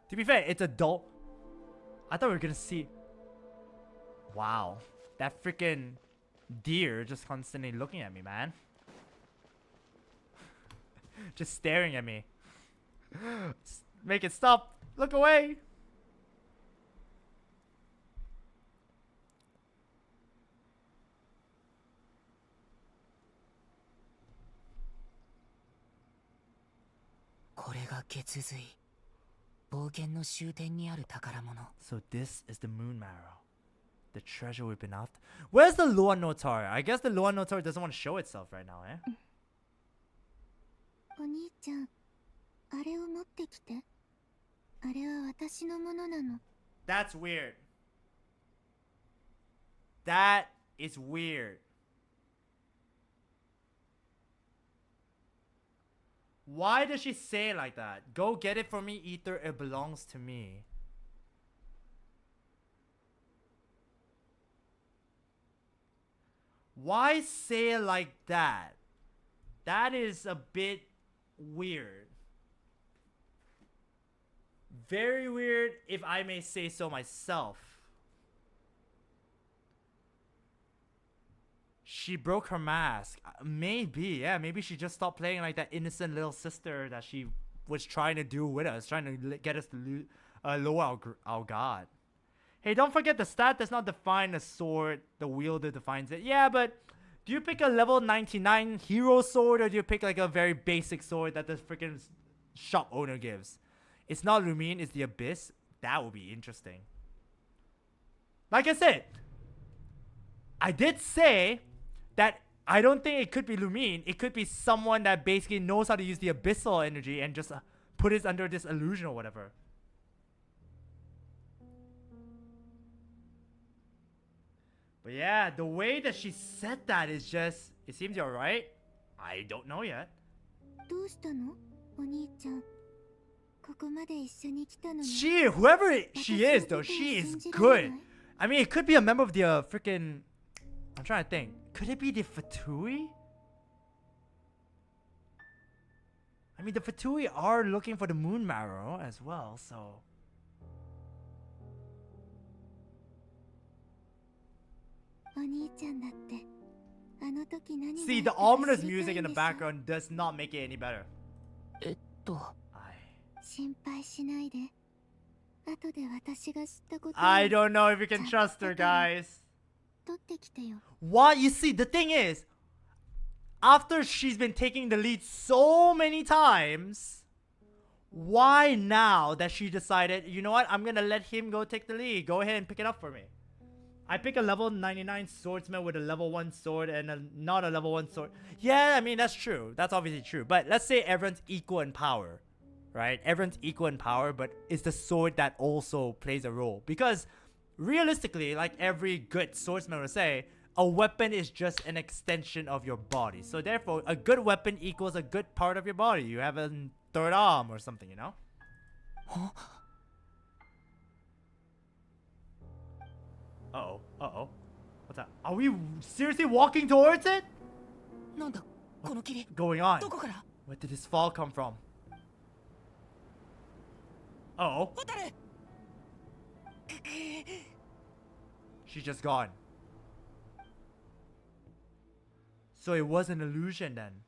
To be fair, it's a dull. I thought we were gonna see. Wow, that freaking deer just constantly looking at me, man. Just staring at me. Make it stop. Look away. So this is the moon marrow. The treasure we've been after. Where's the Lua Notar? I guess the Lua Notar doesn't want to show itself right now, eh? お兄ちゃんあれを持ってきてあれは私のものなの That's weird. That is weird. Why does she say it like that? Go get it for me, Ether. It belongs to me. Why say it like that? That is a bit weird. Very weird, if I may say so myself. She broke her mask. Maybe, yeah. Maybe she just stopped playing like that innocent little sister that she was trying to do with us. Trying to get us to lower our god. Hey, don't forget the stat does not define the sword. The wielder defines it. Yeah, but do you pick a level 99 hero sword or do you pick like a very basic sword that the freaking shop owner gives? It's not Lumine, it's the Abyss. That would be interesting. Like I said, I did say that I don't think it could be Lumine. It could be someone that basically knows how to use the abyssal energy and just put it under this illusion or whatever. But yeah, the way that she said that is just... It seems you're right. I don't know yet. どうしたのお兄ちゃんここまで一緒に来たのに Whoever she is though, she is good. I mean, it could be a member of the freaking... I'm trying to think. Could it be the Fatui? I mean, the Fatui are looking for the moon marrow as well, so... See, the ominous music in the background does not make it any better. 心配しないで後で私が知ったこと I don't know if you can trust her, guys. 取ってきてよ What? You see, the thing is, after she's been taking the lead so many times, why now that she decided, you know what, I'm gonna let him go take the lead. Go ahead and pick it up for me. I pick a level 99 swordsman with a level 1 sword and not a level 1 sword. Yeah, I mean, that's true. That's obviously true. But let's say everyone's equal in power, right? Everyone's equal in power, but it's the sword that also plays a role. Because realistically, like every good swordsman would say, a weapon is just an extension of your body. So therefore, a good weapon equals a good part of your body. You have a third arm or something, you know? Huh? Uh-oh. Uh-oh. What's that? Are we seriously walking towards it? What's going on? Where did this fall come from? Uh-oh. She's just gone. So it was an illusion then.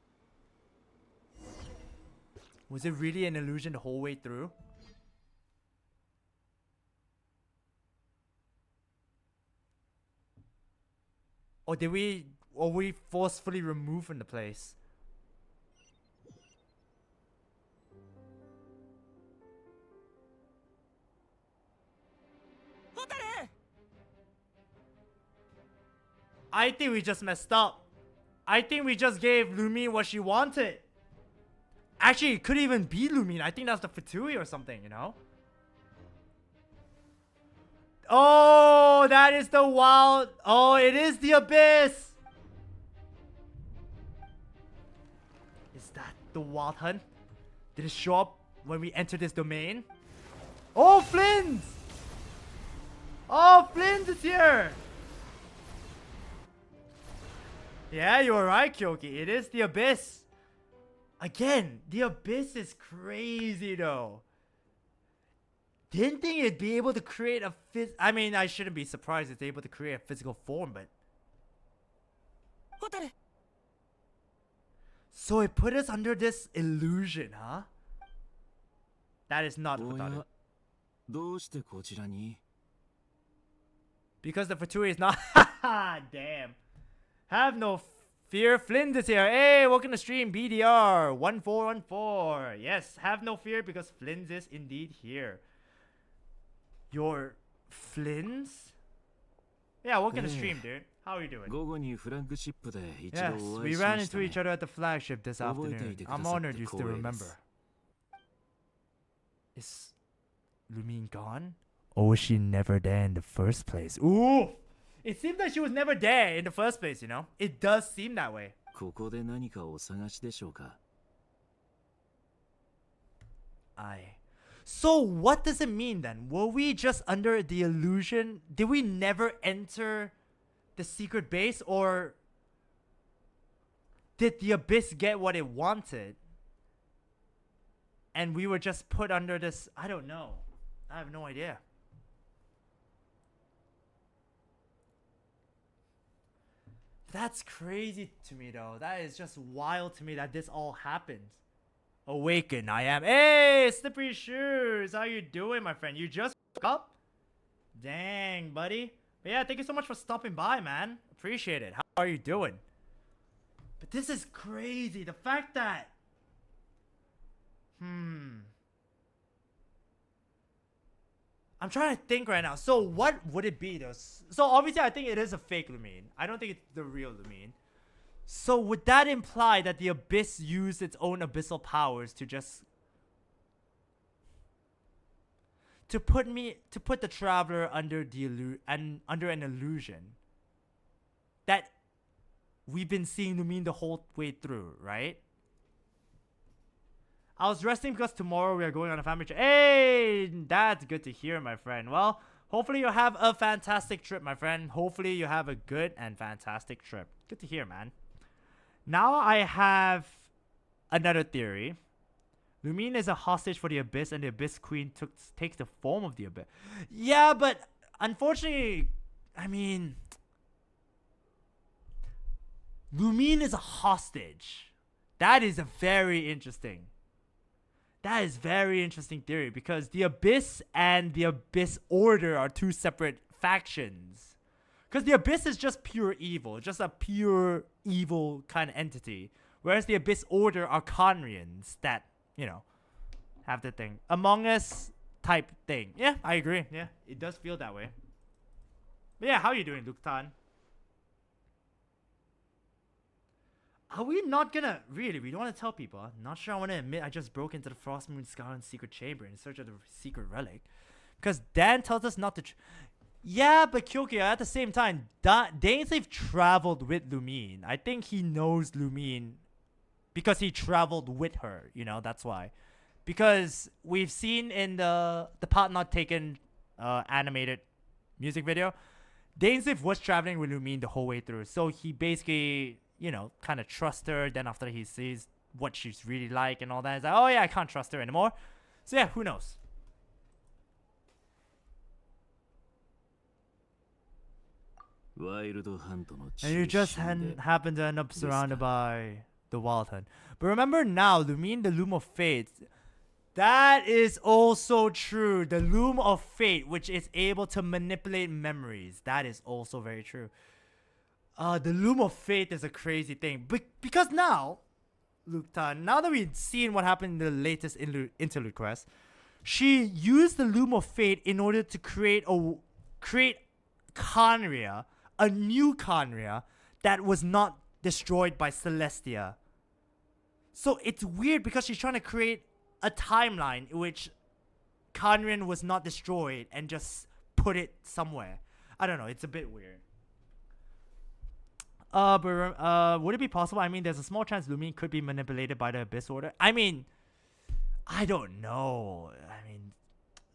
Was it really an illusion the whole way through? Or were we forcefully removed from the place? I think we just messed up. I think we just gave Lumine what she wanted. Actually, it could even be Lumine. I think that's the Fatui or something, you know? Oh, that is the wild. Oh, it is the Abyss. Is that the Wild Hunt? Did it show up when we enter this domain? Oh, Flint! Oh, Flint is here! Yeah, you were right, Kyoki. It is the Abyss. Again, the Abyss is crazy though. Didn't think it'd be able to create a I mean, I shouldn't be surprised it's able to create a physical form, but... Hotaru! So it put us under this illusion, huh? That is not お Hotaru. やどうしてこちらに Because the Fatui is not... Damn. Have no fear, Flint is here. Hey, welcome to stream, BDR 1414. Yes, have no fear because Flint is indeed here. Your Flint's? Yeah, welcome to stream, dude. How are you doing? 午後にフラッグシップで一 Yes, 度お会 we いし ran ました into ね each other at the flagship this 覚えてい afternoon. てく I'm ださって honored you still 光栄です remember. Is Lumine gone? Or was she never there in the first place? Ooh! It seemed like she was never there in the first place, you know? It does seem that way. ここで何かお探しでしょうか So what does it mean then? Were we just under the illusion? Did we never enter the secret base? Or did the Abyss get what it wanted? And we were just put under this... I don't know. I have no idea. That's crazy to me though. That is just wild to me that this all happened. Awaken, I am. Hey, Slippery Shoes. How you doing, my friend? You just woke up? Dang, buddy. But yeah, thank you so much for stopping by, man. Appreciate it. How are you doing? But this is crazy. The fact that... I'm trying to think right now. So what would it be though? So obviously I think it is a fake Lumine. I don't think it's the real Lumine. So would that imply that the Abyss used its own abyssal powers to just... to put the Traveler under under an illusion that we've been seeing Lumine the whole way through, right? I was resting because tomorrow we are going on a family trip. Hey, that's good to hear, my friend. Well, hopefully you'll have a fantastic trip, my friend. Hopefully you have a good and fantastic trip. Good to hear, man. Now I have another theory. Lumine is a hostage for the Abyss, and the Abyss Queen takes the form of the Abyss. Yeah, but unfortunately, I mean, Lumine is a hostage. That is a very interesting. That is very interesting theory because the Abyss and the Abyss Order are two separate factions. Because the Abyss is just pure evil, just a pure evil kind of entity. Whereas the Abyss Order are Conrians that, you know, have the thing. Among Us type thing. Yeah, I agree. Yeah, it does feel that way. But yeah, how are you doing, Luktan? Are we not gonna... Really, we don't want to tell people. I'm not sure I want to admit I just broke into the Frost Moon Scarlet secret chamber in search of the secret relic. Because Dan tells us not to... Yeah, but Kyoki, at the same time, Dainsleif traveled with Lumine. I think he knows Lumine because he traveled with her, you know, that's why. Because we've seen in the Pot Not Taken animated music video, Dainsleif was traveling with Lumine the whole way through. So he basically... you know, kind of trust her. Then after he sees what she's really like and all that, he's like, oh yeah, I can't trust her anymore. So yeah, who knows? And you just happen to end up surrounded by the Wild Hunt. But remember now, Lumine, the Loom of Fate. That is also true. The Loom of Fate, which is able to manipulate memories. That is also very true. The Loom of Fate is a crazy thing. Because now, Luktan, now that we've seen what happened in the latest interlude quest, she used the Loom of Fate in order to create Khaenri'ah a new Khaenri'ah that was not destroyed by Celestia. So it's weird because she's trying to create a timeline in which Khaenri'ah was not destroyed and just put it somewhere. I don't know. It's a bit weird. But would it be possible? I mean, there's a small chance Lumine could be manipulated by the Abyss Order. I mean, I don't know. I mean,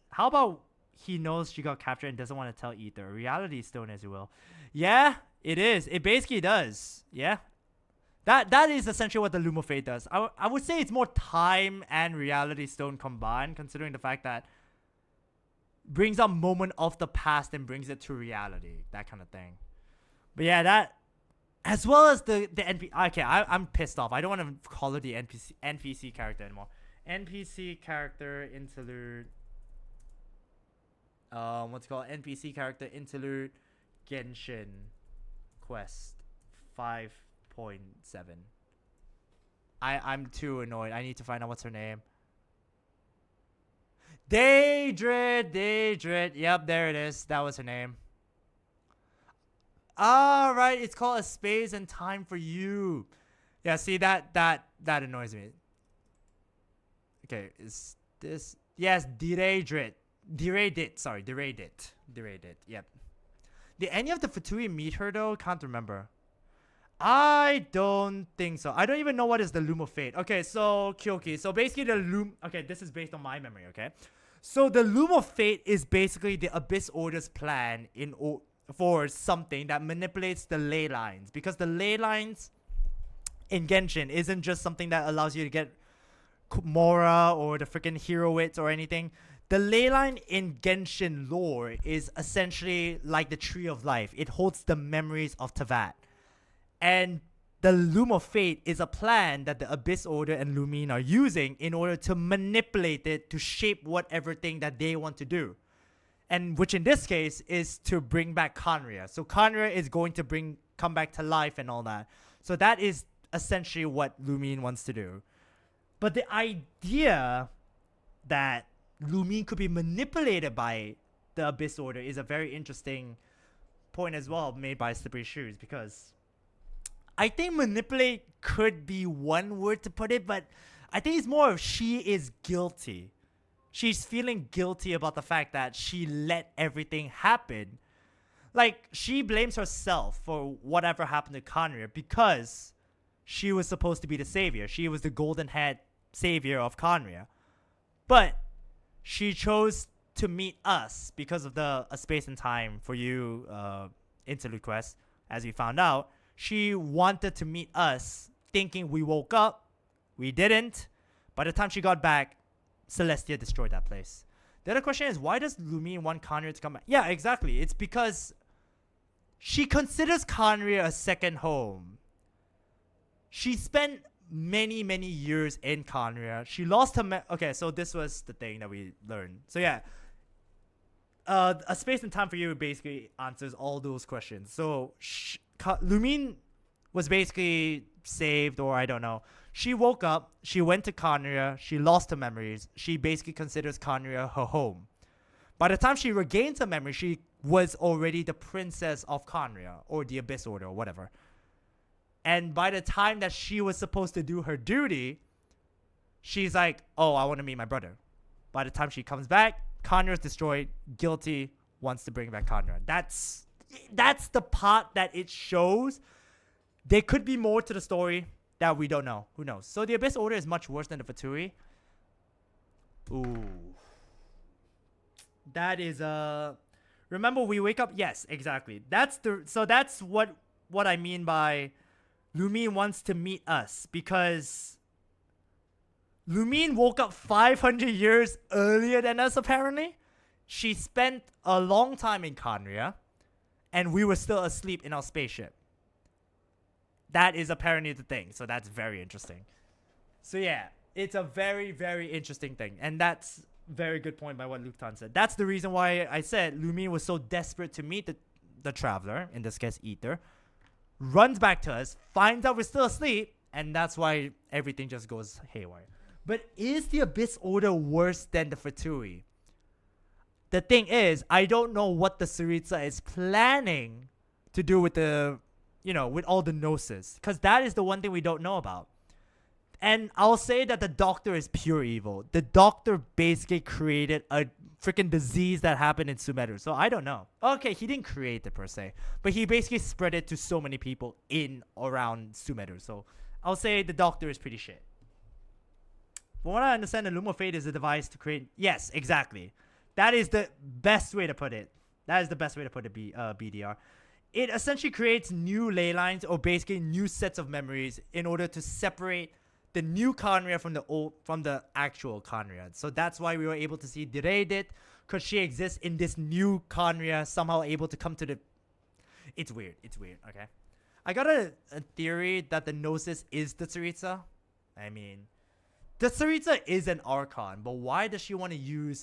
how about he knows she got captured and doesn't want to tell Ether? Reality Stone, as you will. Yeah, it is. It basically does. Yeah. That is essentially what the Lumo Fate does. I would say it's more time and Reality Stone combined, considering the fact that brings a moment of the past and brings it to reality. That kind of thing. But yeah, that... As well as the NPC... Okay, I'm pissed off. I don't want to call her the NPC character anymore. NPC character interlude... what's it called? NPC character interlude Genshin Quest 5.7. I'm too annoyed. I need to find out what's her name. Daedrid. Yep, there it is. That was her name. Alright, it's called A Space and Time for You. Yeah, see, that annoys me. Okay, is this... Yes, Daedrid. Daedrid. Yep. Did any of the Fatui meet her though? Can't remember. I don't think so. I don't even know what is the Loom of Fate. Okay, so Kyoki. So basically the Loom... Okay, this is based on my memory, okay? So the Loom of Fate is basically the Abyss Order's plan for something that manipulates the ley lines. Because the ley lines in Genshin isn't just something that allows you to get Mora or the freaking Heroids or anything. The ley line in Genshin lore is essentially like the Tree of Life. It holds the memories of Teyvat. And the Loom of Fate is a plan that the Abyss Order and Lumine are using in order to manipulate it to shape whatever thing that they want to do. And which in this case is to bring back Khaenri'ah. So Khaenri'ah is going to come back to life and all that. So that is essentially what Lumine wants to do. But the idea that Lumine could be manipulated by the Abyss Order is a very interesting point as well made by Slippery Shoes, because I think manipulate could be one word to put it, but I think it's more of she is guilty. She's feeling guilty about the fact that she let everything happen. Like, she blames herself for whatever happened to Khaenri'ah because she was supposed to be the savior. She was the golden-haired savior of Khaenri'ah. But she chose to meet us because of the A Space and Time for You interlude quest, as we found out. She wanted to meet us thinking we woke up. We didn't. By the time she got back, Celestia destroyed that place. The other question is, why does Lumine want Khaenri'ah to come back? Yeah, exactly. It's because she considers Khaenri'ah a second home. She spent many years in Khaenri'ah. She lost her... Okay, so this was the thing that we learned. So yeah. A Space and Time for You basically answers all those questions. So Lumine was basically saved, or I don't know. She woke up, she went to Khaenri'ah, she lost her memories. She basically considers Khaenri'ah her home. By the time she regains her memory, she was already the princess of Khaenri'ah, or the Abyss Order, or whatever. And by the time that she was supposed to do her duty, she's like, oh, I want to meet my brother. By the time she comes back, Khaenri'ah's destroyed, guilty, wants to bring back Khaenri'ah. That's the part that it shows. There could be more to the story that we don't know. Who knows? So the Abyss Order is much worse than the Fatui. Ooh. That is remember we wake up? Yes, exactly. That's what I mean by Lumine wants to meet us, because Lumine woke up 500 years earlier than us apparently. She spent a long time in Khaenri'ah, and we were still asleep in our spaceship. That is apparently the thing. So that's very interesting. So yeah, it's a very interesting thing. And that's a very good point by what Luke Tan said. That's the reason why I said Lumine was so desperate to meet the Traveler, in this case Ether, runs back to us, finds out we're still asleep, and that's why everything just goes haywire. But is the Abyss Order worse than the Fatui? The thing is, I don't know what the Saritsa is planning to do with the, with all the gnosis. Because that is the one thing we don't know about. And I'll say that the doctor is pure evil. The doctor basically created a freaking disease that happened in Sumeru. So I don't know. Okay, he didn't create it per se, but he basically spread it to so many people in around Sumeru. So I'll say the doctor is pretty shit. From what I understand, the Loom of Fate is a device to create... Yes, exactly. That is the best way to put it. That is the best way to put it, BDR. It essentially creates new ley lines, or basically new sets of memories, in order to separate the new Conria from the actual Conria. So that's why we were able to see Direidit, because she exists in this new Conria, somehow able to come to the... It's weird, okay? I got a theory that the Gnosis is the Tsaritsa. I mean, the Tsaritsa is an Archon, but why does she want to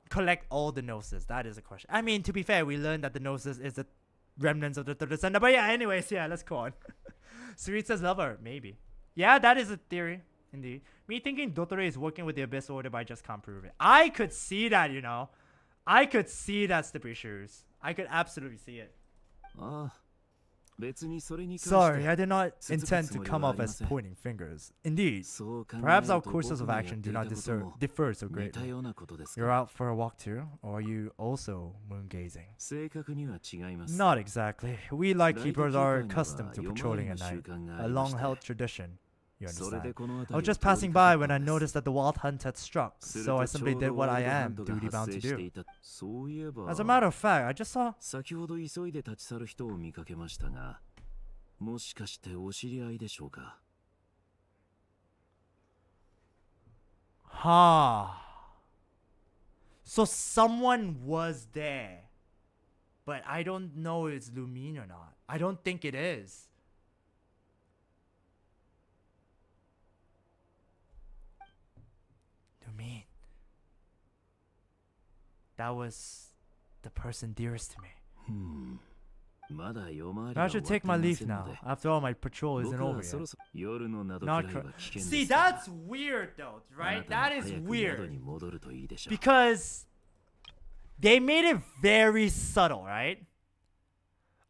collect all the Gnosis? That is a question. I mean, to be fair, we learned that the Gnosis is the remnants of the third descendant. But yeah, anyways, yeah, let's go on. Tsaritsa's lover, maybe. Yeah, that is a theory, indeed. Me thinking Dotore is working with the Abyss Order, but I just can't prove it. I could see that, I could see that, Slippery Shoes. I could absolutely see it. Sorry, I did not intend to come off as pointing fingers. Indeed, perhaps our courses of action do not differ so greatly. You're out for a walk too, or are you also moon-gazing? Not exactly. We lightkeepers are accustomed to patrolling at night, a long-held tradition. You understand? I was just passing by when I noticed that the wild hunt had struck, so I simply did what I am duty-bound to do. As a matter of fact, I just saw... So someone was there, but I don't know if it's Lumine or not. I don't think it is. Lumine. That was the person dearest to me. I should take my leave now. After all, my patrol isn't over yet. Nod Krai. See, that's weird though, right? That is weird. Because they made it very subtle, right?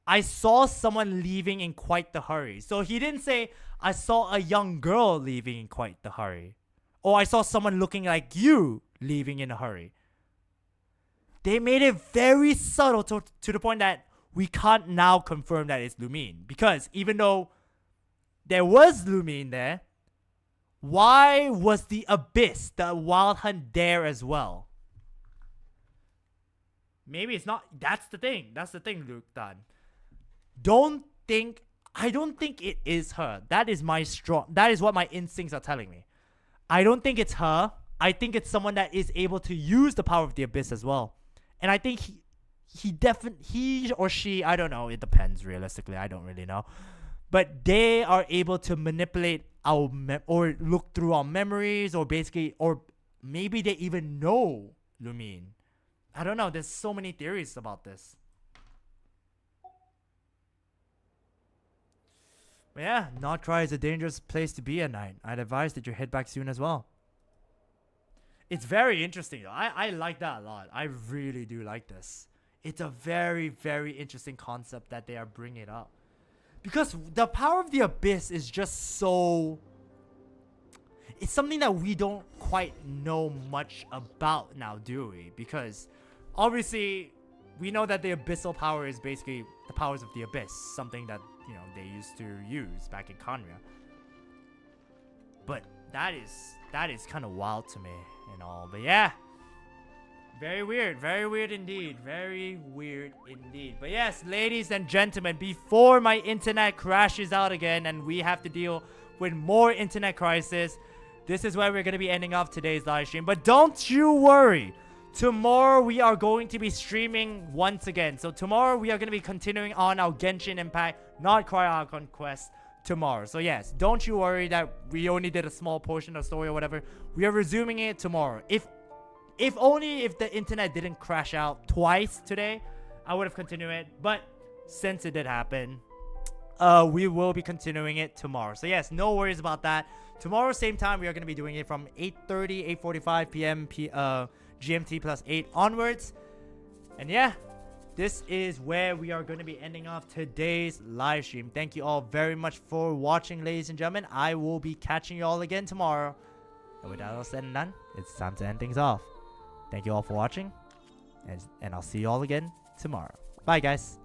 I saw someone leaving in quite the hurry. So he didn't say, I saw a young girl leaving in quite the hurry. Or I saw someone looking like you leaving in a hurry. They made it very subtle to the point that we can't now confirm that it's Lumine. Because even though there was Lumine there, why was the Abyss, the Wild Hunt, there as well? Maybe it's not. That's the thing. That's the thing, Luke Dan. I don't think it is her. That is what my instincts are telling me. I don't think it's her. I think it's someone that is able to use the power of the Abyss as well. And I think he or she, I don't know, it depends realistically, I don't really know. But they are able to manipulate or look through our memories, or maybe they even know Lumine. I don't know, there's so many theories about this. But yeah, Nod Krai is a dangerous place to be at night. I'd advise that you head back soon as well. It's very interesting though. I like that a lot. I really do like this. It's a very, very interesting concept that they are bringing up. Because the power of the Abyss is just so... It's something that we don't quite know much about now, do we? Because obviously, we know that the Abyssal power is basically the powers of the Abyss. Something that, they used to use back in Conria. But that is kind of wild to me and all. But yeah. Very weird indeed. Very weird indeed. But yes, ladies and gentlemen, before my internet crashes out again and we have to deal with more internet crisis, this is where we're going to be ending off today's live stream. But don't you worry. Tomorrow we are going to be streaming once again. So tomorrow we are going to be continuing on our Genshin Impact Nod Krai Archon Quest tomorrow. So yes, don't you worry that we only did a small portion of the story or whatever. We are resuming it tomorrow. If only if the internet didn't crash out twice today, I would have continued it. But since it did happen, we will be continuing it tomorrow. So yes, no worries about that. Tomorrow, same time, we are going to be doing it from 8:45 p.m. GMT plus 8 onwards. And yeah, this is where we are going to be ending off today's live stream. Thank you all very much for watching, ladies and gentlemen. I will be catching you all again tomorrow. And with that all said and done, it's time to end things off. Thank you all for watching, and I'll see you all again tomorrow. Bye, guys.